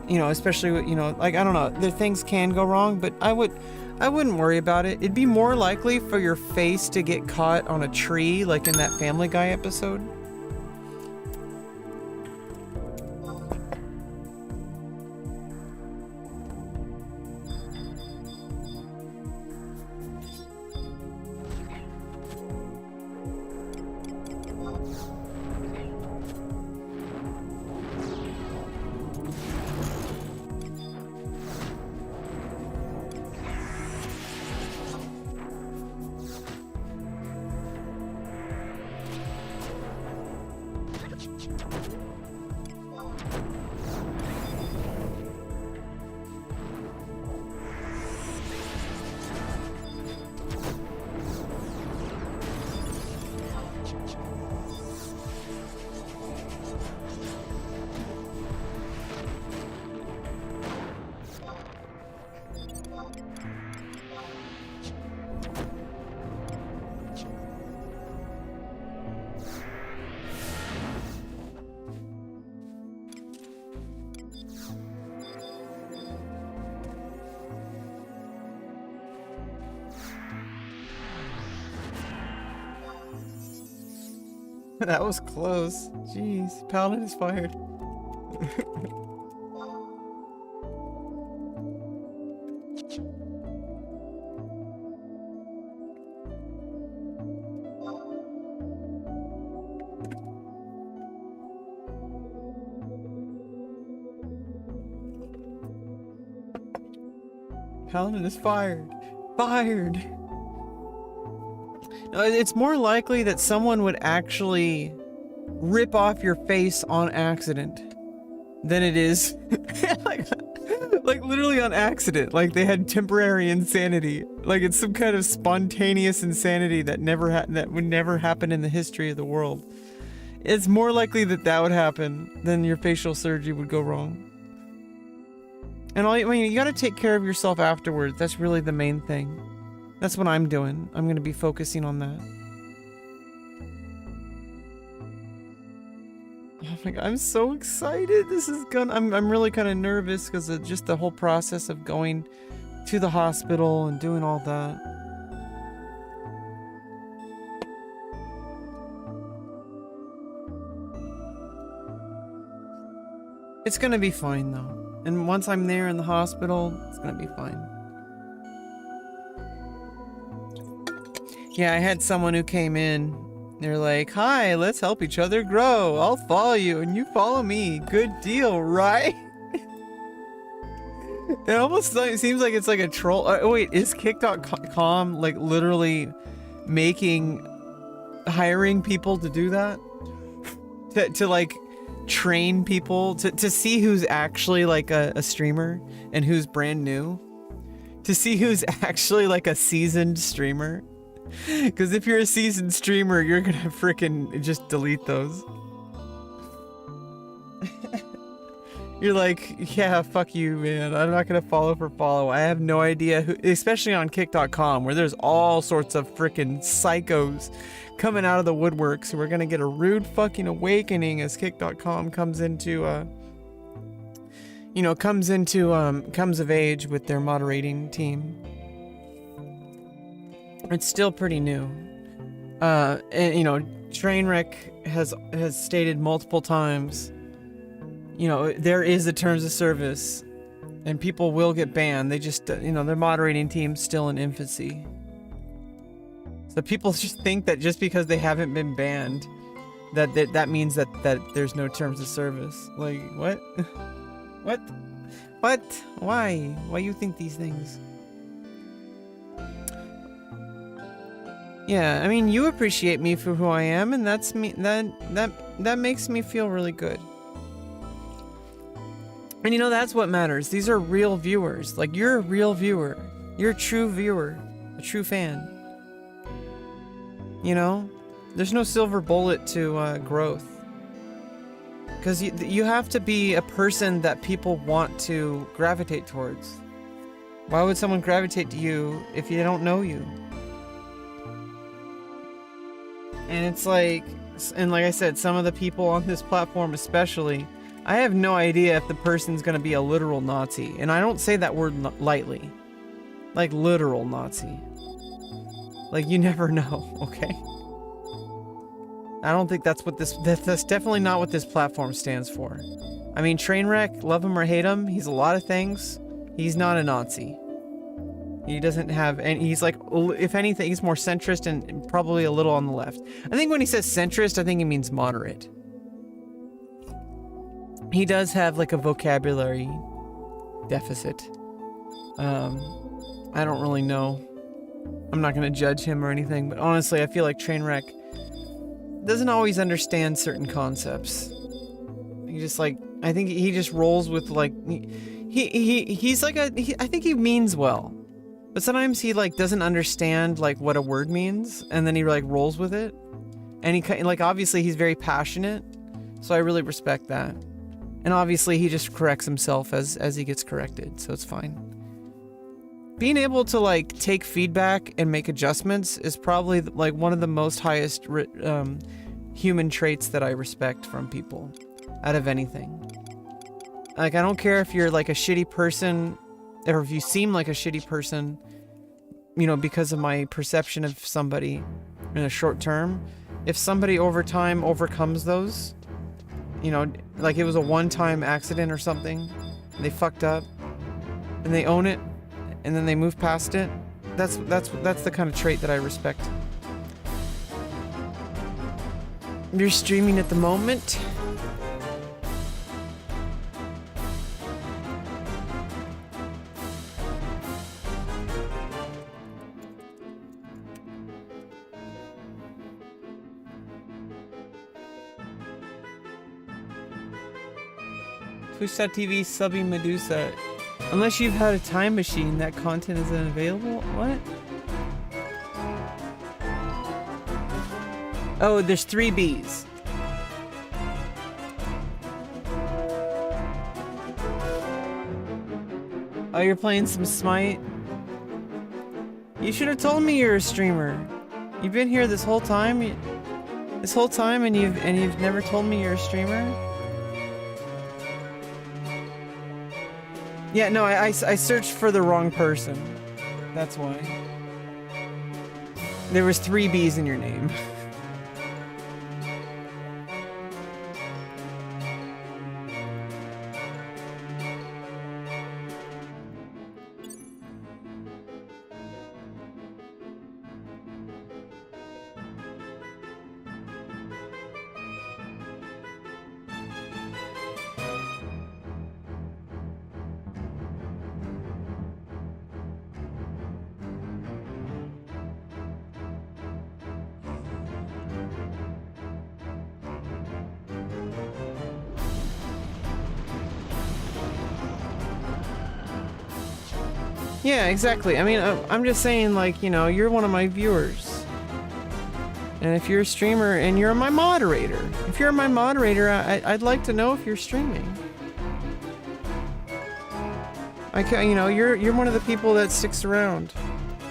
You know, especially with, you know, like, I don't know, the things can go wrong, but I wouldn't worry about it. It'd be more likely for your face to get caught on a tree, like in that Family Guy episode. That was close. Jeez, Paladin is fired. Paladin is fired. Fired! No, it's more likely that someone would actually rip off your face on accident than it is like literally on accident. Like they had temporary insanity. Like it's some kind of spontaneous insanity that would never happen in the history of the world. It's more likely that would happen than your facial surgery would go wrong. And you gotta take care of yourself afterwards. That's really the main thing. That's what I'm doing. I'm gonna be focusing on that. Oh my god, I'm so excited. This is I'm really kind of nervous because of just the whole process of going to the hospital and doing all that. It's gonna be fine though. And once I'm there in the hospital, it's gonna be fine. Yeah, I had someone who came in. They're like, "Hi, let's help each other grow. I'll follow you and you follow me. Good deal, right?" It almost seems like it's like a troll. Oh wait, is Kick.com like literally hiring people to do that? to train people to see who's actually like a streamer and who's brand new, to see who's actually like a seasoned streamer. Because if you're a seasoned streamer, you're gonna freaking just delete those. You're like, yeah, fuck you, man. I'm not gonna follow for follow. I have no idea who, especially on kick.com, where there's all sorts of freaking psychos coming out of the woodwork. So we're gonna get a rude fucking awakening as kick.com comes into, comes of age with their moderating team. It's still pretty new. And, Trainwreck has stated multiple times, there is a terms of service and people will get banned. They just, their moderating team's still in infancy. So people just think that just because they haven't been banned, that means that there's no terms of service. Like, what? What? Why? Why you think these things? Yeah, I mean, you appreciate me for who I am, and that's me. That makes me feel really good. And that's what matters. These are real viewers. Like, you're a real viewer. You're a true viewer, a true fan. There's no silver bullet to growth. Because you have to be a person that people want to gravitate towards. Why would someone gravitate to you if you don't know you? And it's like, and like I said, some of the people on this platform especially, I have no idea if the person's gonna be a literal Nazi. And I don't say that word lightly. Like literal Nazi. Like, you never know, okay? I don't think that's what that's definitely not what this platform stands for. I mean, Trainwreck, love him or hate him, he's a lot of things. He's not a Nazi. He doesn't have any, he's like, if anything, he's more centrist and probably a little on the left. I think when he says centrist, I think he means moderate. He does have like a vocabulary deficit. I don't really know. I'm not gonna judge him or anything, but honestly, I feel like Trainwreck doesn't always understand certain concepts. He just like, I think he just rolls with like, he's like I think he means well. But sometimes he like doesn't understand like what a word means, and then he like rolls with it. And he like, obviously he's very passionate, so I really respect that. And obviously he just corrects himself as he gets corrected, so it's fine. Being able to like take feedback and make adjustments is probably like one of the most highest human traits that I respect from people out of anything. Like, I don't care if you're like a shitty person, or if you seem like a shitty person, because of my perception of somebody in a short term. If somebody over time overcomes those, like it was a one-time accident or something, and they fucked up, and they own it, and then they move past it, that's the kind of trait that I respect. You're streaming at the moment? Twitch.tv subbing Medusa. Unless you've had a time machine, that content isn't available? What? Oh, there's 3 Bs. Oh, you're playing some Smite? You should have told me you're a streamer. You've been here this whole time? And you've never told me you're a streamer? Yeah, no, I searched for the wrong person. That's why. There was 3 B's in your name. Yeah, exactly. I mean, I'm just saying, like, you know, you're one of my viewers. And if you're a streamer and you're my moderator, if you're my moderator, I'd like to know if you're streaming. You know, you're one of the people that sticks around.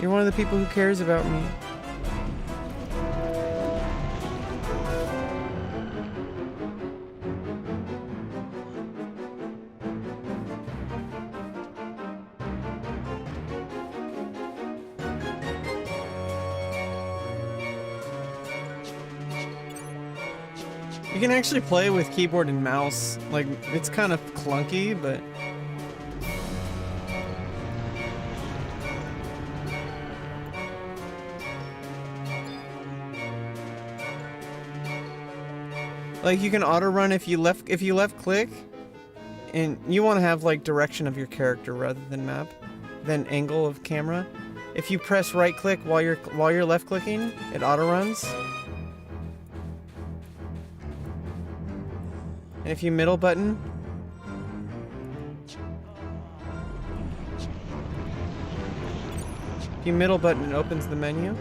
You're one of the people who cares about me. You can actually play with keyboard and mouse. Like, it's kind of clunky, but... like, you can auto run if you left click, and you want to have like direction of your character rather than map, than angle of camera. If you press right click while you're left clicking, it auto runs. And if you middle button, it opens the menu.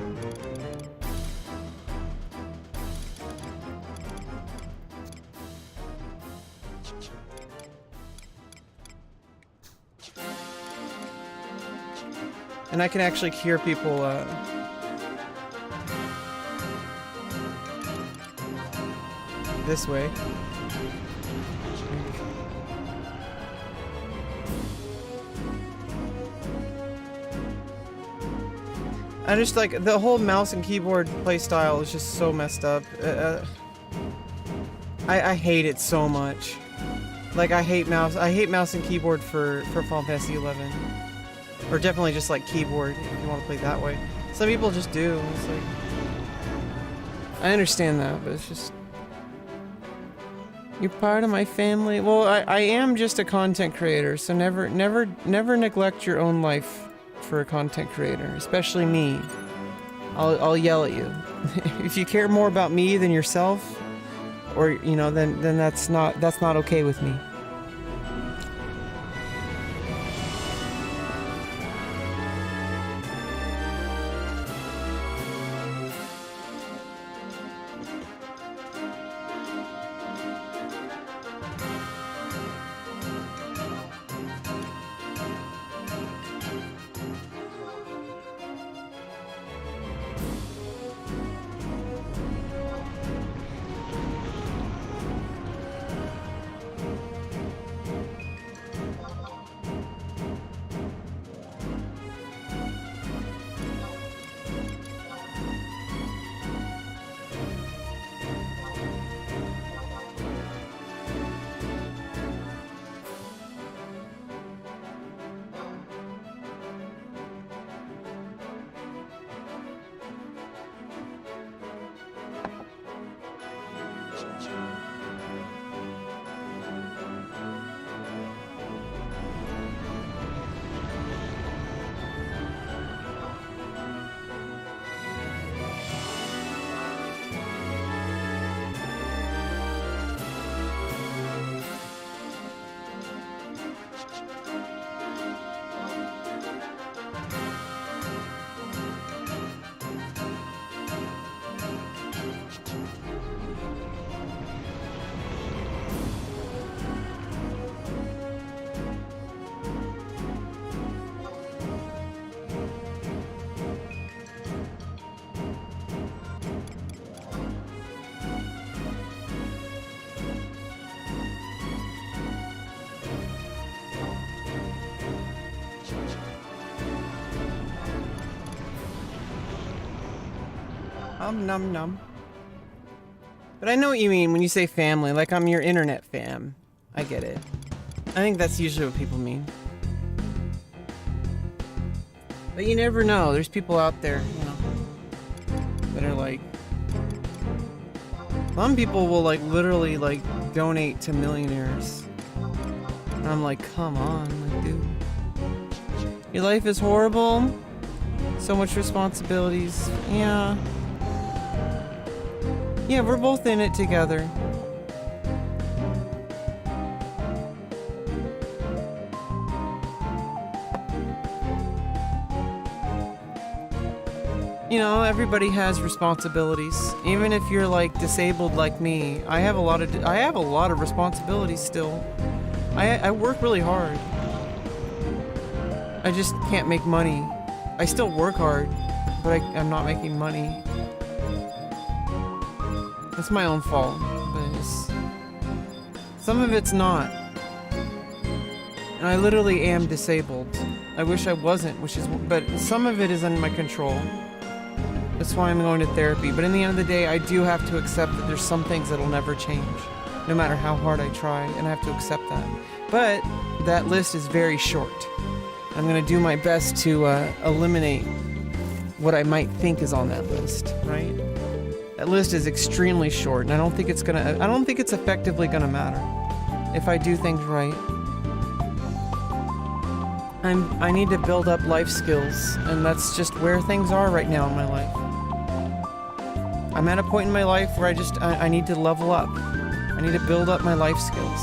And I can actually hear people, this way. I just like the whole mouse and keyboard play style is just so messed up. I hate it so much. Like I hate mouse and keyboard for Final Fantasy 11. Or definitely just like keyboard if you want to play that way. Some people just do. It's like, I understand that, but it's just, you're part of my family. Well, I am just a content creator, so never neglect your own life for a content creator, especially me. I'll yell at you. If you care more about me than yourself, or you know, then that's not okay with me. Num num. But I know what you mean when you say family, like I'm your internet fam. I get it. I think that's usually what people mean. But you never know. There's people out there, you know, that are like... Some people will like literally like donate to millionaires. And I'm like, come on, like, dude. Your life is horrible. So much responsibilities. Yeah. Yeah, we're both in it together. You know, everybody has responsibilities. Even if you're like disabled like me, I have a lot of responsibilities still. I work really hard. I just can't make money. I still work hard, but I'm not making money. It's my own fault, but some of it's not. And I literally am disabled. I wish I wasn't, but some of it is under my control. That's why I'm going to therapy. But in the end of the day, I do have to accept that there's some things that'll never change, no matter how hard I try, and I have to accept that. But that list is very short. I'm going to do my best to eliminate what I might think is on that list, right? That list is extremely short, and I don't think it's effectively gonna matter if I do things right. I need to build up life skills, and that's just where things are right now in my life. I'm at a point in my life where I need to level up. I need to build up my life skills.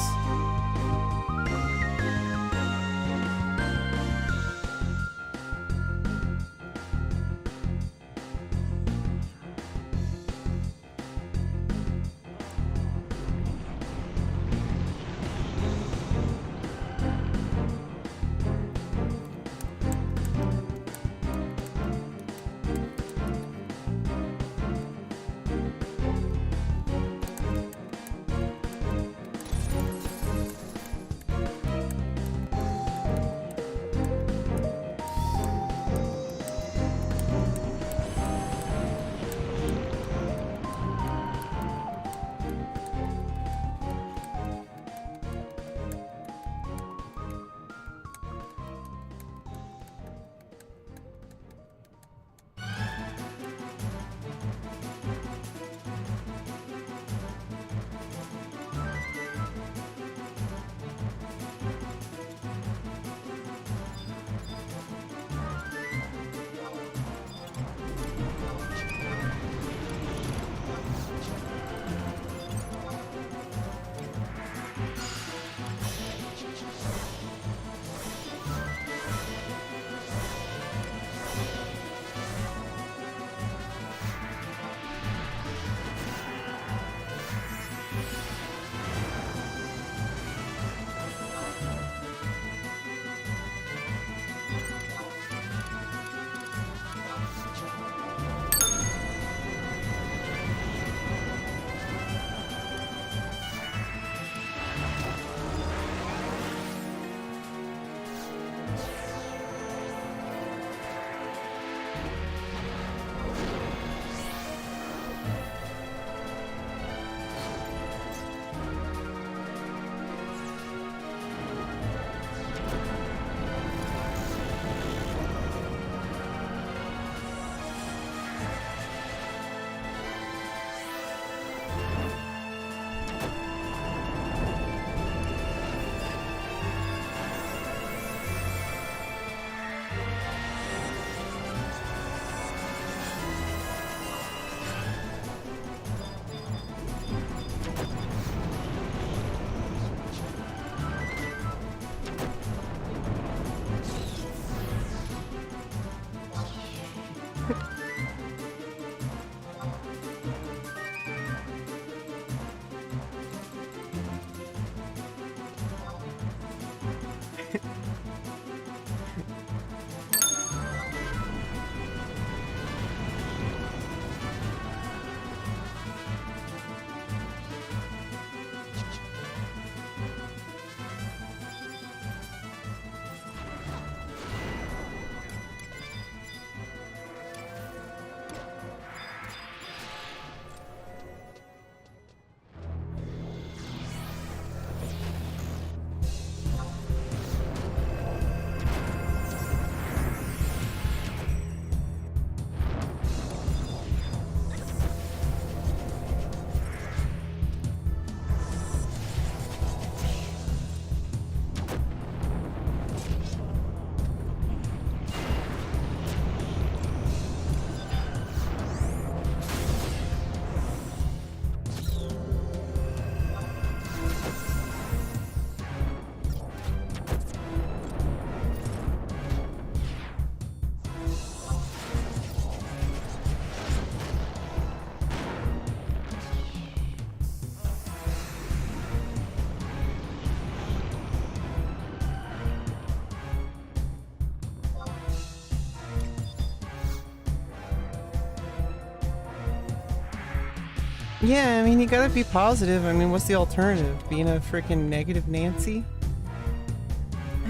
Yeah, I mean, you gotta be positive. I mean, what's the alternative? Being a freaking negative Nancy?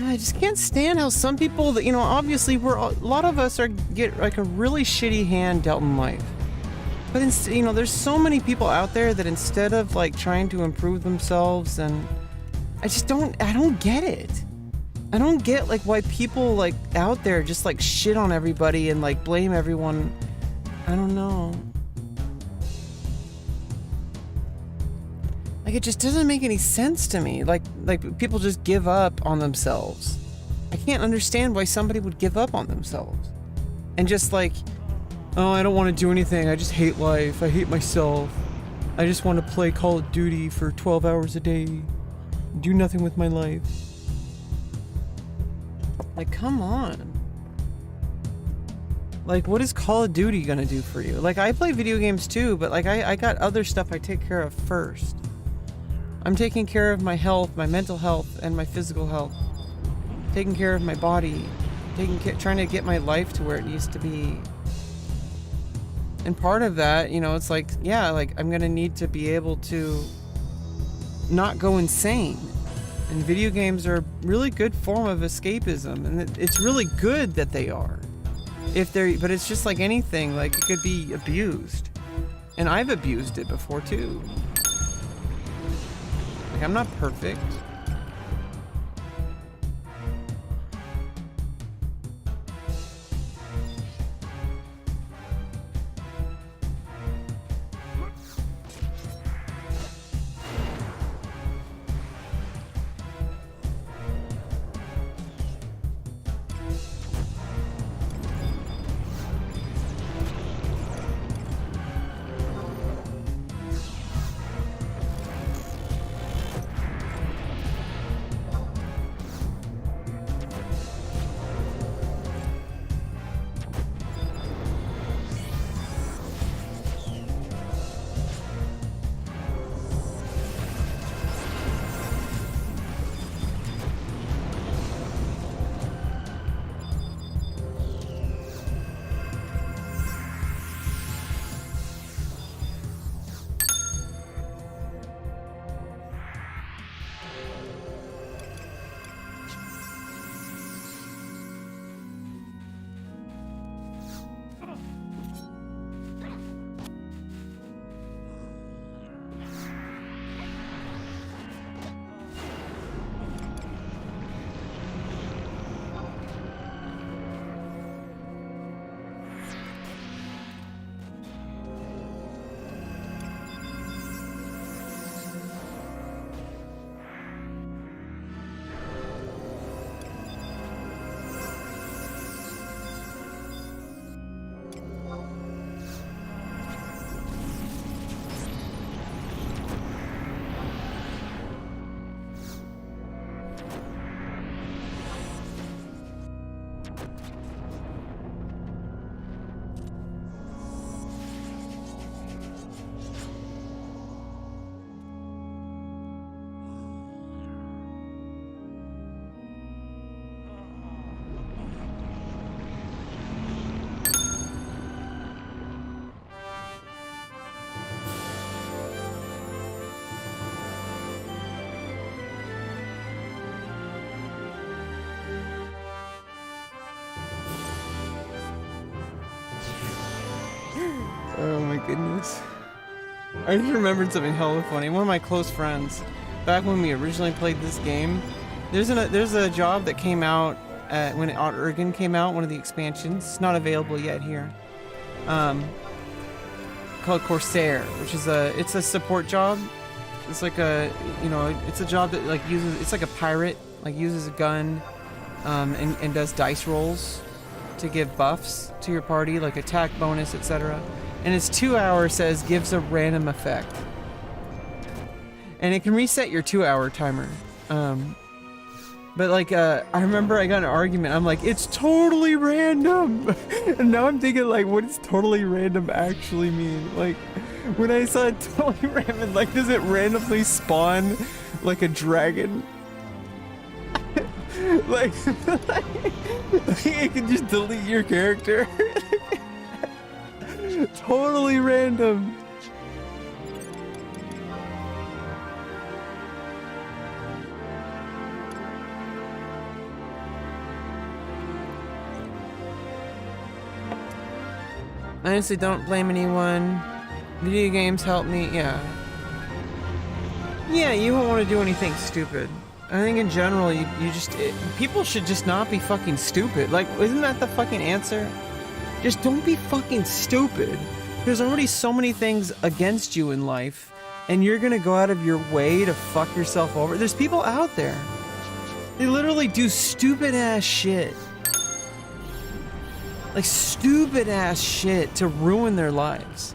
I just can't stand how some people that, you know, obviously a lot of us get like a really shitty hand dealt in life. But instead, you know, there's so many people out there that instead of like trying to improve themselves, and I don't get it. I don't get like why people like out there just like shit on everybody and like blame everyone. I don't know. Like, it just doesn't make any sense to me. Like people just give up on themselves. I can't understand why somebody would give up on themselves. And just like, oh, I don't want to do anything. I just hate life. I hate myself. I just want to play Call of Duty for 12 hours a day. Do nothing with my life. Like, come on. Like, what is Call of Duty gonna do for you? Like, I play video games too, but like, I got other stuff I take care of first. I'm taking care of my health, my mental health, and my physical health. Taking care of my body. Trying to get my life to where it needs to be. And part of that, you know, it's like, yeah, like, I'm gonna need to be able to not go insane. And video games are a really good form of escapism, and it's really good that they are. But it's just like anything, like, it could be abused. And I've abused it before too. Like, I'm not perfect. Oh my goodness. I just remembered something hella funny. One of my close friends, back when we originally played this game, there's a job that came out when Oregon came out, one of the expansions. It's not available yet here. Called Corsair, which is it's a support job. It's like it's a job that like it's like a pirate, like uses a gun, and does dice rolls to give buffs to your party, like attack bonus, etc. And it's 2 hours, says gives a random effect. And it can reset your 2-hour timer. But like, I remember I got in an argument. I'm like, it's totally random. And now I'm thinking like, what does totally random actually mean? Like, when I saw totally random, like, does it randomly spawn like a dragon? like it can just delete your character. Totally random. I honestly don't blame anyone. Video games help me, yeah. Yeah, you won't want to do anything stupid. I think in general, people should just not be fucking stupid. Like, isn't that the fucking answer? Just don't be fucking stupid. There's already so many things against you in life, and you're gonna go out of your way to fuck yourself over. There's people out there. They literally do stupid ass shit. Like, stupid ass shit to ruin their lives.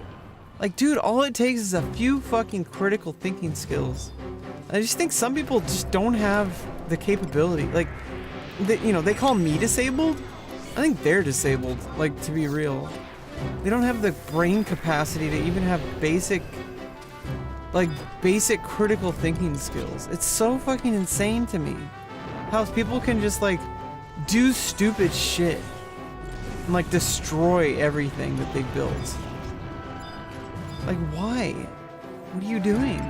Like, dude, all it takes is a few fucking critical thinking skills. I just think some people just don't have the capability. Like, they call me disabled. I think they're disabled, like, to be real. They don't have the brain capacity to even have basic critical thinking skills. It's so fucking insane to me. How people can just, like, do stupid shit and, like, destroy everything that they built. Like, why? What are you doing?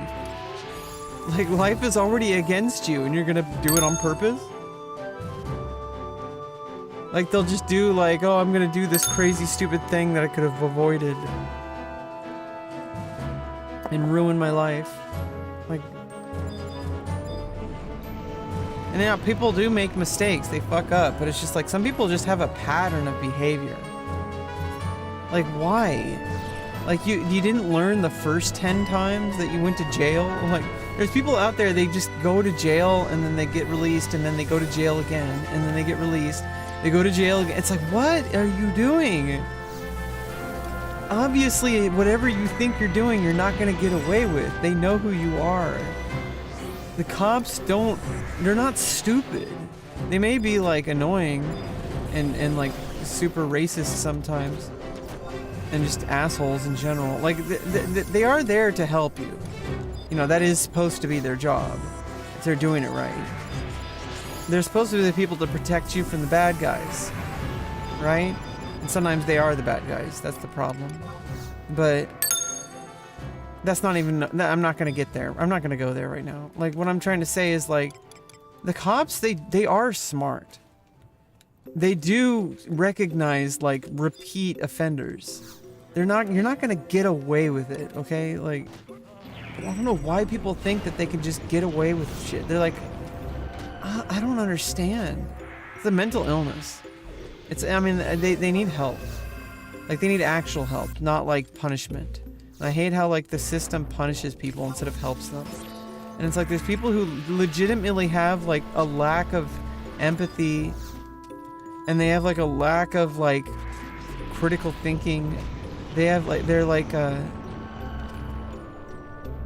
Like, life is already against you and you're gonna do it on purpose? Like, they'll just do, like, oh, I'm gonna do this crazy stupid thing that I could have avoided and ruin my life. Like, and yeah, people do make mistakes, they fuck up, but it's just like, some people just have a pattern of behavior. Like, why? Like, you didn't learn the first 10 times that you went to jail? Like, there's people out there, they just go to jail and then they get released and then they go to jail again and then they get released. They go to jail again. It's like, what are you doing? Obviously, whatever you think you're doing, you're not gonna get away with. They know who you are. The cops they're not stupid. They may be, like, annoying and like super racist sometimes. And just assholes in general. Like, they are there to help you. You know, that is supposed to be their job, if they're doing it right. They're supposed to be the people to protect you from the bad guys, right? And sometimes they are the bad guys, that's the problem. But that's not even, I'm not gonna get there. I'm not gonna go there right now. Like, what I'm trying to say is, like, the cops, they are smart. They do recognize, like, repeat offenders. You're not gonna get away with it, okay? Like, I don't know why people think that they can just get away with shit. They're like, I don't understand. It's a mental illness. I mean, they need help. Like, they need actual help, not, like, punishment. And I hate how, like, the system punishes people instead of helps them. And it's like, there's people who legitimately have, like, a lack of empathy, and they have, like, a lack of, like, critical thinking. They have, like, they're like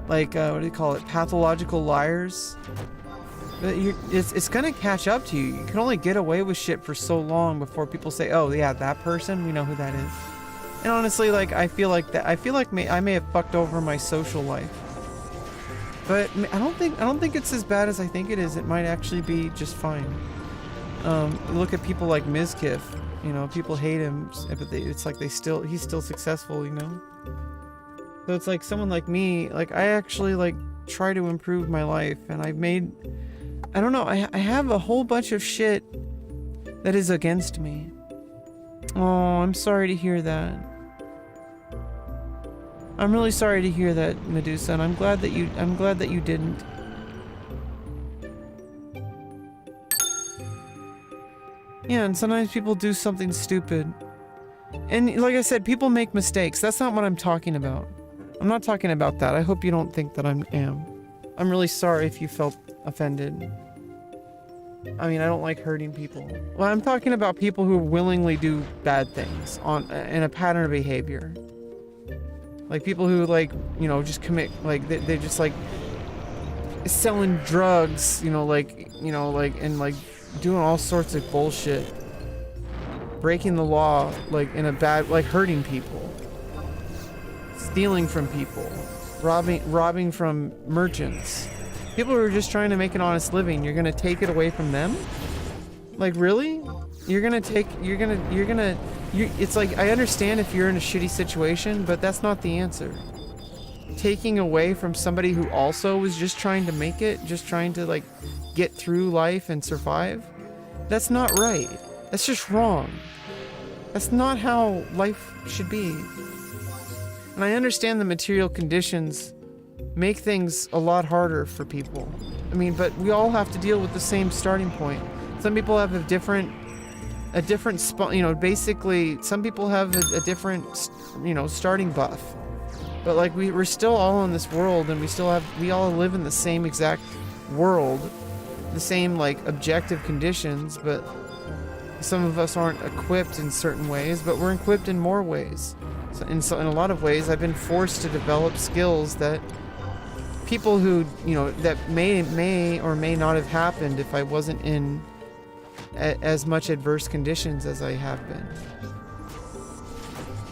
what do you call it? Pathological liars. It's gonna catch up to you. You can only get away with shit for so long before people say, oh yeah, that person, we know who that is. And honestly, like, I feel like I may have fucked over my social life. But I don't think it's as bad as I think it is. It might actually be just fine. Look at people like Mizkif. You know, people hate him, but it's like he's still successful, you know? So it's like someone like me, like, I actually, like, try to improve my life, and I don't know, I have a whole bunch of shit that is against me. Oh, I'm sorry to hear that. I'm really sorry to hear that, Medusa, and I'm glad that you didn't. Yeah, and sometimes people do something stupid. And like I said, people make mistakes. That's not what I'm talking about. I'm not talking about that. I hope you don't think that I am. I'm really sorry if you felt offended. I mean, I don't like hurting people. Well, I'm talking about people who willingly do bad things in a pattern of behavior. Like people who, like, you know, just commit, like, they're just, like, selling drugs, and, like, doing all sorts of bullshit. Breaking the law, like, in a bad, like, hurting people. Stealing from people. Robbing from merchants. People who are just trying to make an honest living, you're gonna take it away from them? Like, really? It's like, I understand if you're in a shitty situation, but that's not the answer. Taking away from somebody who also was just trying to make it, just trying to, like, get through life and survive, that's not right. That's just wrong. That's not how life should be. And I understand the material conditions make things a lot harder for people. I mean, but we all have to deal with the same starting point. Some people have a different spot, you know, basically some people have a different, you know, starting buff. But like we're still all in this world, and we all live in the same exact world, the same like objective conditions, but some of us aren't equipped in certain ways, but we're equipped in more ways. So in a lot of ways, I've been forced to develop skills that people who, you know, that may or may not have happened if I wasn't in as much adverse conditions as I have been.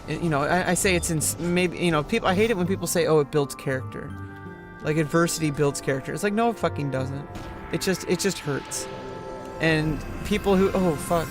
And, you know, I say it's in maybe, you know, people. I hate it when people say, "Oh, it builds character." Like adversity builds character. It's like, no, it fucking doesn't. It just hurts. And people who, oh fuck.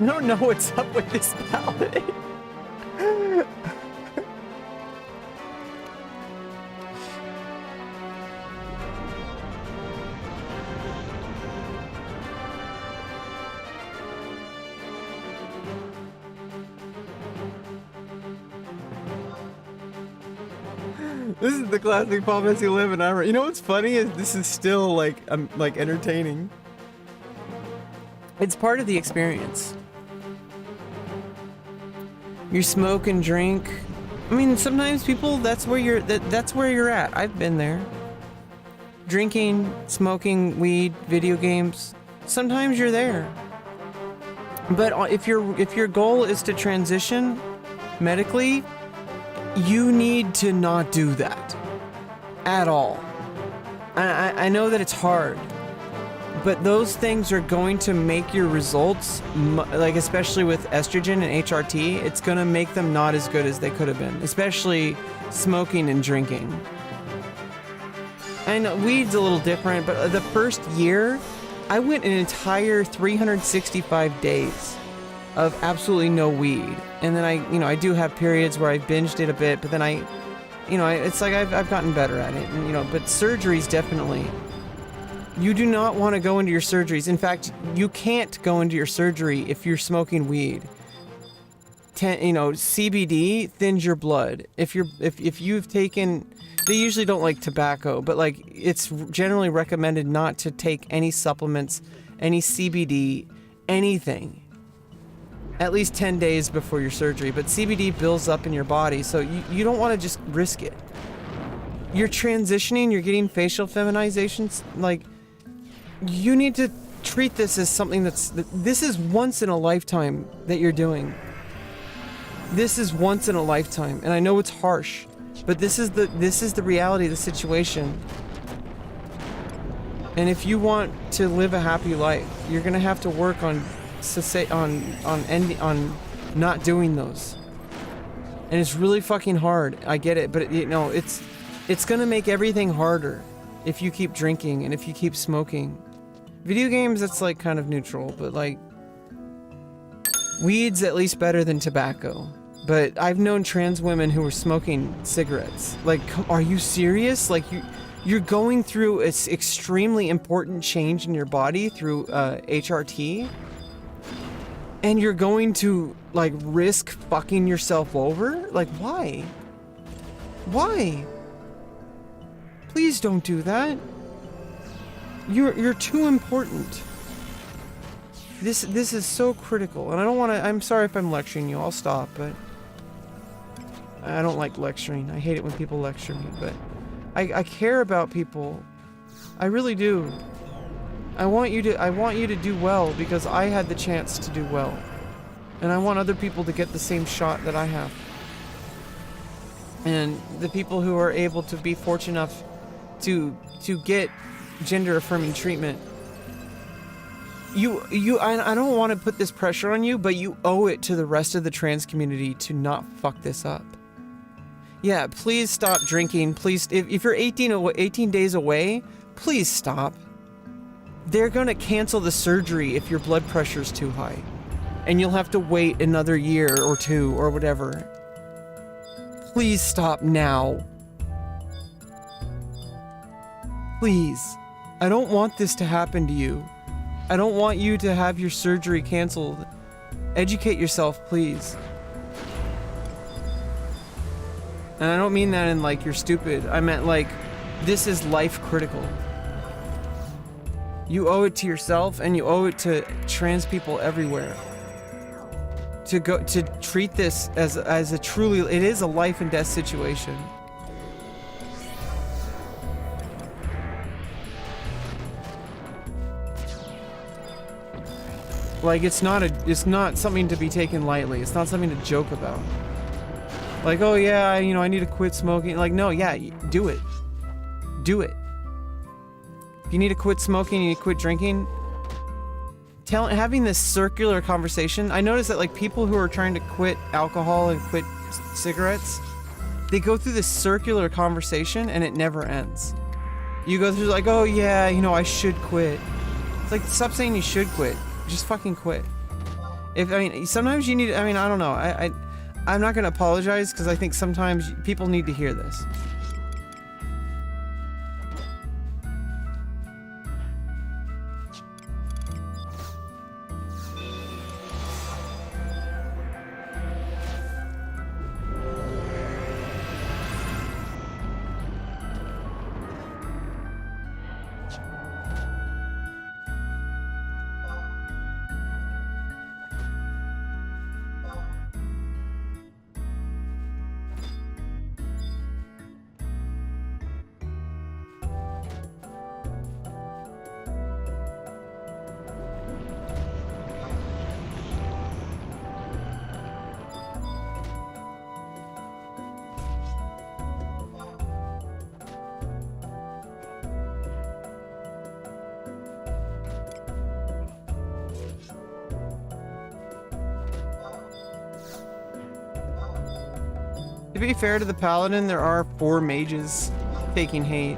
I don't know what's up with this palette. This is the classic Final Fantasy 11 armor. You know what's funny is this is still like entertaining. It's part of the experience. You smoke and drink. I mean, sometimes people, that's where you're at. I've been there. Drinking, smoking, weed, video games. Sometimes you're there. But if your goal is to transition medically, you need to not do that at all. I know that it's hard, but those things are going to make your results, like especially with estrogen and HRT, it's going to make them not as good as they could have been, especially smoking and drinking. I know weed's a little different, but the first year, I went an entire 365 days of absolutely no weed. And then I do have periods where I binged it a bit, but then it's like I've gotten better at it. And, but surgeries definitely. You do not want to go into your surgeries. In fact, you can't go into your surgery if you're smoking weed. CBD thins your blood. If you've taken, they usually don't like tobacco, but like it's generally recommended not to take any supplements, any CBD, anything. At least 10 days before your surgery, but CBD builds up in your body, so you don't want to just risk it. You're transitioning, you're getting facial feminizations, like, you need to treat this as something this is once in a lifetime that you're doing. This is once in a lifetime, and I know it's harsh, but this is the reality of the situation. And if you want to live a happy life, you're gonna have to work on not doing those. And it's really fucking hard. I get it, but it's gonna make everything harder if you keep drinking and if you keep smoking. Video games, that's like kind of neutral, but like weed's at least better than tobacco. But I've known trans women who were smoking cigarettes. Like, are you serious? Like you're going through an extremely important change in your body through HRT, and you're going to like risk fucking yourself over? Like, why? Why? Please don't do that. You're too important. This is so critical, and I don't want to. I'm sorry if I'm lecturing you. I'll stop, but I don't like lecturing. I hate it when people lecture me, but I care about people. I really do. I want you to do well because I had the chance to do well. And I want other people to get the same shot that I have. And the people who are able to be fortunate enough to get gender affirming treatment, I don't want to put this pressure on you, but you owe it to the rest of the trans community to not fuck this up. Yeah, please stop drinking. Please, if you're 18 days away, please stop. They're gonna cancel the surgery if your blood pressure's too high. And you'll have to wait another year or two or whatever. Please stop now. Please. I don't want this to happen to you. I don't want you to have your surgery canceled. Educate yourself, please. And I don't mean that in like you're stupid. I meant like this is life critical. You owe it to yourself and you owe it to trans people everywhere. To treat this as a truly, it is a life and death situation. Like it's not something to be taken lightly. It's not something to joke about. Like, oh yeah, I need to quit smoking. Like, no, yeah, do it. Do it. If you need to quit smoking, you need to quit drinking. Having this circular conversation, I notice that like people who are trying to quit alcohol and quit cigarettes, they go through this circular conversation and it never ends. You go through like, oh yeah, I should quit. It's like, stop saying you should quit. Just fucking quit. Sometimes you need, I don't know. I'm not gonna apologize because I think sometimes people need to hear this. To be fair to the paladin, there are 4 mages faking hate.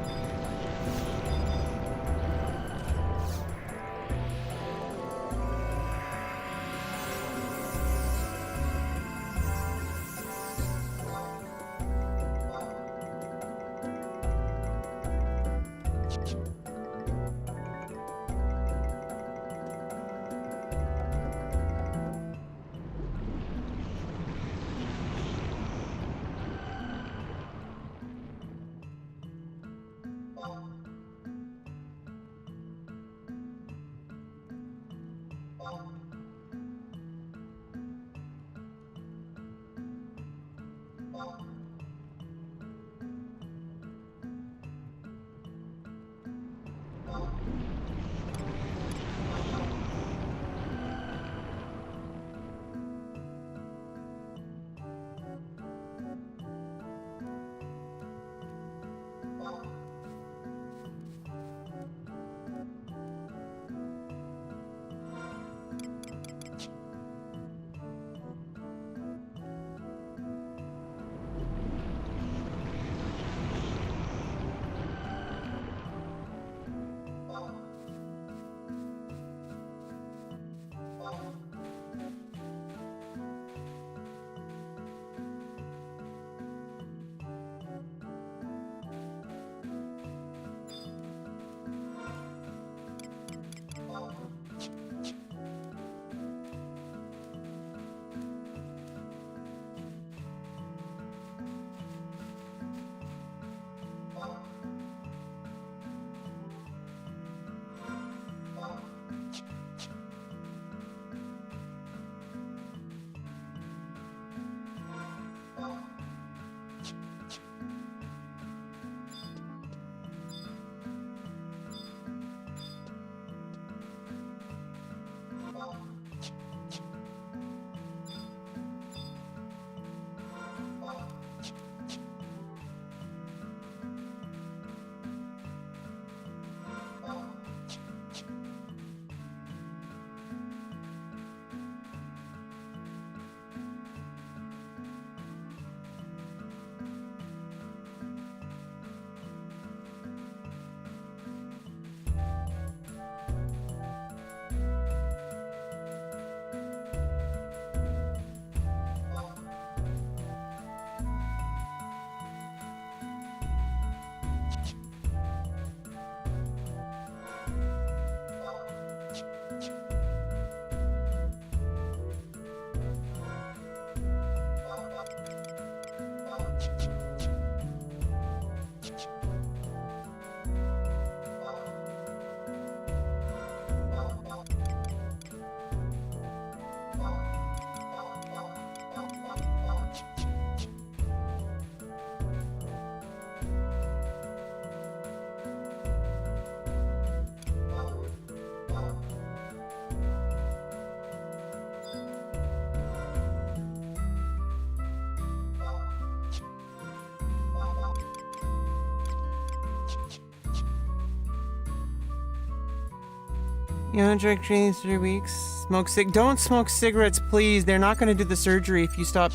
You haven't drank for 3 weeks. Don't smoke cigarettes, please. They're not going to do the surgery if you stop.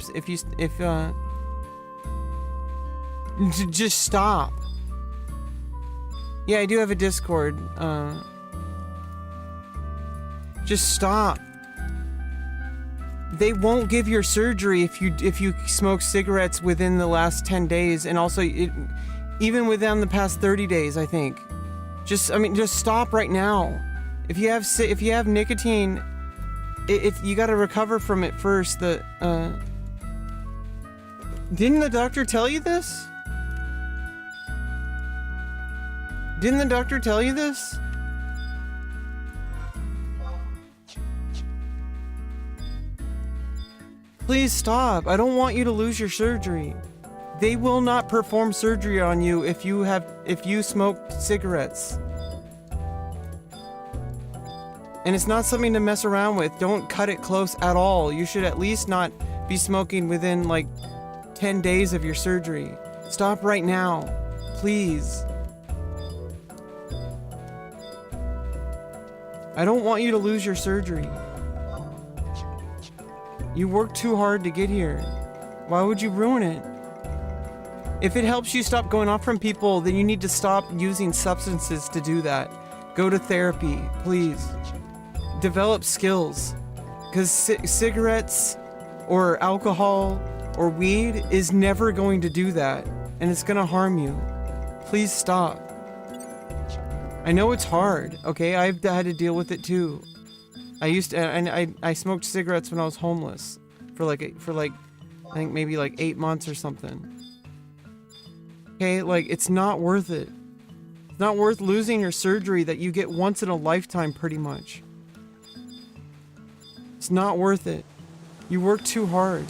Just stop. Yeah, I do have a Discord. Just stop. They won't give your surgery if you smoke cigarettes within the last 10 days, and also even within the past 30 days, I think. Just stop right now. If you have nicotine, you got to recover from it first. Didn't the doctor tell you this? Didn't the doctor tell you this? Please stop. I don't want you to lose your surgery. They will not perform surgery on you if you smoke cigarettes. And it's not something to mess around with. Don't cut it close at all. You should at least not be smoking within like 10 days of your surgery. Stop right now. Please. I don't want you to lose your surgery. You worked too hard to get here. Why would you ruin it? If it helps you stop going off from people, then you need to stop using substances to do that. Go to therapy, please. Develop skills. Because cigarettes or alcohol or weed is never going to do that. And it's going to harm you. Please stop. I know it's hard, okay? I've had to deal with it too. I smoked cigarettes when I was homeless for like I think maybe like 8 months or something. Okay, like it's not worth it. It's not worth losing your surgery that you get once in a lifetime pretty much. It's not worth it. You work too hard.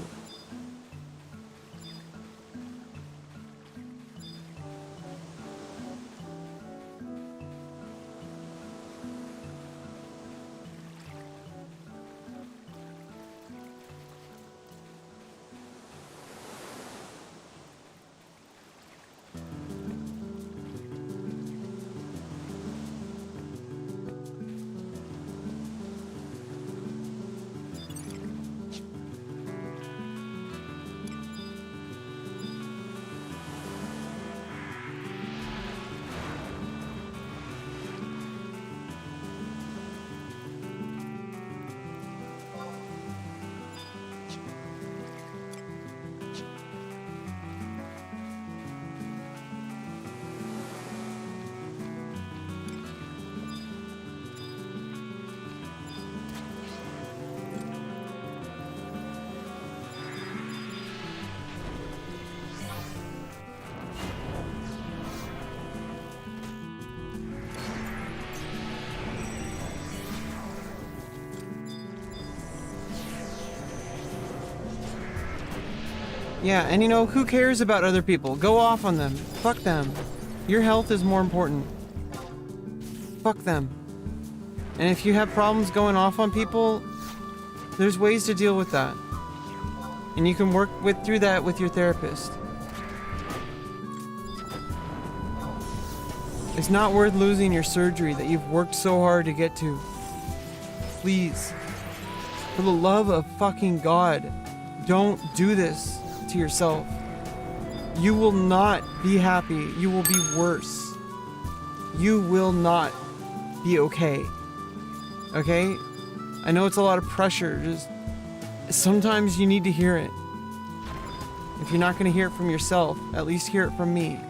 Yeah, and you know, who cares about other people? Go off on them. Fuck them. Your health is more important. Fuck them. And if you have problems going off on people, there's ways to deal with that. And you can work through that with your therapist. It's not worth losing your surgery that you've worked so hard to get to. Please. For the love of fucking God, don't do this to yourself. You will not be happy. You will be worse. You will not be okay. Okay? I know it's a lot of pressure. Just sometimes you need to hear it. If you're not going to hear it from yourself, at least hear it from me.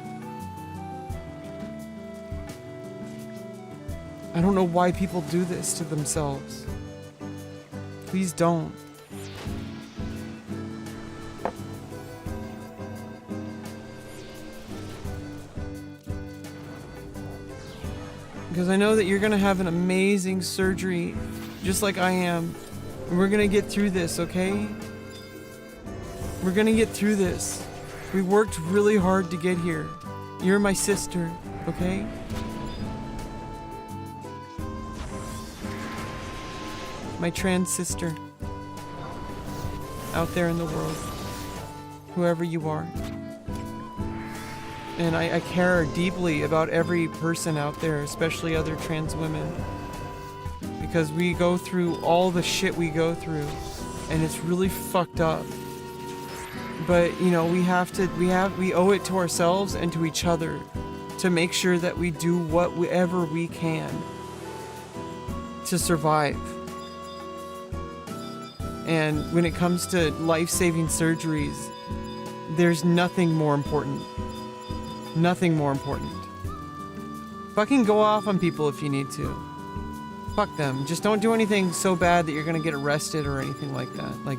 I don't know why people do this to themselves. Please don't. Because I know that you're going to have an amazing surgery, just like I am. And we're going to get through this, okay? We're going to get through this. We worked really hard to get here. You're my sister, okay? My trans sister. Out there in the world. Whoever you are. And I care deeply about every person out there, especially other trans women. because we go through all the shit we go through, and it's really fucked up. But, you know, we owe it to ourselves and to each other to make sure that we do whatever we can to survive. And when it comes to life-saving surgeries, there's nothing more important. Nothing more important. Fucking go off on people if you need to. Fuck them. Just don't do anything so bad that you're gonna get arrested or anything like that. Like,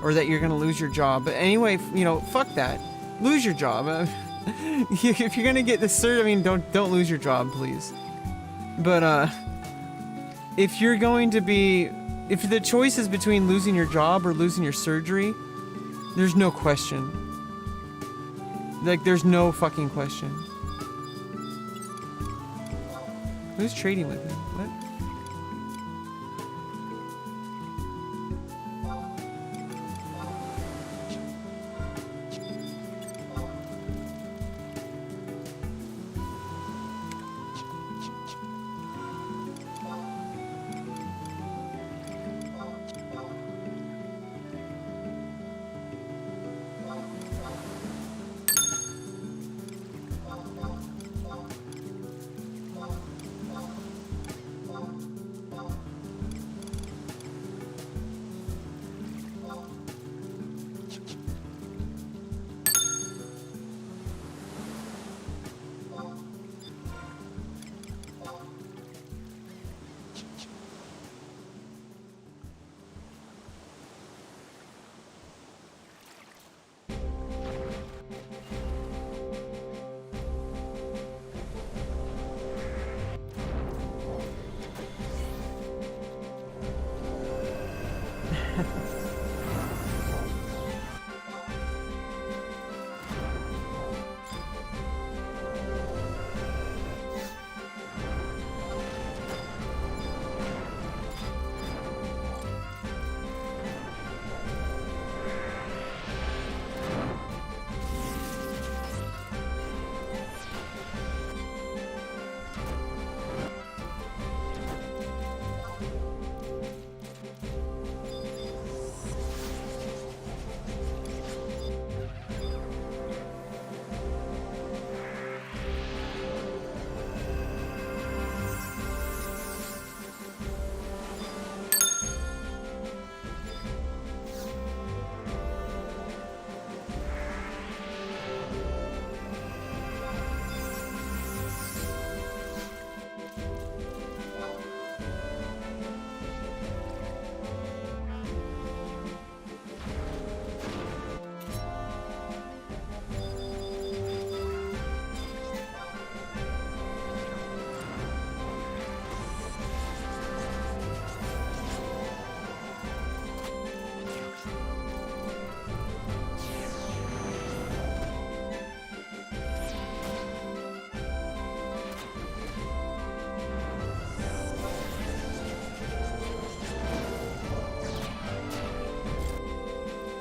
or that you're gonna lose your job. But anyway, you know, fuck that. Lose your job. If you're gonna get the surgery, I mean, don't lose your job, please. But if you're going to be, if the choice is between losing your job or losing your surgery, there's no question. Like, there's no fucking question. Who's trading with him? What?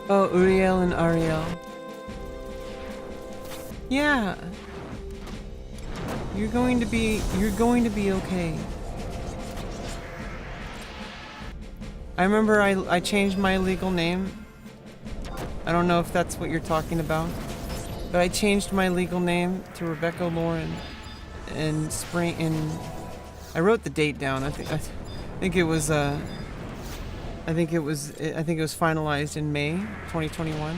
Oh, Uriel and Ariel. Yeah. You're going to be okay. I remember I changed my legal name. I don't know if that's what you're talking about. But I changed my legal name to Rebecca Lauren in spring I wrote the date down. I think it was finalized in May 2021.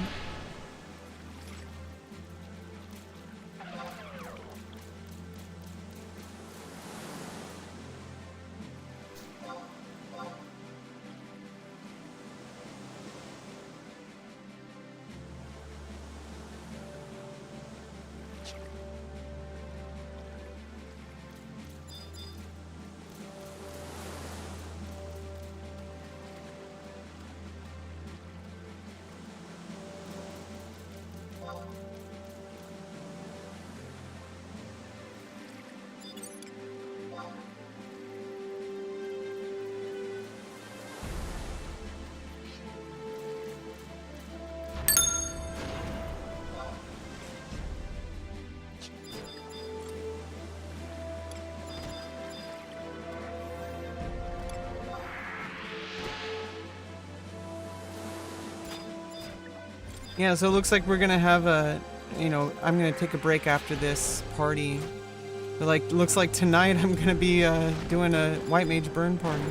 Yeah, so it looks like we're gonna have a, you know, I'm gonna take a break after this party. But like, looks like tonight I'm gonna be doing a White Mage burn party.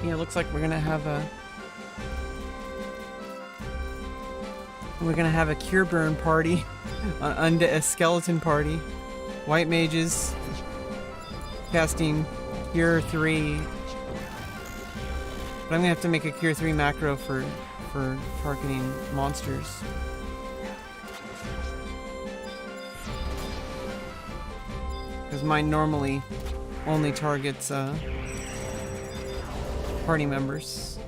Yeah, it looks like we're gonna have a cure burn party, under a skeleton party. White mages casting cure 3. But I'm gonna have to make a cure 3 macro for targeting monsters. Because mine normally only targets party members.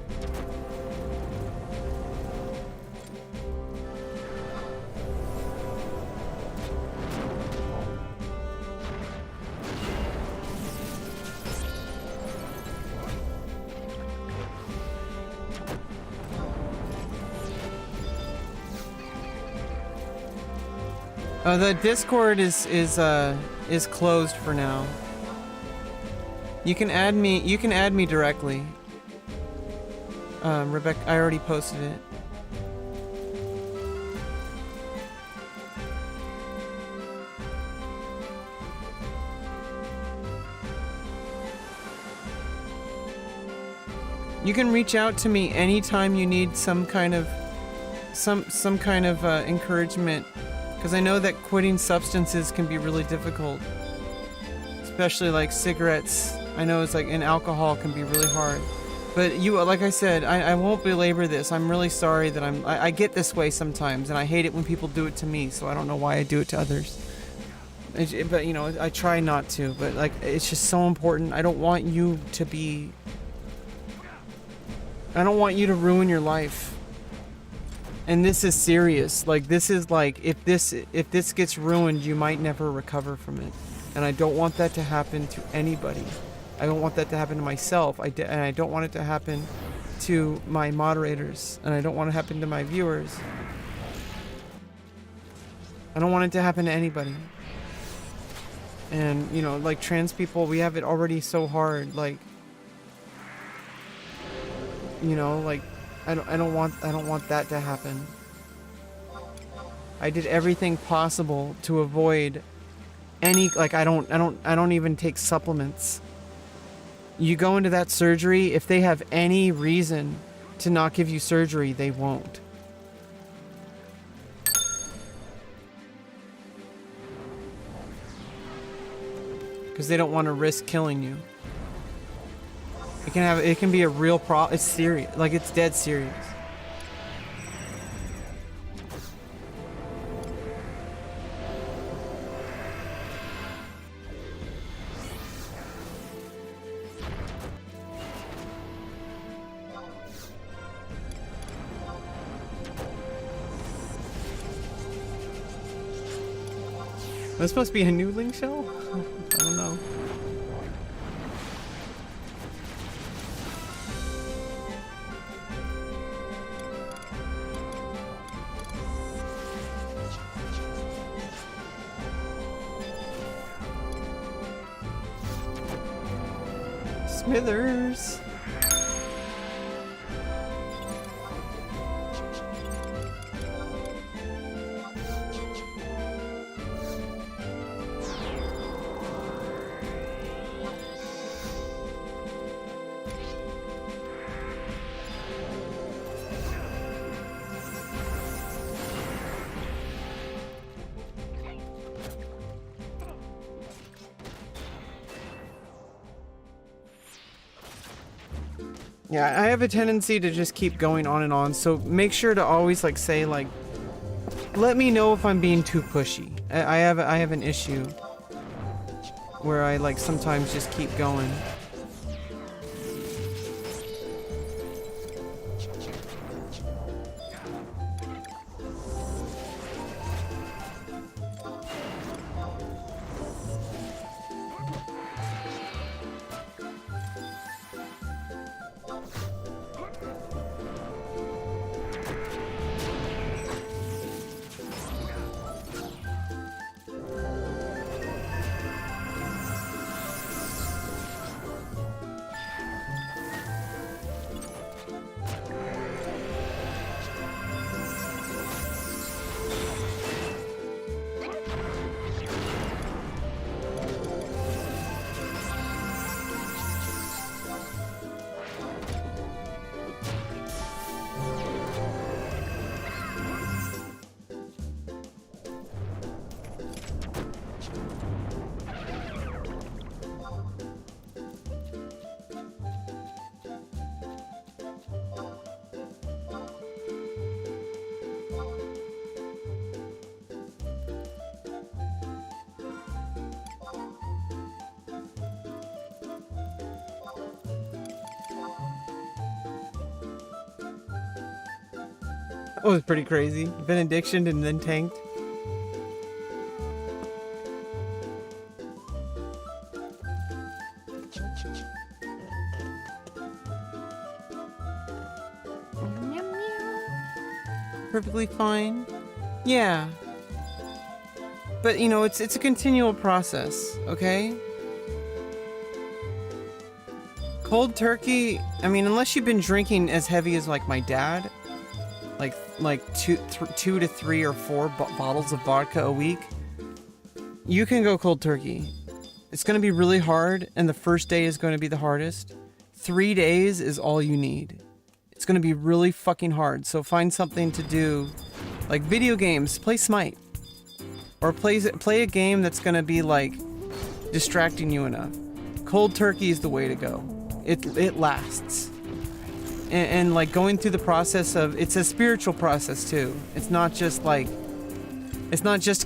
The Discord is closed for now. You can add me directly. Rebecca, I already posted it. You can reach out to me anytime you need some kind of encouragement, because I know that quitting substances can be really difficult, especially like cigarettes. I know it's like, and alcohol can be really hard. But you, like I said, I won't belabor this. I'm really sorry that I get this way sometimes, and I hate it when people do it to me, so I don't know why I do it to others. But, you know, I try not to, but, like, it's just so important. I don't want you to ruin your life. And this is serious. Like, this is like, if this gets ruined, you might never recover from it. And I don't want that to happen to anybody. I don't want that to happen to myself, and I don't want it to happen to my moderators, and I don't want it to happen to my viewers. I don't want it to happen to anybody. And, you know, like, trans people, we have it already so hard, like, you know, like, I don't want that to happen. I did everything possible to avoid any, like, I don't even take supplements. You go into that surgery, if they have any reason to not give you surgery, they won't. Because they don't want to risk killing you. It can be a real problem. It's serious. Like, it's dead serious. Was supposed to be a noodling show? I don't know. Smithers. Yeah, I have a tendency to just keep going on and on, so make sure to always like say like, let me know if I'm being too pushy. I have an issue where I like sometimes just keep going. That was pretty crazy. Benediction and then tanked. Perfectly fine. Yeah. But you know, it's a continual process, okay? Cold turkey, I mean, unless you've been drinking as heavy as like my dad, like two to three or four bottles of vodka a week, you can go cold turkey. It's going to be really hard, and the first day is going to be the hardest. 3 days is all you need. It's going to be really fucking hard, so find something to do, like video games, play Smite. Or play a game that's going to be like distracting you enough. Cold turkey is the way to go. It lasts. And like going through the process of, it's a spiritual process too. It's not just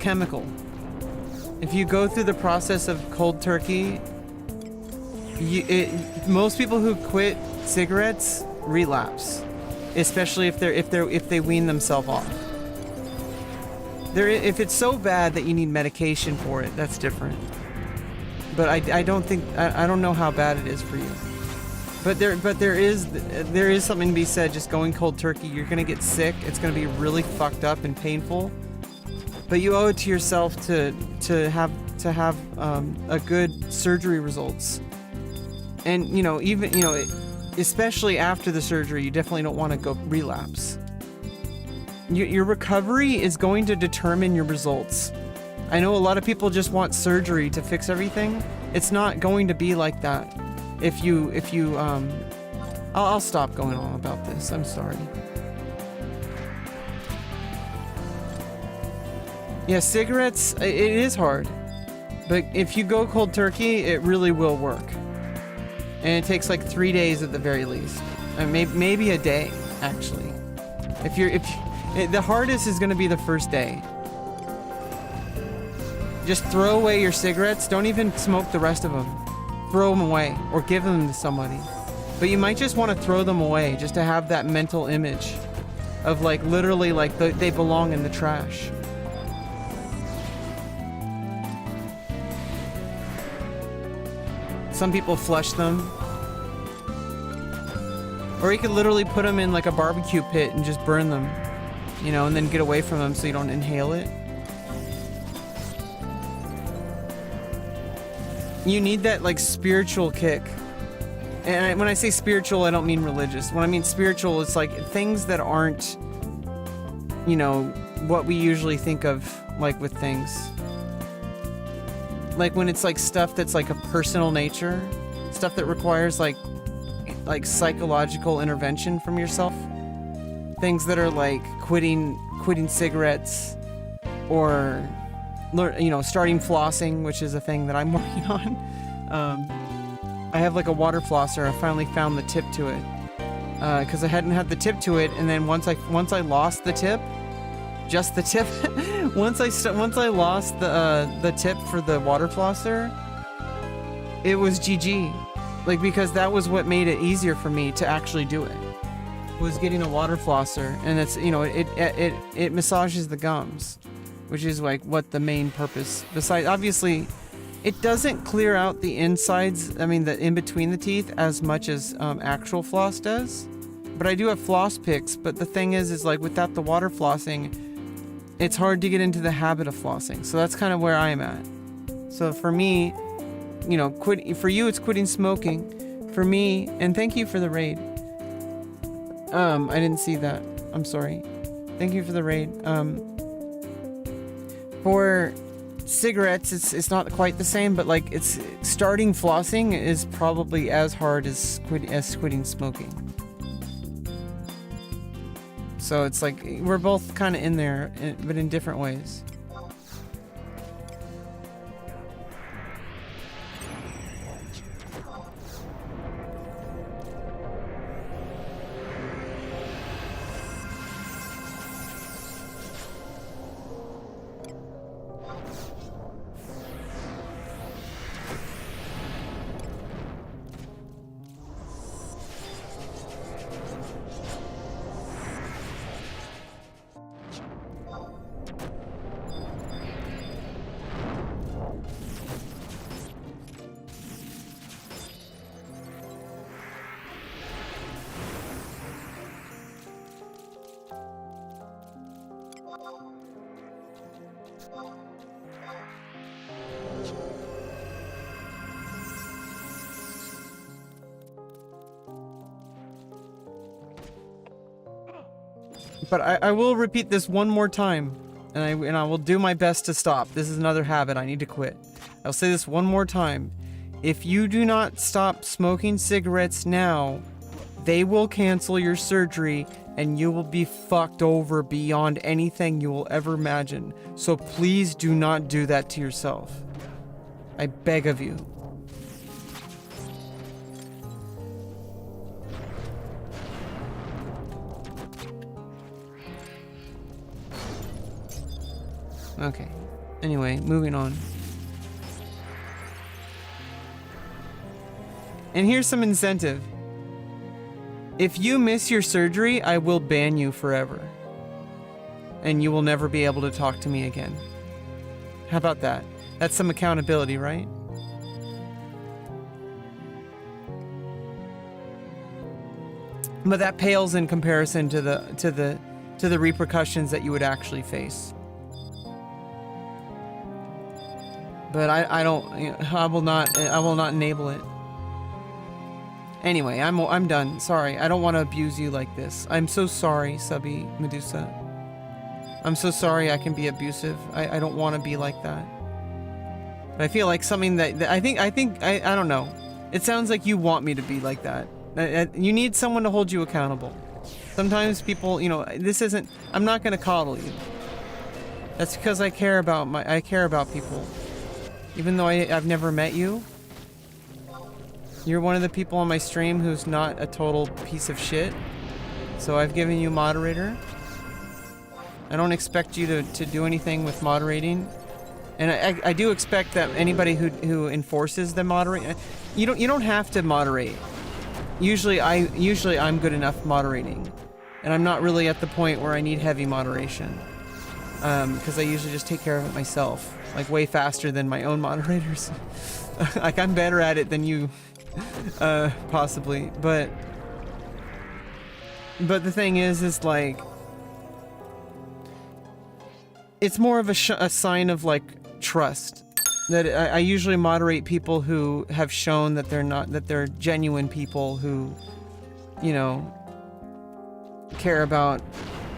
chemical. If you go through the process of cold turkey, most people who quit cigarettes relapse, especially if they wean themselves off. If it's so bad that you need medication for it, that's different. But I don't know how bad it is for you. But there is something to be said. Just going cold turkey, you're gonna get sick. It's gonna be really fucked up and painful. But you owe it to yourself to have a good surgery results. And you know, even especially after the surgery, you definitely don't want to go relapse. Your recovery is going to determine your results. I know a lot of people just want surgery to fix everything. It's not going to be like that. I'll stop going on about this. I'm sorry. Yeah, cigarettes, it is hard. But if you go cold turkey, it really will work. And it takes like 3 days at the very least. And maybe a day, actually. The hardest is going to be the first day. Just throw away your cigarettes. Don't even smoke the rest of them. Throw them away or give them to somebody. But you might just want to throw them away just to have that mental image of like literally like they belong in the trash. Some people flush them. Or you could literally put them in like a barbecue pit and just burn them, and then get away from them so you don't inhale it. You need that like spiritual kick. And when I say spiritual, I don't mean religious. When I mean spiritual, it's like things that aren't, what we usually think of like with things. Like when it's like stuff that's like a personal nature, stuff that requires like psychological intervention from yourself. Things that are like quitting cigarettes or starting flossing, which is a thing that I'm working on. I have like a water flosser. I finally found the tip to it. because I hadn't had the tip to it, and then once I lost the tip, just the tip, once I lost the tip for the water flosser, it was GG. Like, because that was what made it easier for me to actually do it. Was getting a water flosser, and it's, you know, it massages the gums, which is like what the main purpose. Besides, obviously, it doesn't clear out the insides. I mean, the in between the teeth as much as actual floss does. But I do have floss picks. But the thing is like without the water flossing, it's hard to get into the habit of flossing. So that's kind of where I'm at. So for me, you know, for you, it's quitting smoking. For me, and thank you for the raid. I didn't see that. I'm sorry. Thank you for the raid. For cigarettes, it's not quite the same, but like it's starting flossing is probably as hard as quitting smoking. So it's like we're both kind of in there, but in different ways. But I will repeat this one more time, and I will do my best to stop. This is another habit I need to quit. I'll say this one more time. If you do not stop smoking cigarettes now, they will cancel your surgery and you will be fucked over beyond anything you will ever imagine. So please do not do that to yourself. I beg of you. Okay. Anyway, moving on. And here's some incentive. If you miss your surgery, I will ban you forever. And you will never be able to talk to me again. How about that? That's some accountability, right? But that pales in comparison to the repercussions that you would actually face. But I don't, you know, I will not enable it. Anyway, I'm done. Sorry, I don't want to abuse you like this. I'm so sorry, Subby Medusa. I'm so sorry I can be abusive. I don't want to be like that. But I feel like something that I don't know. It sounds like you want me to be like that. You need someone to hold you accountable. Sometimes people, you know, I'm not gonna coddle you. That's because I care about people. Even though I've never met you, you're one of the people on my stream who's not a total piece of shit. So I've given you moderator. I don't expect you to do anything with moderating. And I do expect that anybody who enforces the moderate, you don't have to moderate. Usually I'm good enough moderating. And I'm not really at the point where I need heavy moderation. Because I usually just take care of it myself. Like way faster than my own moderators. Like I'm better at it than you, possibly. But the thing is like, it's more of a sign of like trust. That I usually moderate people who have shown that they're genuine people who, you know, care about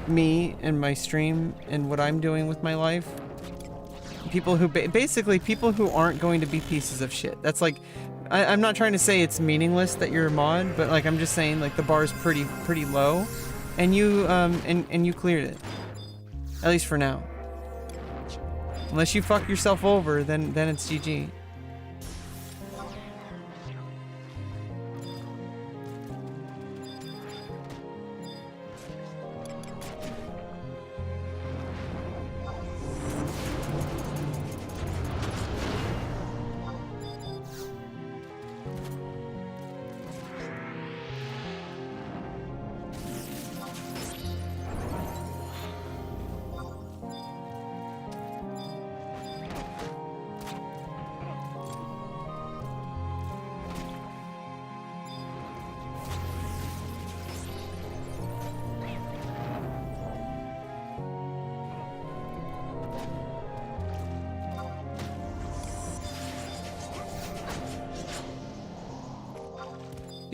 me and my stream and what I'm doing with my life. People who basically people who aren't going to be pieces of shit. That's like, I'm not trying to say it's meaningless that you're a mod, but like I'm just saying like the bar's pretty low, and you and you cleared it, at least for now. Unless you fuck yourself over, then it's GG.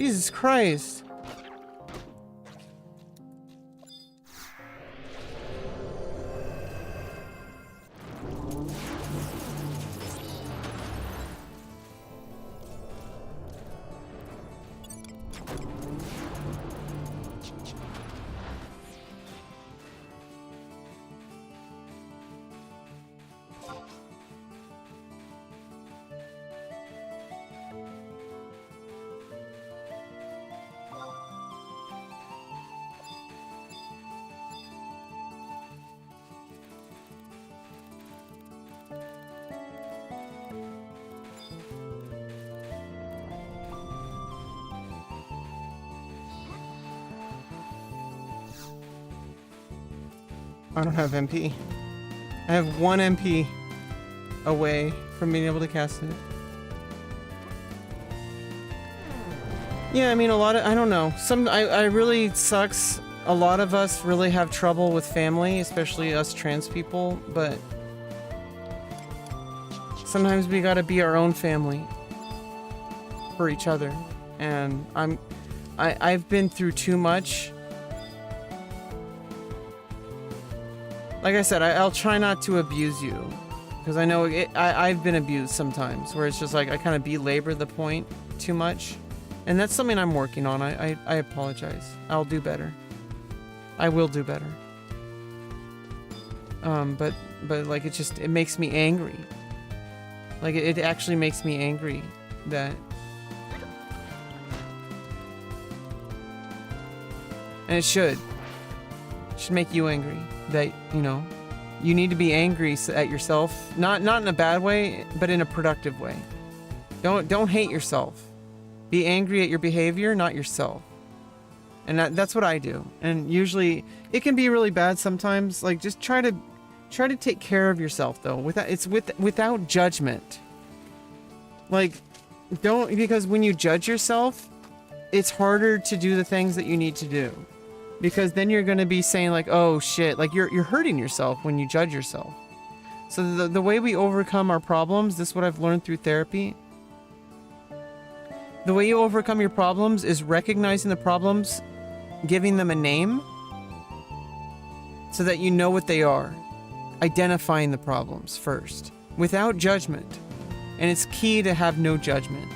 Jesus Christ. I don't have MP. I have 1 MP away from being able to cast it. Yeah, I mean, a lot of, I don't know. I really sucks. A lot of us really have trouble with family, especially us trans people, but sometimes we gotta be our own family for each other. And I've been through too much. Like I said, I'll try not to abuse you, because I know I've been abused sometimes, where it's just like I kind of belabor the point too much, and that's something I'm working on. I apologize. I'll do better. I will do better. But like it makes me angry. Like it actually makes me angry that. And it should make you angry that, you know, you need to be angry at yourself, not in a bad way, but in a productive way. Don't hate yourself. Be angry at your behavior, not yourself. And that's what I do. And usually it can be really bad sometimes. Like, just try to take care of yourself, though, without judgment. Like, because when you judge yourself, it's harder to do the things that you need to do. Because then you're going to be saying like, oh shit, like you're hurting yourself when you judge yourself. So the way we overcome our problems, this is what I've learned through therapy. The way you overcome your problems is recognizing the problems, giving them a name, so that you know what they are. Identifying the problems first, without judgment. And it's key to have no judgment.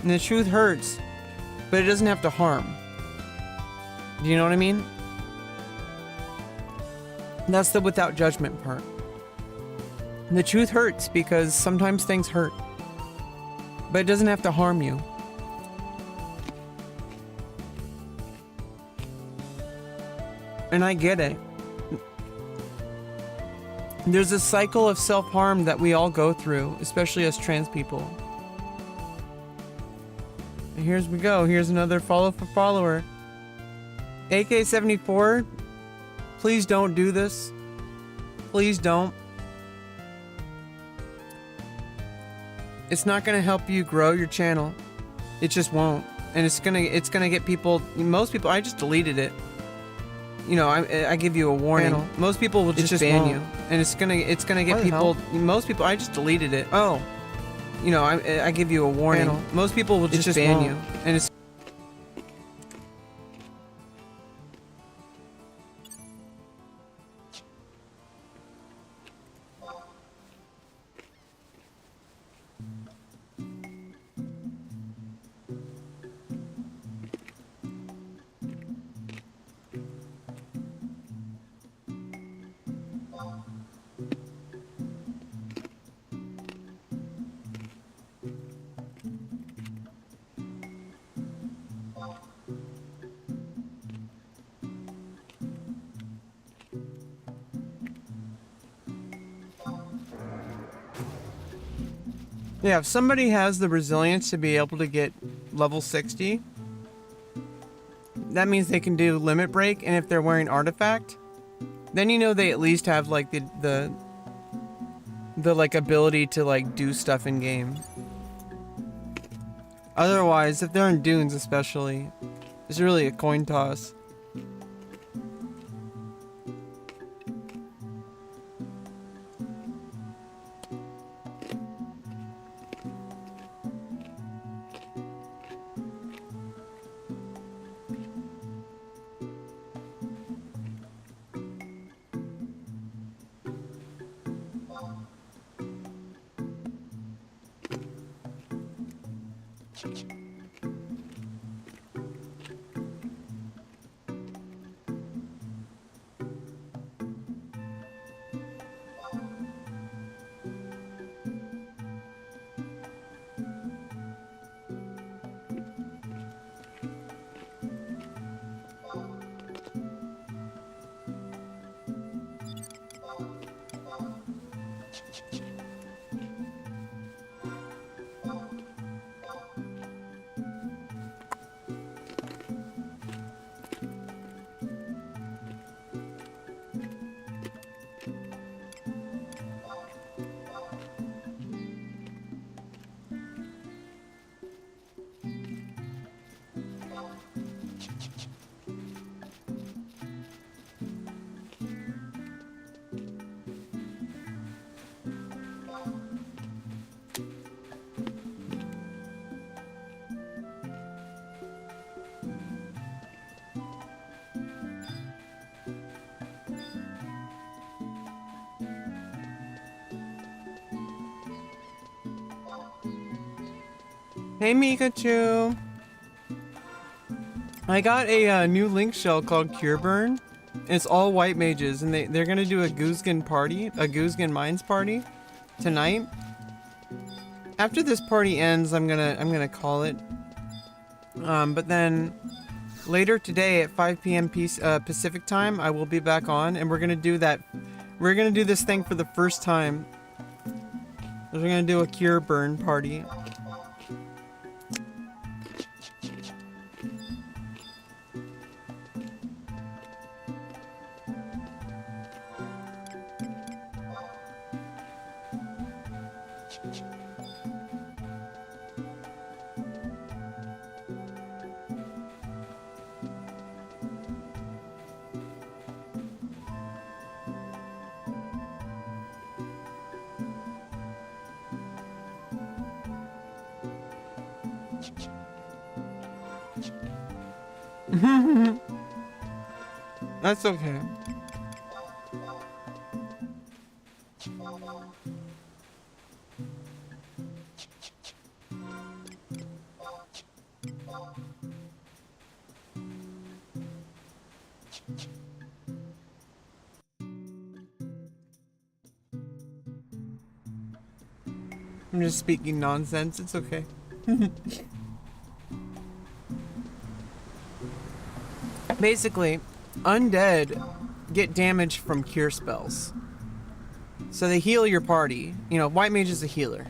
And the truth hurts, but it doesn't have to harm. Do you know what I mean? That's the without judgment part. And the truth hurts because sometimes things hurt, but it doesn't have to harm you. And I get it. There's a cycle of self-harm that we all go through, especially as trans people. And here's we go. Here's another follow for follower. AK-74, please don't do this. Please don't. It's not going to help you grow your channel. It just won't. And it's gonna get people, most people, I just deleted it. You know, I give you a warning. Channel. Most people will just ban you. And it's gonna get people, most people, I just deleted it. Oh. You know, I give you a warning. Channel. Most people will just ban you. And it's yeah, if somebody has the resilience to be able to get level 60, that means they can do limit break, and if they're wearing artifact, then you know they at least have like the like ability to like do stuff in game. Otherwise, if they're in dunes especially, it's really a coin toss. Hey Mikachu! I got a new link shell called Cure Burn. It's all white mages, and they're gonna do a Guzgan party, a Guzgan Mines party tonight. After this party ends, I'm gonna call it. But then later today at 5 p.m. Pacific time, I will be back on, and we're gonna do that. We're gonna do this thing for the first time. We're gonna do a Cure Burn party. That's okay. I'm just speaking nonsense. It's okay. Basically, undead get damage from cure spells. So they heal your party. You know, white mage is a healer.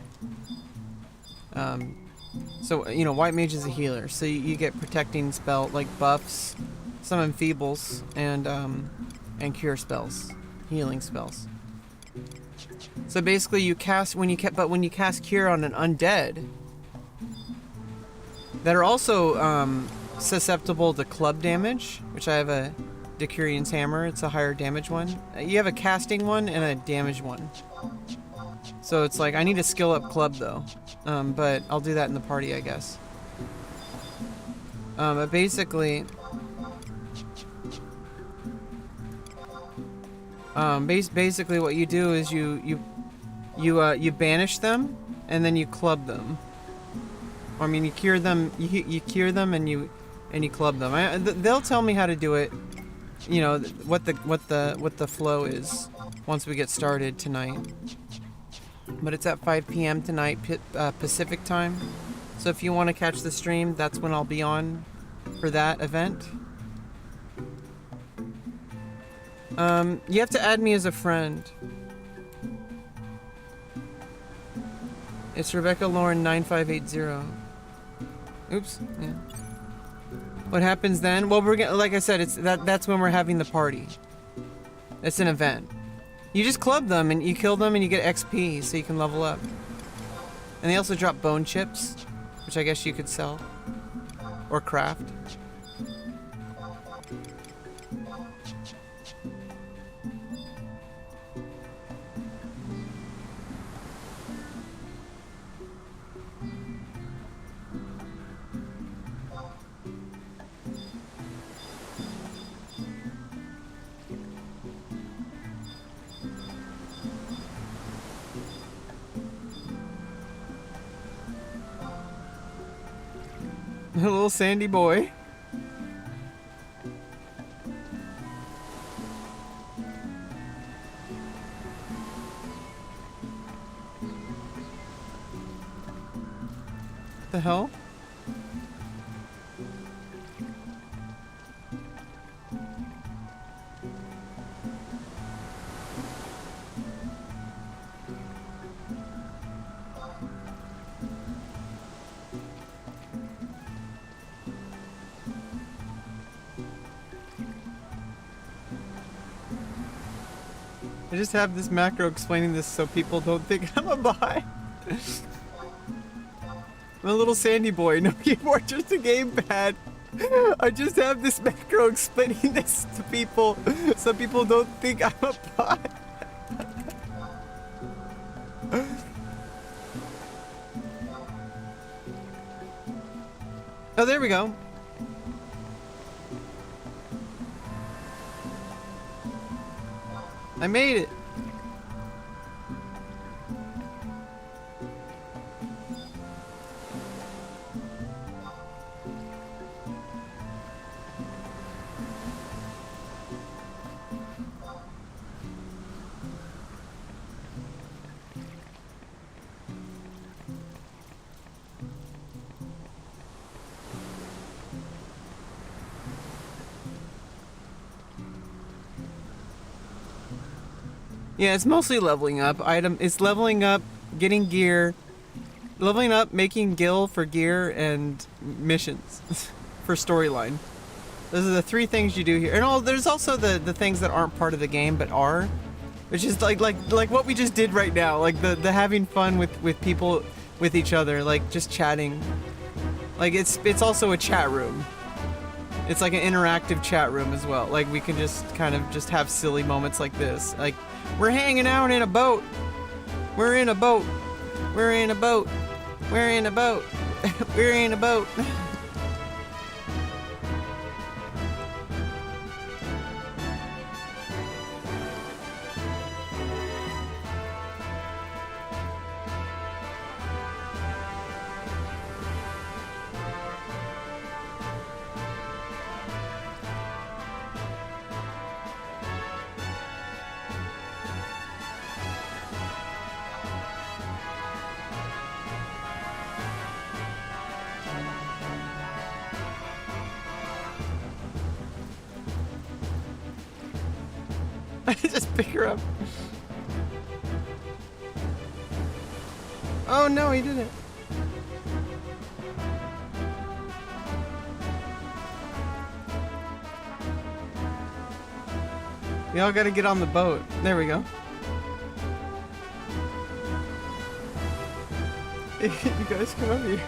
So, you know, white mage is a healer. So you get protecting spell, like buffs, some enfeebles, and cure spells. Healing spells. So basically you cast, when you cast cure on an undead, that are also, susceptible to club damage, which I have a Decurian's Hammer. It's a higher damage one. You have a casting one and a damage one. So it's like, I need a skill up club though. But I'll do that in the party, I guess. But basically, basically what you do is you banish them and then you club them. I mean, you cure them. You cure them and you club them. They'll tell me how to do it. You know what the flow is once we get started tonight. But it's at 5 p.m. tonight Pacific time. So if you want to catch the stream, that's when I'll be on for that event. You have to add me as a friend. It's Rebecca Lauren 9580. Oops. Yeah. What happens then? Well, we're gonna, like I said, that's when we're having the party. It's an event. You just club them and you kill them and you get XP so you can level up. And they also drop bone chips, which I guess you could sell or craft. A little sandy boy. What the hell? I just have this macro explaining this so people don't think I'm a bi. I'm a little sandy boy, no keyboard, just a gamepad. I just have this macro explaining this to people so people don't think I'm a bi. Oh, there we go. I made it. Yeah, it's mostly leveling up. It's leveling up, getting gear, leveling up, making gil for gear, and missions for storyline. Those are the three things you do here. And there's also the things that aren't part of the game but are, which is like what we just did right now, like the having fun with people, with each other, like just chatting. Like it's also a chat room. It's like an interactive chat room as well. Like we can just kind of just have silly moments like this. Like we're hanging out in a boat. We're in a boat. We're in a boat. We're in a boat. We're in a boat. Just pick her up. Oh no, he didn't. We all gotta get on the boat. There we go. You guys come over here.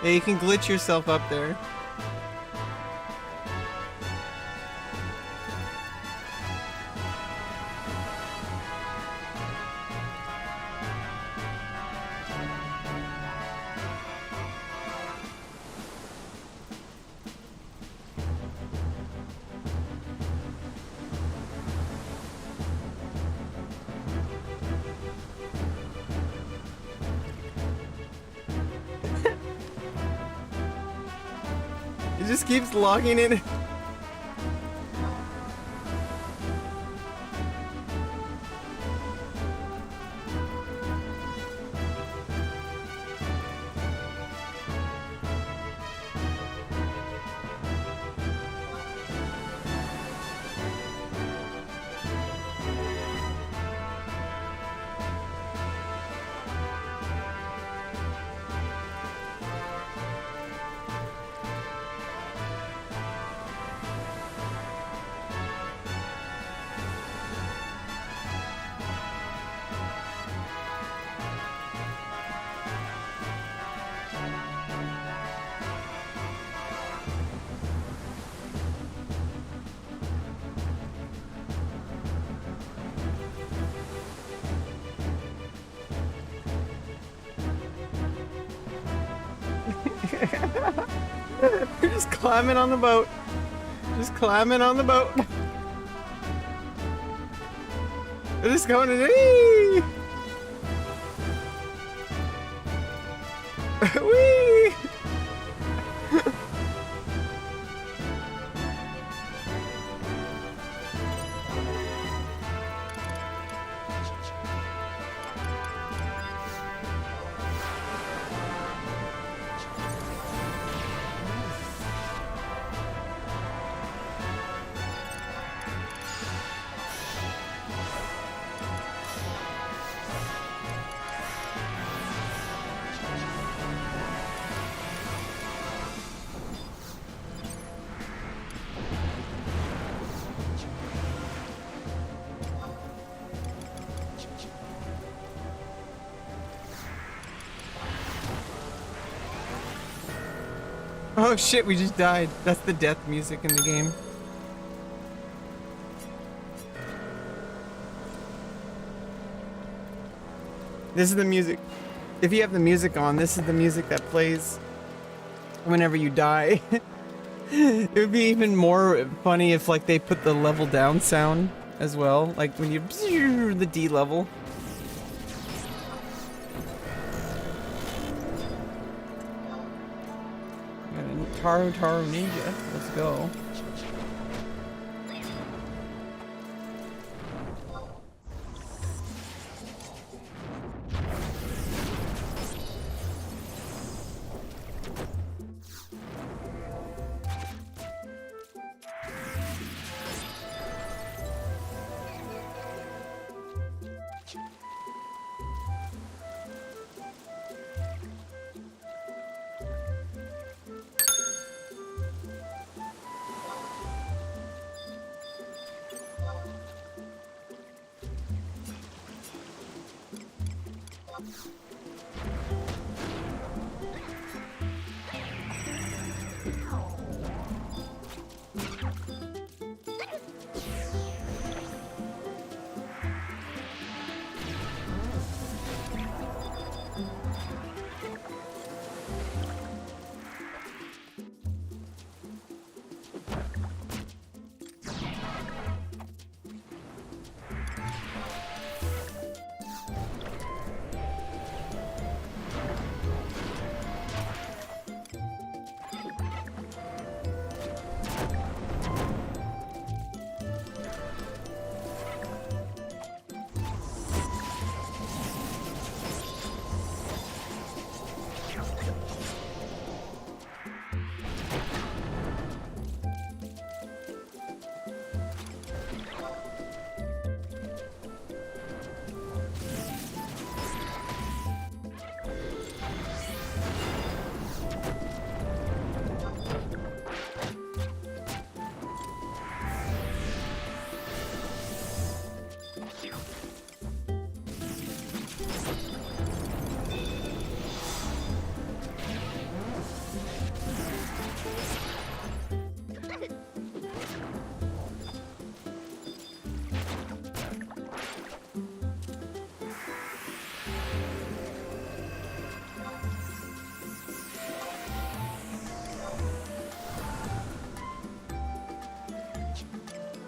Yeah, you can glitch yourself up there. It just keeps logging in. We're just climbing on the boat. Just climbing on the boat. We're just going to wee. Wee. Oh shit, we just died. That's the death music in the game. This is the music. If you have the music on, this is the music that plays whenever you die. It would be even more funny if like they put the level down sound as well. Like when you the D level. Taro Ninja. Let's go.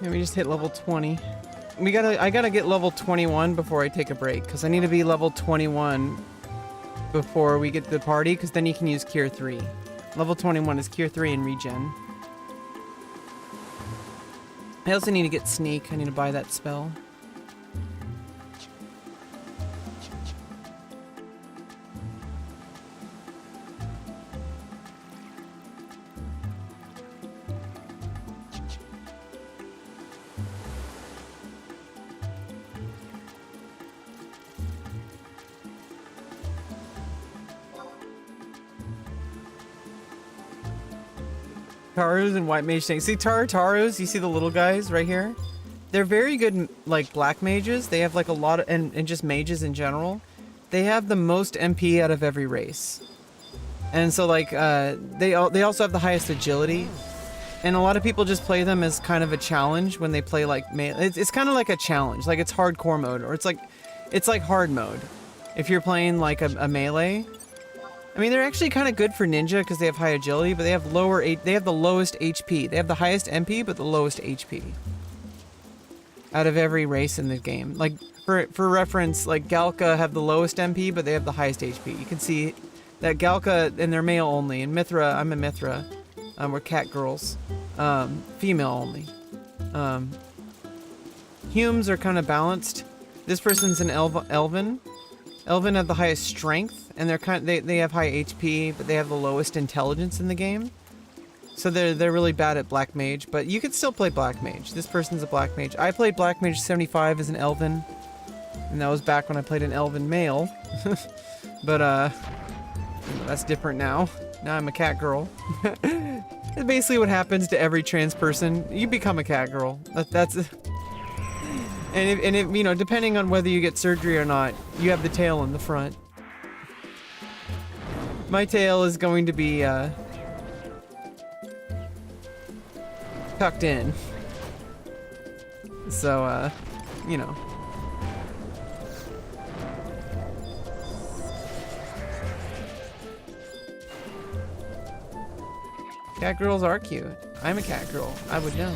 Yeah, we just hit level 20. I gotta get level 21 before I take a break, because I need to be level 21 before we get to the party, because then you can use Cure 3. Level 21 is Cure 3 and regen. I also need to get Sneak. I need to buy that spell. Tarus and white mage tanks. See Tarus, you see the little guys right here? They're very good, like, black mages. They have like a lot of, and just mages in general. They have the most MP out of every race. And so like, they also have the highest agility. And a lot of people just play them as kind of a challenge when they play like, it's kind of like a challenge. Like it's hardcore mode, or it's like hard mode. If you're playing like a melee. I mean, they're actually kind of good for ninja because they have high agility, but they have they have the lowest HP. They have the highest MP, but the lowest HP. Out of every race in the game. Like, for reference, like, Galka have the lowest MP, but they have the highest HP. You can see that Galka, and they're male only. And Mithra, I'm a Mithra. We're cat girls. Female only. Humes are kind of balanced. This person's an Elven. Elven have the highest strength, and they have high HP, but they have the lowest intelligence in the game. So they're really bad at Black Mage, but you could still play Black Mage. This person's a Black Mage. I played Black Mage 75 as an Elven, and that was back when I played an Elven male. But that's different now. Now I'm a cat girl. That's basically what happens to every trans person. You become a cat girl. That's and if, you know, depending on whether you get surgery or not, you have the tail in the front. My tail is going to be tucked in. So, you know. Cat girls are cute. I'm a cat girl. I would know.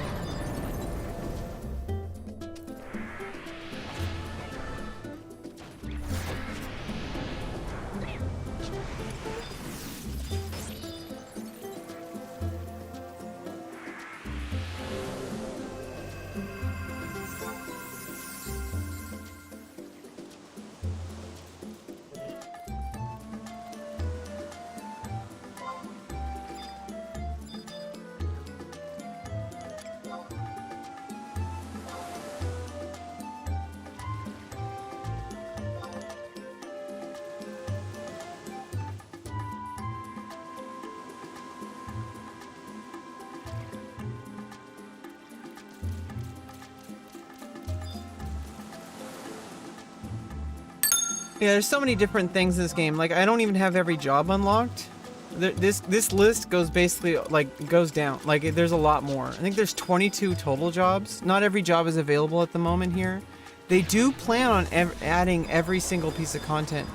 Yeah, there's so many different things in this game. Like, I don't even have every job unlocked. This list goes basically, like, goes down. Like, there's a lot more. I think there's 22 total jobs. Not every job is available at the moment here. They do plan on adding every single piece of content,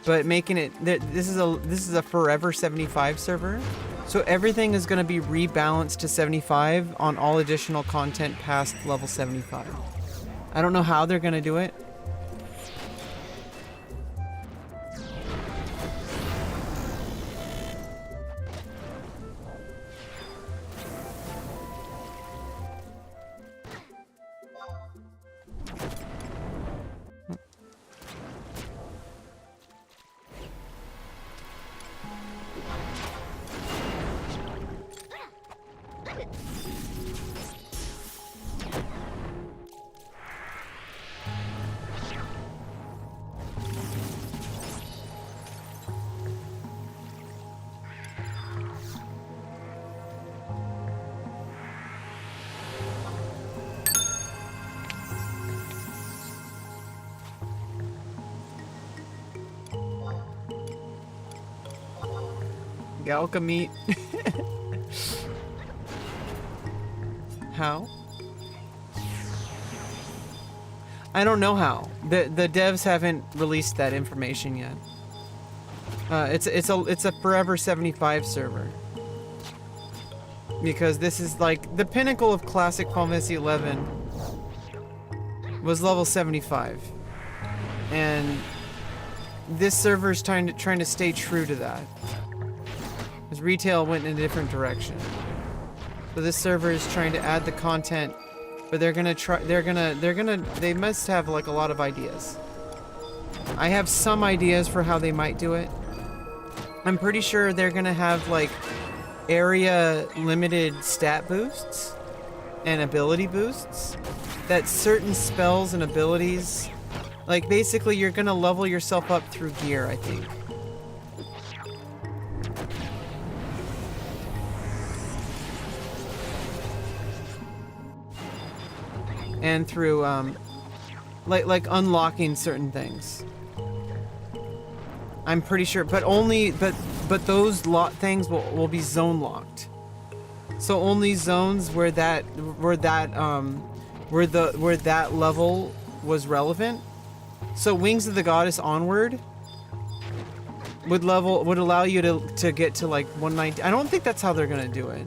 but making it, this is a forever 75 server. So everything is going to be rebalanced to 75 on all additional content past level 75. I don't know how they're going to do it. Galka meat. How? I don't know how. The devs haven't released that information yet. It's a forever 75 server. Because this is like the pinnacle of classic Final Fantasy 11 was level 75. And this server is trying to stay true to that. Because retail went in a different direction. So this server is trying to add the content, but they must have like a lot of ideas. I have some ideas for how they might do it. I'm pretty sure they're gonna have like area limited stat boosts and ability boosts that certain spells and abilities, like basically you're gonna level yourself up through gear, I think. And through like unlocking certain things. I'm pretty sure, but those things will be zone locked. So only zones where that level was relevant. So Wings of the Goddess onward, would allow you to get to like 119. I don't think that's how they're gonna do it,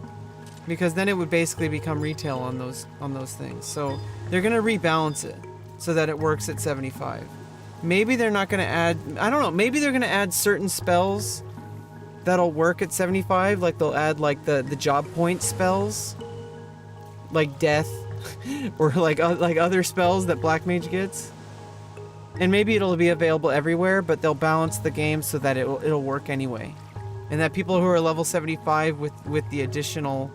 because then it would basically become retail on those things. So they're gonna rebalance it so that it works at 75. Maybe they're not gonna add. I don't know. Maybe they're gonna add certain spells that'll work at 75. Like they'll add like the job point spells, like death, or like other spells that Black Mage gets. And maybe it'll be available everywhere, but they'll balance the game so that it'll work anyway, and that people who are level 75 with the additional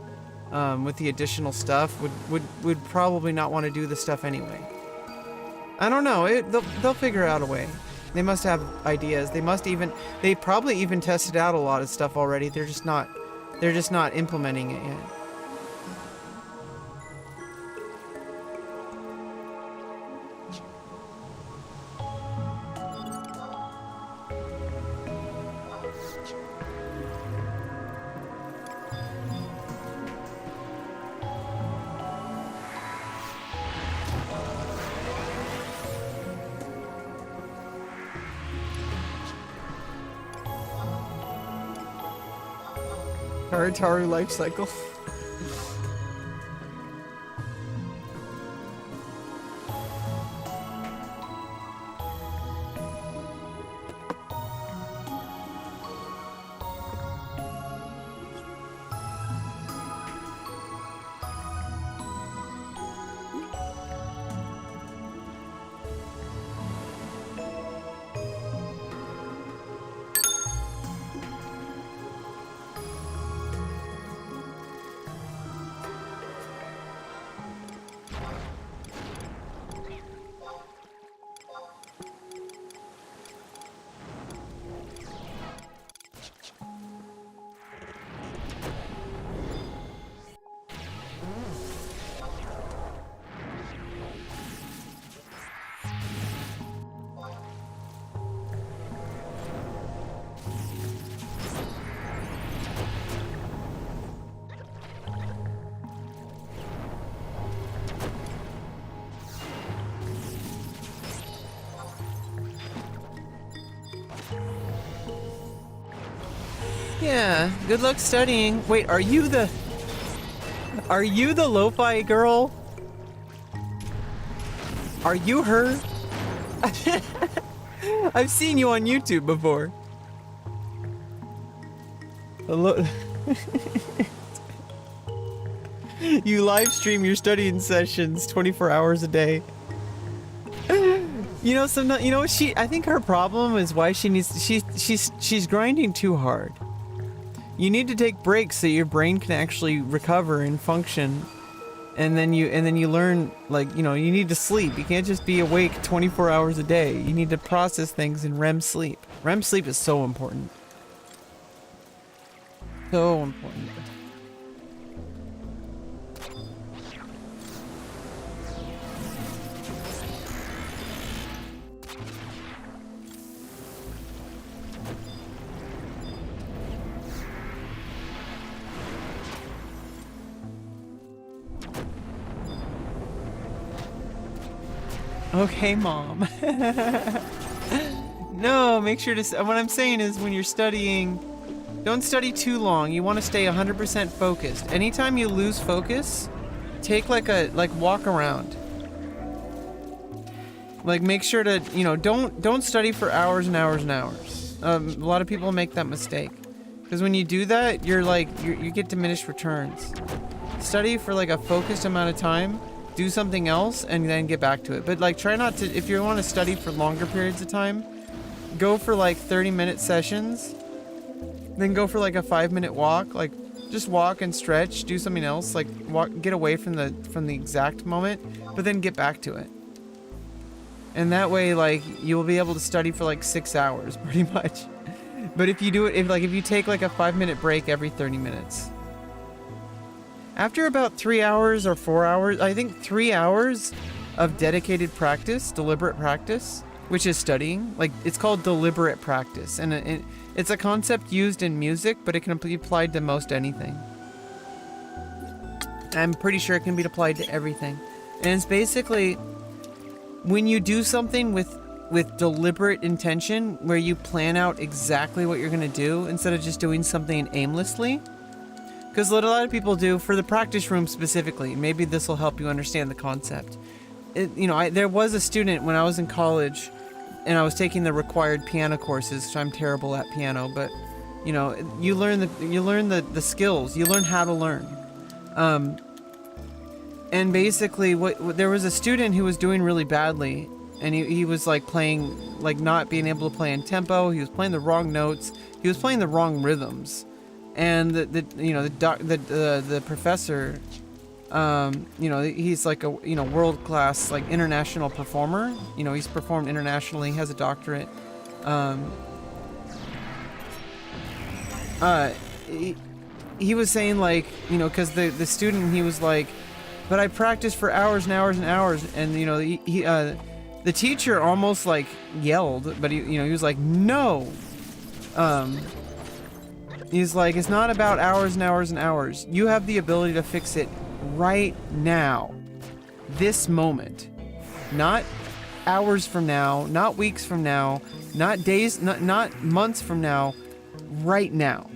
stuff would probably not want to do the stuff anyway. I don't know. They'll figure out a way. They must have ideas. They probably even tested out a lot of stuff already. They're just not implementing it yet. Taru life cycle. Yeah, good luck studying. Wait, are you the lo-fi girl? Are you her? I've seen you on YouTube before. You live stream your studying sessions 24 hours a day. You know, I think her problem is why she's grinding too hard. You need to take breaks so your brain can actually recover and function, and then you learn, like, you know, you need to sleep. You can't just be awake 24 hours a day. You need to process things in REM sleep. REM sleep is so important. So important. Okay, Mom. No, make sure to... What I'm saying is when you're studying, don't study too long. You want to stay 100% focused. Anytime you lose focus, take walk around. Like, make sure to, you know, don't study for hours and hours and hours. A lot of people make that mistake. Because when you do that, you get diminished returns. Study for like a focused amount of time. Do something else and then get back to it. But like, try not to, if you want to study for longer periods of time, go for like 30-minute sessions, then go for like a 5-minute walk. Like, just walk and stretch, do something else, like get away from the exact moment, but then get back to it. And that way, like, you will be able to study for like 6 hours pretty much. But if you do it, if you take like a 5-minute break every 30 minutes, after about 3 hours or 4 hours, I think 3 hours of dedicated practice, deliberate practice, which is studying, like, it's called deliberate practice. And it's a concept used in music, but it can be applied to most anything. I'm pretty sure it can be applied to everything. And it's basically, when you do something with with deliberate intention, where you plan out exactly what you're going to do instead of just doing something aimlessly. Because what a lot of people do, for the practice room specifically, maybe this will help you understand the concept. There was a student when I was in college, and I was taking the required piano courses, which I'm terrible at piano, but you learn the skills, you learn how to learn. And basically, there was a student who was doing really badly, and he was like playing, like not being able to play in tempo. He was playing the wrong notes. He was playing the wrong rhythms, and the professor, he's like a world class, like international performer. He's performed internationally. He has a doctorate. He was saying, like, because the student, he was like, but I practiced for hours and hours and hours, and the teacher almost like yelled, but he was like, no. He's like, it's not about hours and hours and hours. You have the ability to fix it right now, this moment, not hours from now, not weeks from now, not days, not months from now, right now.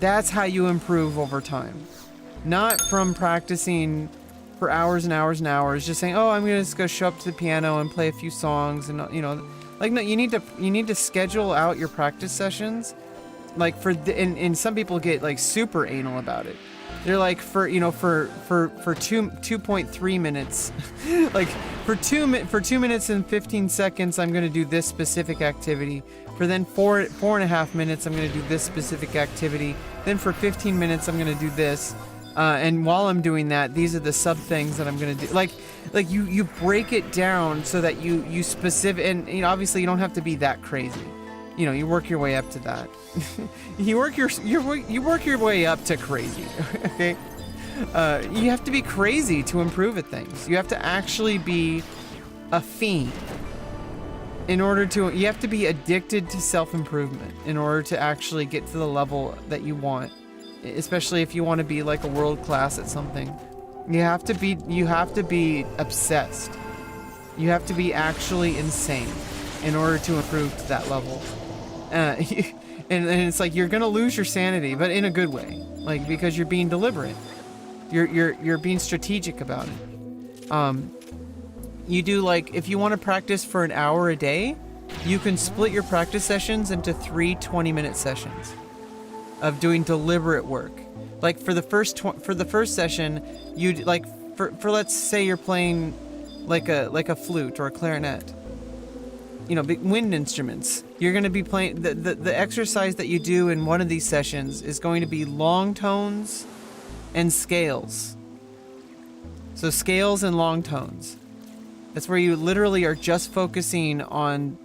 That's how you improve over time. Not from practicing for hours and hours and hours, just saying, oh, I'm gonna just go show up to the piano and play a few songs, and like, no, you need to schedule out your practice sessions. Like and some people get like super anal about it. They're like, for 2.3 minutes, like for 2 minutes and 15 seconds, I'm gonna do this specific activity. For then 4.5 minutes, I'm gonna do this specific activity. Then for 15 minutes, I'm gonna do this. And while I'm doing that, these are the sub things that I'm gonna do. Like you break it down so that you specific, and obviously you don't have to be that crazy. You work your way up to that. you work your way up to crazy. Okay. You have to be crazy to improve at things. You have to actually be a fiend you have to be addicted to self-improvement in order to actually get to the level that you want. Especially if you want to be like a world class at something. You have to be obsessed. You have to be actually insane in order to improve to that level. And it's like you're gonna lose your sanity, but in a good way. Like, because you're being deliberate. You're being strategic about it. You do, like, if you want to practice for an hour a day, you can split your practice sessions into 3 20-minute sessions of doing deliberate work. Like for the first session, you'd like for let's say you're playing like a flute or a clarinet, big wind instruments. You're going to be playing the exercise that you do in one of these sessions is going to be long tones and scales. So scales and long tones. That's where you literally are just focusing on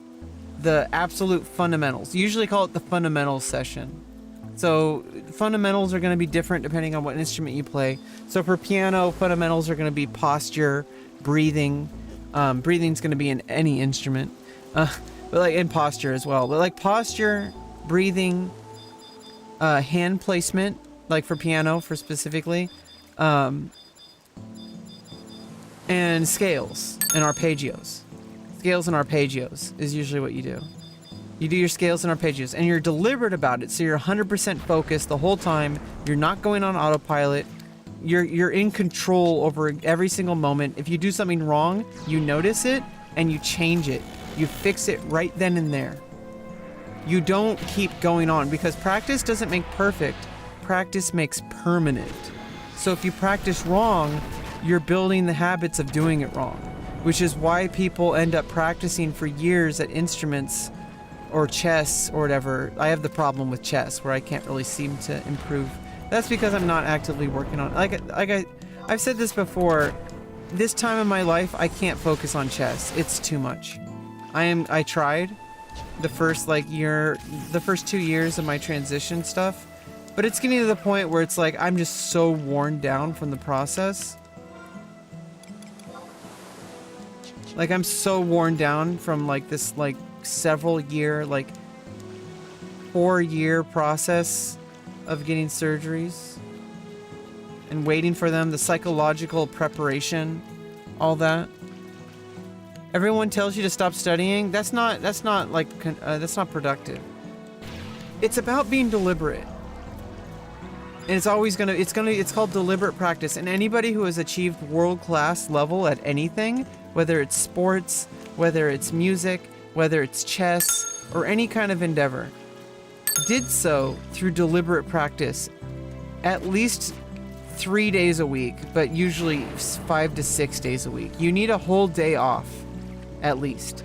the absolute fundamentals. You usually call it the fundamentals session. So fundamentals are going to be different depending on what instrument you play. So for piano, fundamentals are going to be posture, breathing. Breathing's going to be in any instrument, but like in posture as well. But like posture, breathing, hand placement, like for piano, for specifically, and scales and arpeggios. Scales and arpeggios is usually what you do. You do your scales and arpeggios, and you're deliberate about it, so you're 100% focused the whole time. You're not going on autopilot. You're in control over every single moment. If you do something wrong, you notice it, and you change it. You fix it right then and there. You don't keep going on, because practice doesn't make perfect. Practice makes permanent. So if you practice wrong, you're building the habits of doing it wrong, which is why people end up practicing for years at instruments or chess or whatever. I have the problem with chess where I can't really seem to improve. That's because I'm not actively working on it. I've said this before, this time in my life, I can't focus on chess. It's too much. I tried the first 2 years of my transition stuff, but it's getting to the point where it's like, I'm just so worn down from the process. Like, I'm so worn down from like this several year, 4-year process of getting surgeries and waiting for them, the psychological preparation, all that. Everyone tells you to stop studying. That's not productive. It's about being deliberate. And it's called deliberate practice. And anybody who has achieved world-class level at anything, whether it's sports, whether it's music, whether it's chess, or any kind of endeavor, did so through deliberate practice at least 3 days a week, but usually 5 to 6 days a week. You need a whole day off, at least.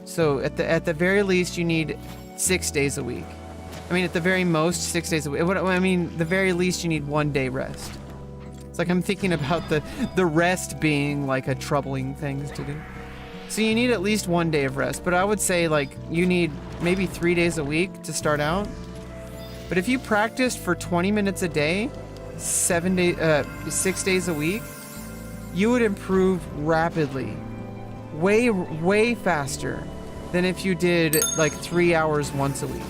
So at the very least, you need 6 days a week. I mean, at the very most, 6 days a week. I mean, the very least, you need 1 day rest. It's like I'm thinking about the rest being like a troubling thing to do. So you need at least 1 day of rest, but I would say like you need maybe 3 days a week to start out. But if you practiced for 20 minutes a day, 6 days a week, you would improve rapidly, way faster than if you did like 3 hours once a week.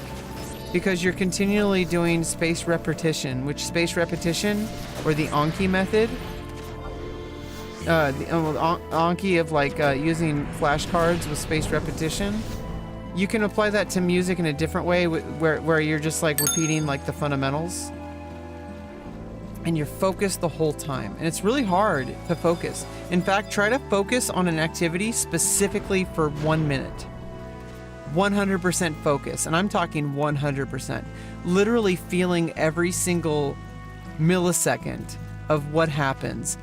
Because you're continually doing spaced repetition, which spaced repetition, or the Anki method, the Anki of like using flashcards with spaced repetition, you can apply that to music in a different way, where you're just like repeating like the fundamentals, and you're focused the whole time. And it's really hard to focus. In fact, try to focus on an activity specifically for 1 minute. 100% focus, and I'm talking 100%. Literally feeling every single millisecond of what happens,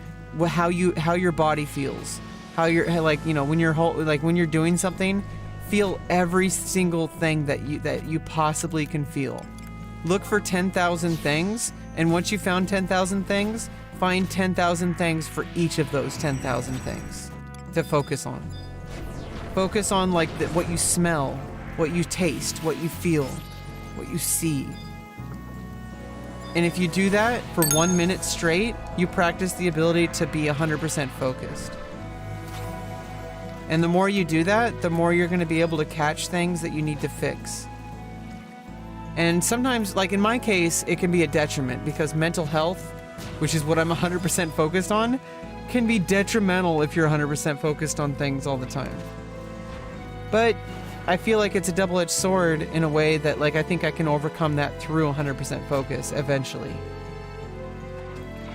how your body feels, how you're like, you know, when you're doing something, feel every single thing that you possibly can feel. Look for 10,000 things, and once you found 10,000 things, find 10,000 things for each of those 10,000 things to focus on. Focus on like what you smell, what you taste, what you feel, what you see. And if you do that for 1 minute straight, you practice the ability to be 100% focused. And the more you do that, the more you're going to be able to catch things that you need to fix. And sometimes, like in my case, it can be a detriment because mental health, which is what I'm 100% focused on, can be detrimental if you're 100% focused on things all the time. But I feel like it's a double-edged sword in a way that like I think I can overcome that through 100% focus eventually.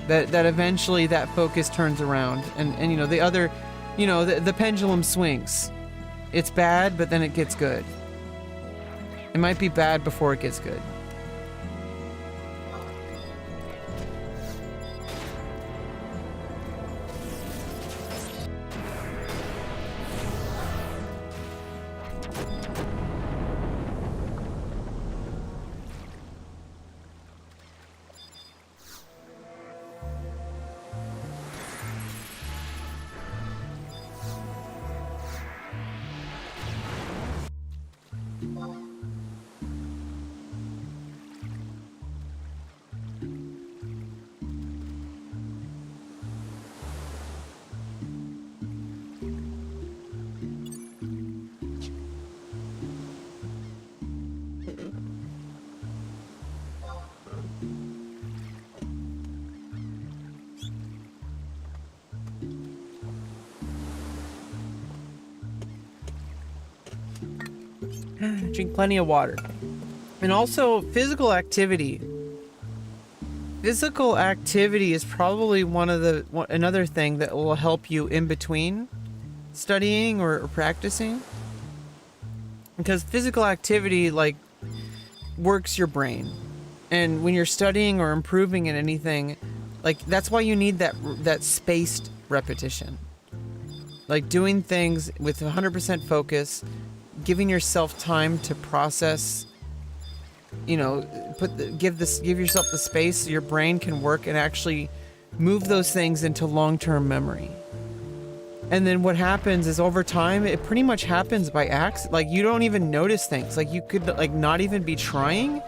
That eventually that focus turns around and you know the other, you know, the pendulum swings. It's bad, but then it gets good. It might be bad before it gets good. Drink plenty of water. And also physical activity. Physical activity is probably another thing that will help you in between studying or practicing. Because physical activity like works your brain. And when you're studying or improving in anything, like that's why you need that spaced repetition. Like doing things with 100% focus, giving yourself time to process, you know, give yourself the space so your brain can work and actually move those things into long-term memory. And then what happens is over time, it pretty much happens by accident. Like you don't even notice things. Like you could like not even be trying,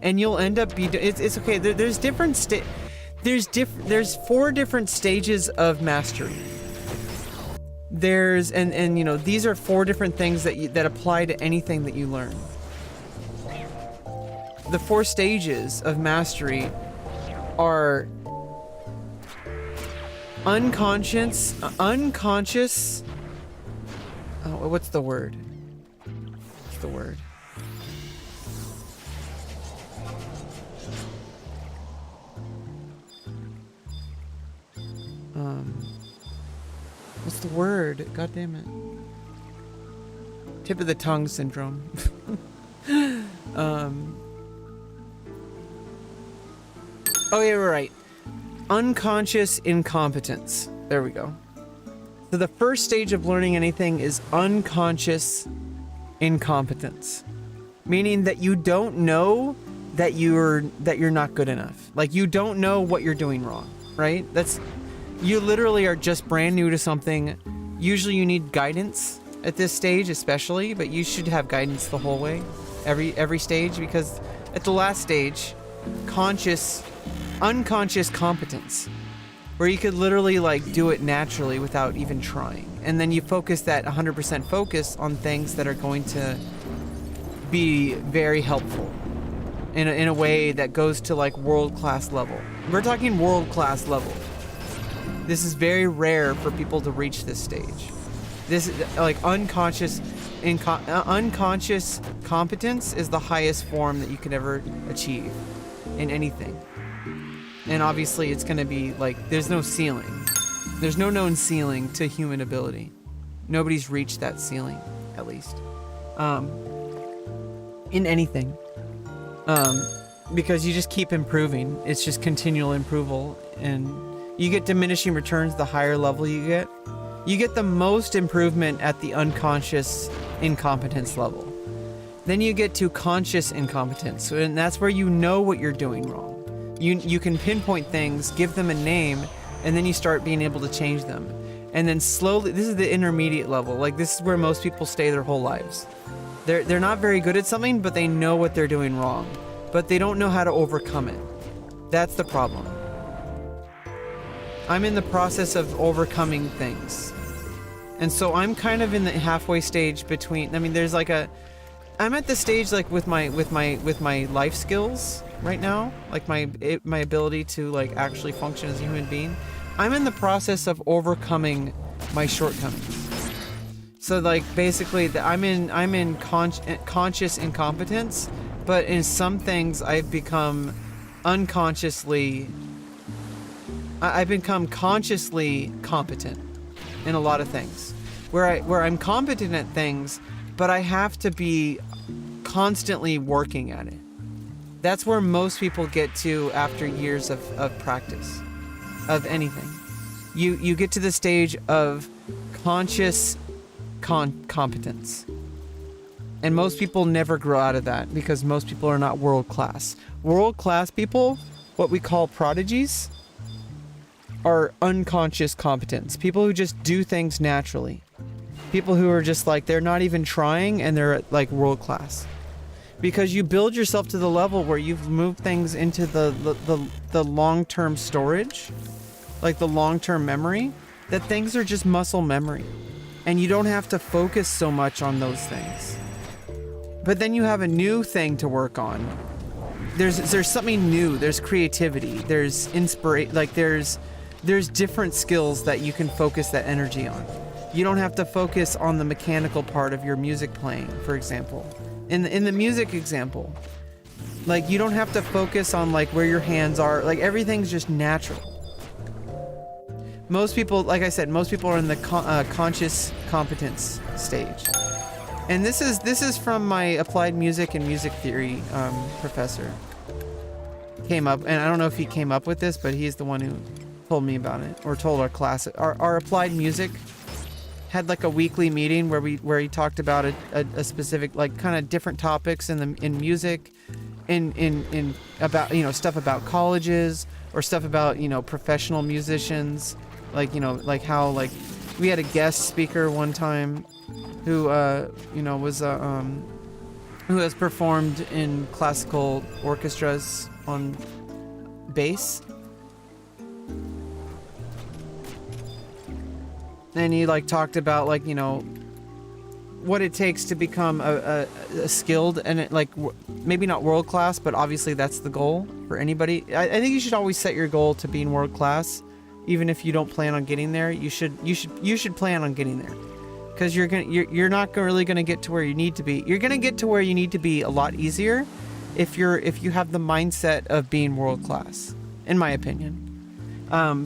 and you'll end up it's okay. There's there's 4 different stages of mastery. There's and you know, these are 4 different things that apply to anything that you learn. The 4 stages of mastery are unconscious, Oh, what's the word? What's the word? What's the word? God damn it. Tip of the tongue syndrome. Oh yeah, we're right. Unconscious incompetence. There we go. So the first stage of learning anything is unconscious incompetence, meaning that you don't know that you're not good enough. Like you don't know what you're doing wrong, right? You literally are just brand new to something. Usually you need guidance at this stage especially, but you should have guidance the whole way, every stage, because at the last stage, unconscious competence, where you could literally like do it naturally without even trying. And then you focus that 100% focus on things that are going to be very helpful in a way that goes to like world-class level. We're talking world-class level. This is very rare for people to reach this stage. This like unconscious competence is the highest form that you could ever achieve in anything. And obviously it's going to be like, there's no ceiling. There's no known ceiling to human ability. Nobody's reached that ceiling, at least. In anything. Because you just keep improving. It's just continual improval. And you get diminishing returns the higher level you get. You get the most improvement at the unconscious incompetence level. Then you get to conscious incompetence. And that's where you know what you're doing wrong. You can pinpoint things, give them a name, and then you start being able to change them. And then slowly, this is the intermediate level. Like this is where most people stay their whole lives. They're not very good at something, but they know what they're doing wrong. But they don't know how to overcome it. That's the problem. I'm in the process of overcoming things. And so I'm kind of in the halfway stage between, I mean, there's like I'm at the stage like with my life skills right now, like my ability to like actually function as a human being. I'm in the process of overcoming my shortcomings. So like basically I'm in conscious incompetence, but in some things I've become consciously competent in a lot of things, where I'm competent at things, but I have to be constantly working at it. That's where most people get to after years of practice, of anything. You get to the stage of conscious competence. And most people never grow out of that because most people are not world class. World class people, what we call prodigies, are unconscious competence. People who just do things naturally. People who are just like, they're not even trying and they're like world class. Because you build yourself to the level where you've moved things into the long-term storage, like the long-term memory, that things are just muscle memory. And you don't have to focus so much on those things. But then you have a new thing to work on. There's something new, there's creativity, there's inspiration, like there's different skills that you can focus that energy on. You don't have to focus on the mechanical part of your music playing, for example. In the music example, like you don't have to focus on like where your hands are, like everything's just natural. Most people, like I said, most people are in the conscious competence stage. And this is from my applied music and music theory professor. Came up, and I don't know if he came up with this, but he's the one who told me about it, or told our class. Our applied music had like a weekly meeting where he talked about a specific, like kind of different topics in music, in about, you know, stuff about colleges or stuff about, you know, professional musicians, like, you know, like how, like we had a guest speaker one time who you know, was who has performed in classical orchestras on bass. And he like talked about, like, you know, what it takes to become a skilled and it, like maybe not world class, but obviously that's the goal for anybody. I think you should always set your goal to being world class, even if you don't plan on getting there. You should plan on getting there. because you're not really gonna get to where you need to be. You're gonna get to where you need to be a lot easier if you have the mindset of being world class, in my opinion.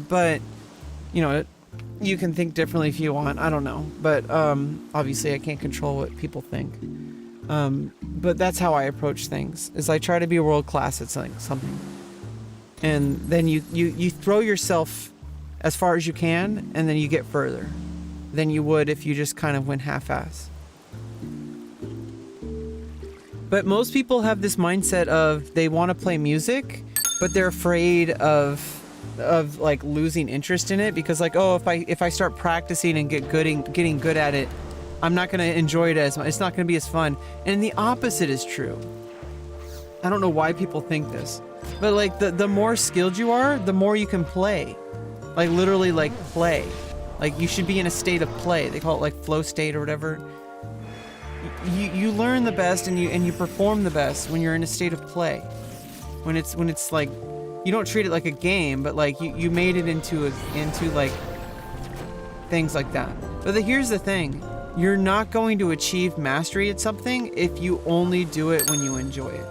But you know, you can think differently if you want. I don't know, but obviously I can't control what people think. But that's how I approach things. Is I try to be world class at something, and then you throw yourself as far as you can, and then you get further than you would if you just kind of went half-ass. But most people have this mindset of they want to play music, but they're afraid of like losing interest in it, because like, oh, if I start practicing and getting good at it, I'm not going to enjoy it as much. It's not going to be as fun. And the opposite is true. I don't know why people think this, but like the more skilled you are, the more you can play. Like literally like play. Like you should be in a state of play. They call it like flow state or whatever. You learn the best and you perform the best when you're in a state of play. When it's like, you don't treat it like a game, but like you made it into like things like that. But here's the thing. You're not going to achieve mastery at something if you only do it when you enjoy it.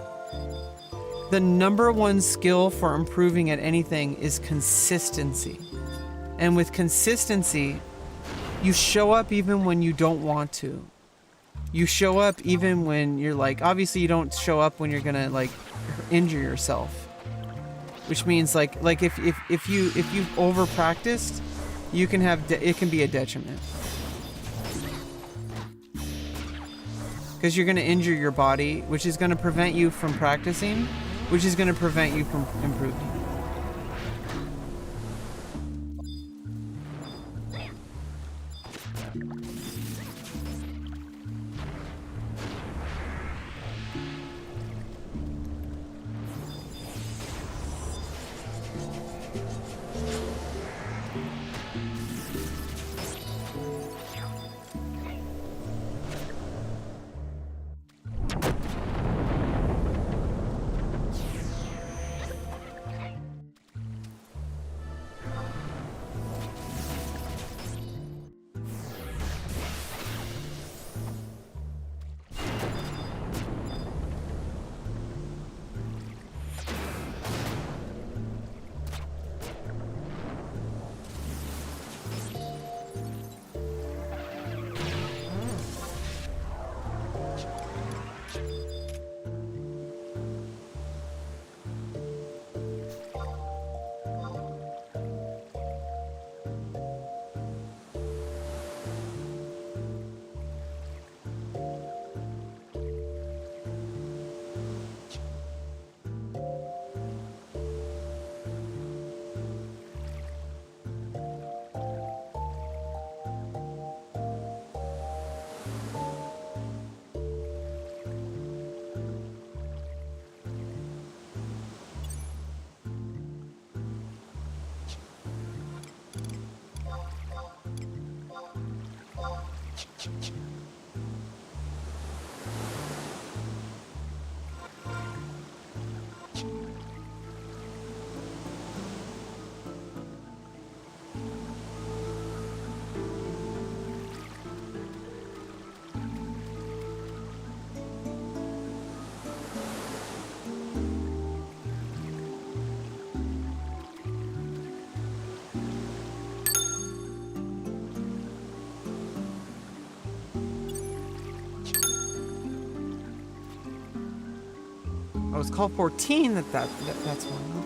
The number one skill for improving at anything is consistency. And with consistency, you show up even when you don't want to. You show up even when you're like, obviously you don't show up when you're gonna like injure yourself. Which means like if you've over practiced, you can have it can be a detriment. Because you're gonna injure your body, which is gonna prevent you from practicing, which is gonna prevent you from improving. Oh, it's called 14. That's one.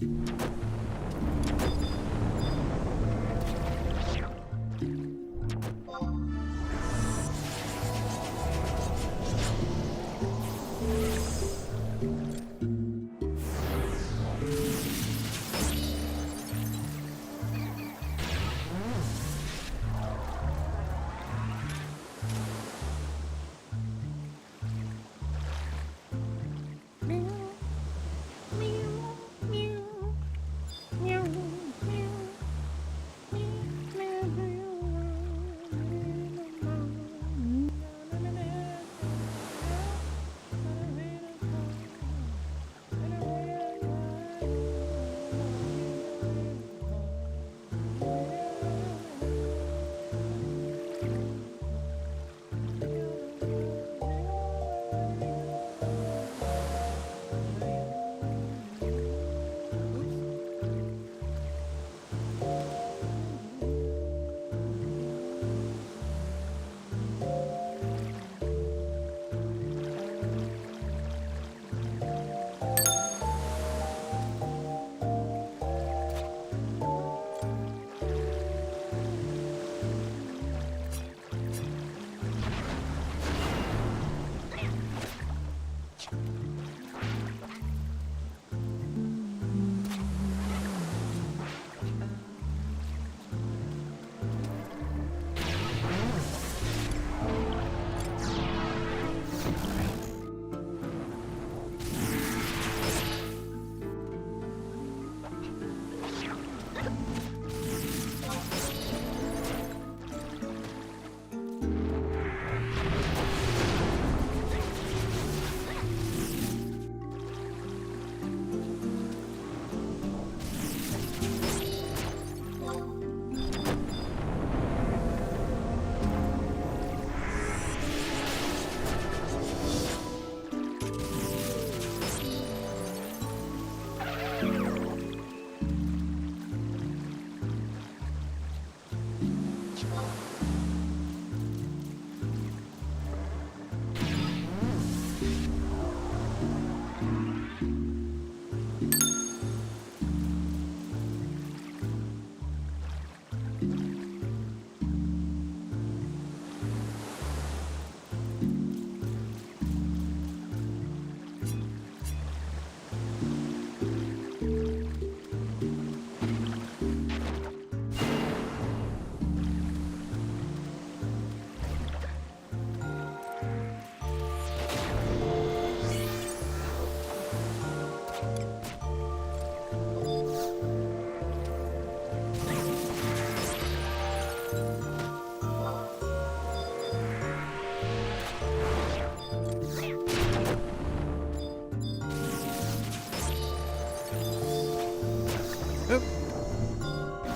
Oop.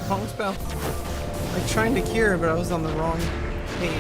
Wrong spell. Like trying to cure, but I was on the wrong page.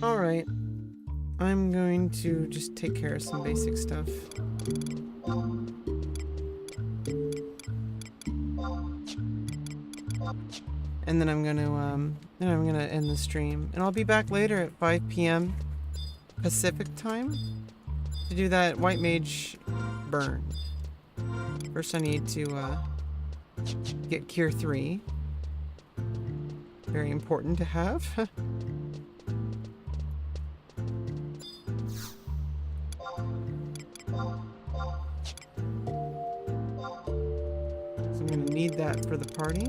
Alright. I'm going to just take care of some basic stuff. And then I'm gonna end the stream. And I'll be back later at 5 p.m. Pacific time to do that white mage burn. First I need to get cure 3. Very important to have. So I'm gonna need that for the party.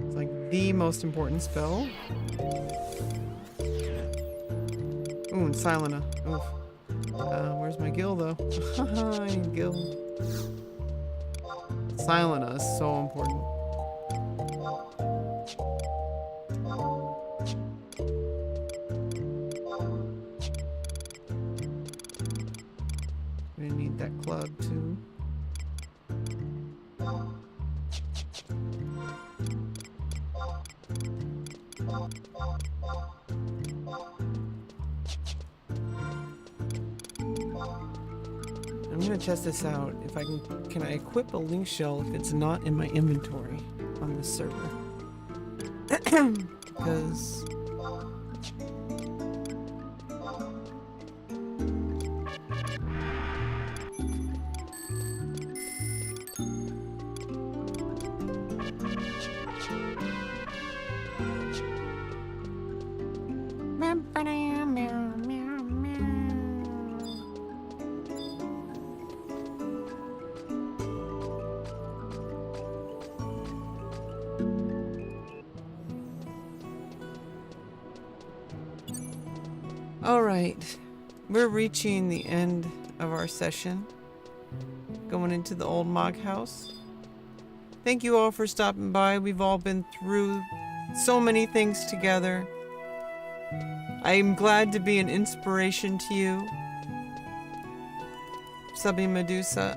It's like the most important spell. Ooh, and Silena. Oof. Where's my gil though? I need gil. Silena is so important. We need that club too. I'm gonna test this out. If I can I equip a link shell if it's not in my inventory on this server? Because Alright, we're reaching the end of our session. Going into the old Mog house. Thank you all for stopping by. We've all been through so many things together. I'm glad to be an inspiration to you. Subby Medusa,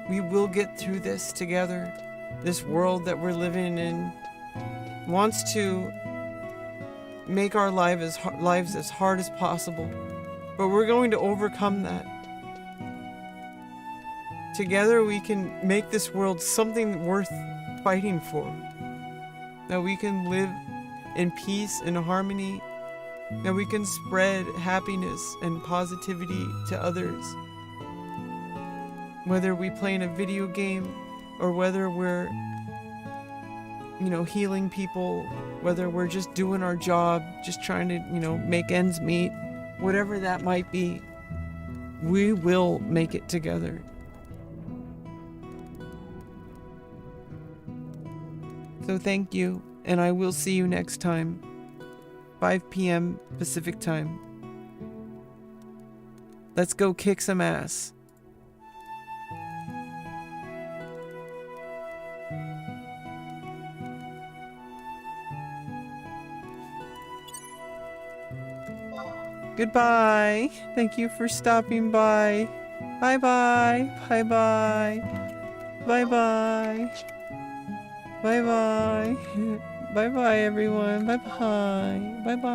we will get through this together. This world that we're living in wants to make our lives as hard as possible, but we're going to overcome that. Together we can make this world something worth fighting for. That we can live in peace and harmony. That we can spread happiness and positivity to others. Whether we play in a video game or whether we're, healing people, whether we're just doing our job, just trying to, make ends meet, whatever that might be, we will make it together. So thank you, and I will see you next time, 5 p.m. Pacific time. Let's go kick some ass. Goodbye. Thank you for stopping by. Bye-bye. Bye-bye. Bye-bye. Bye-bye. Bye-bye, everyone. Bye-bye. Bye-bye.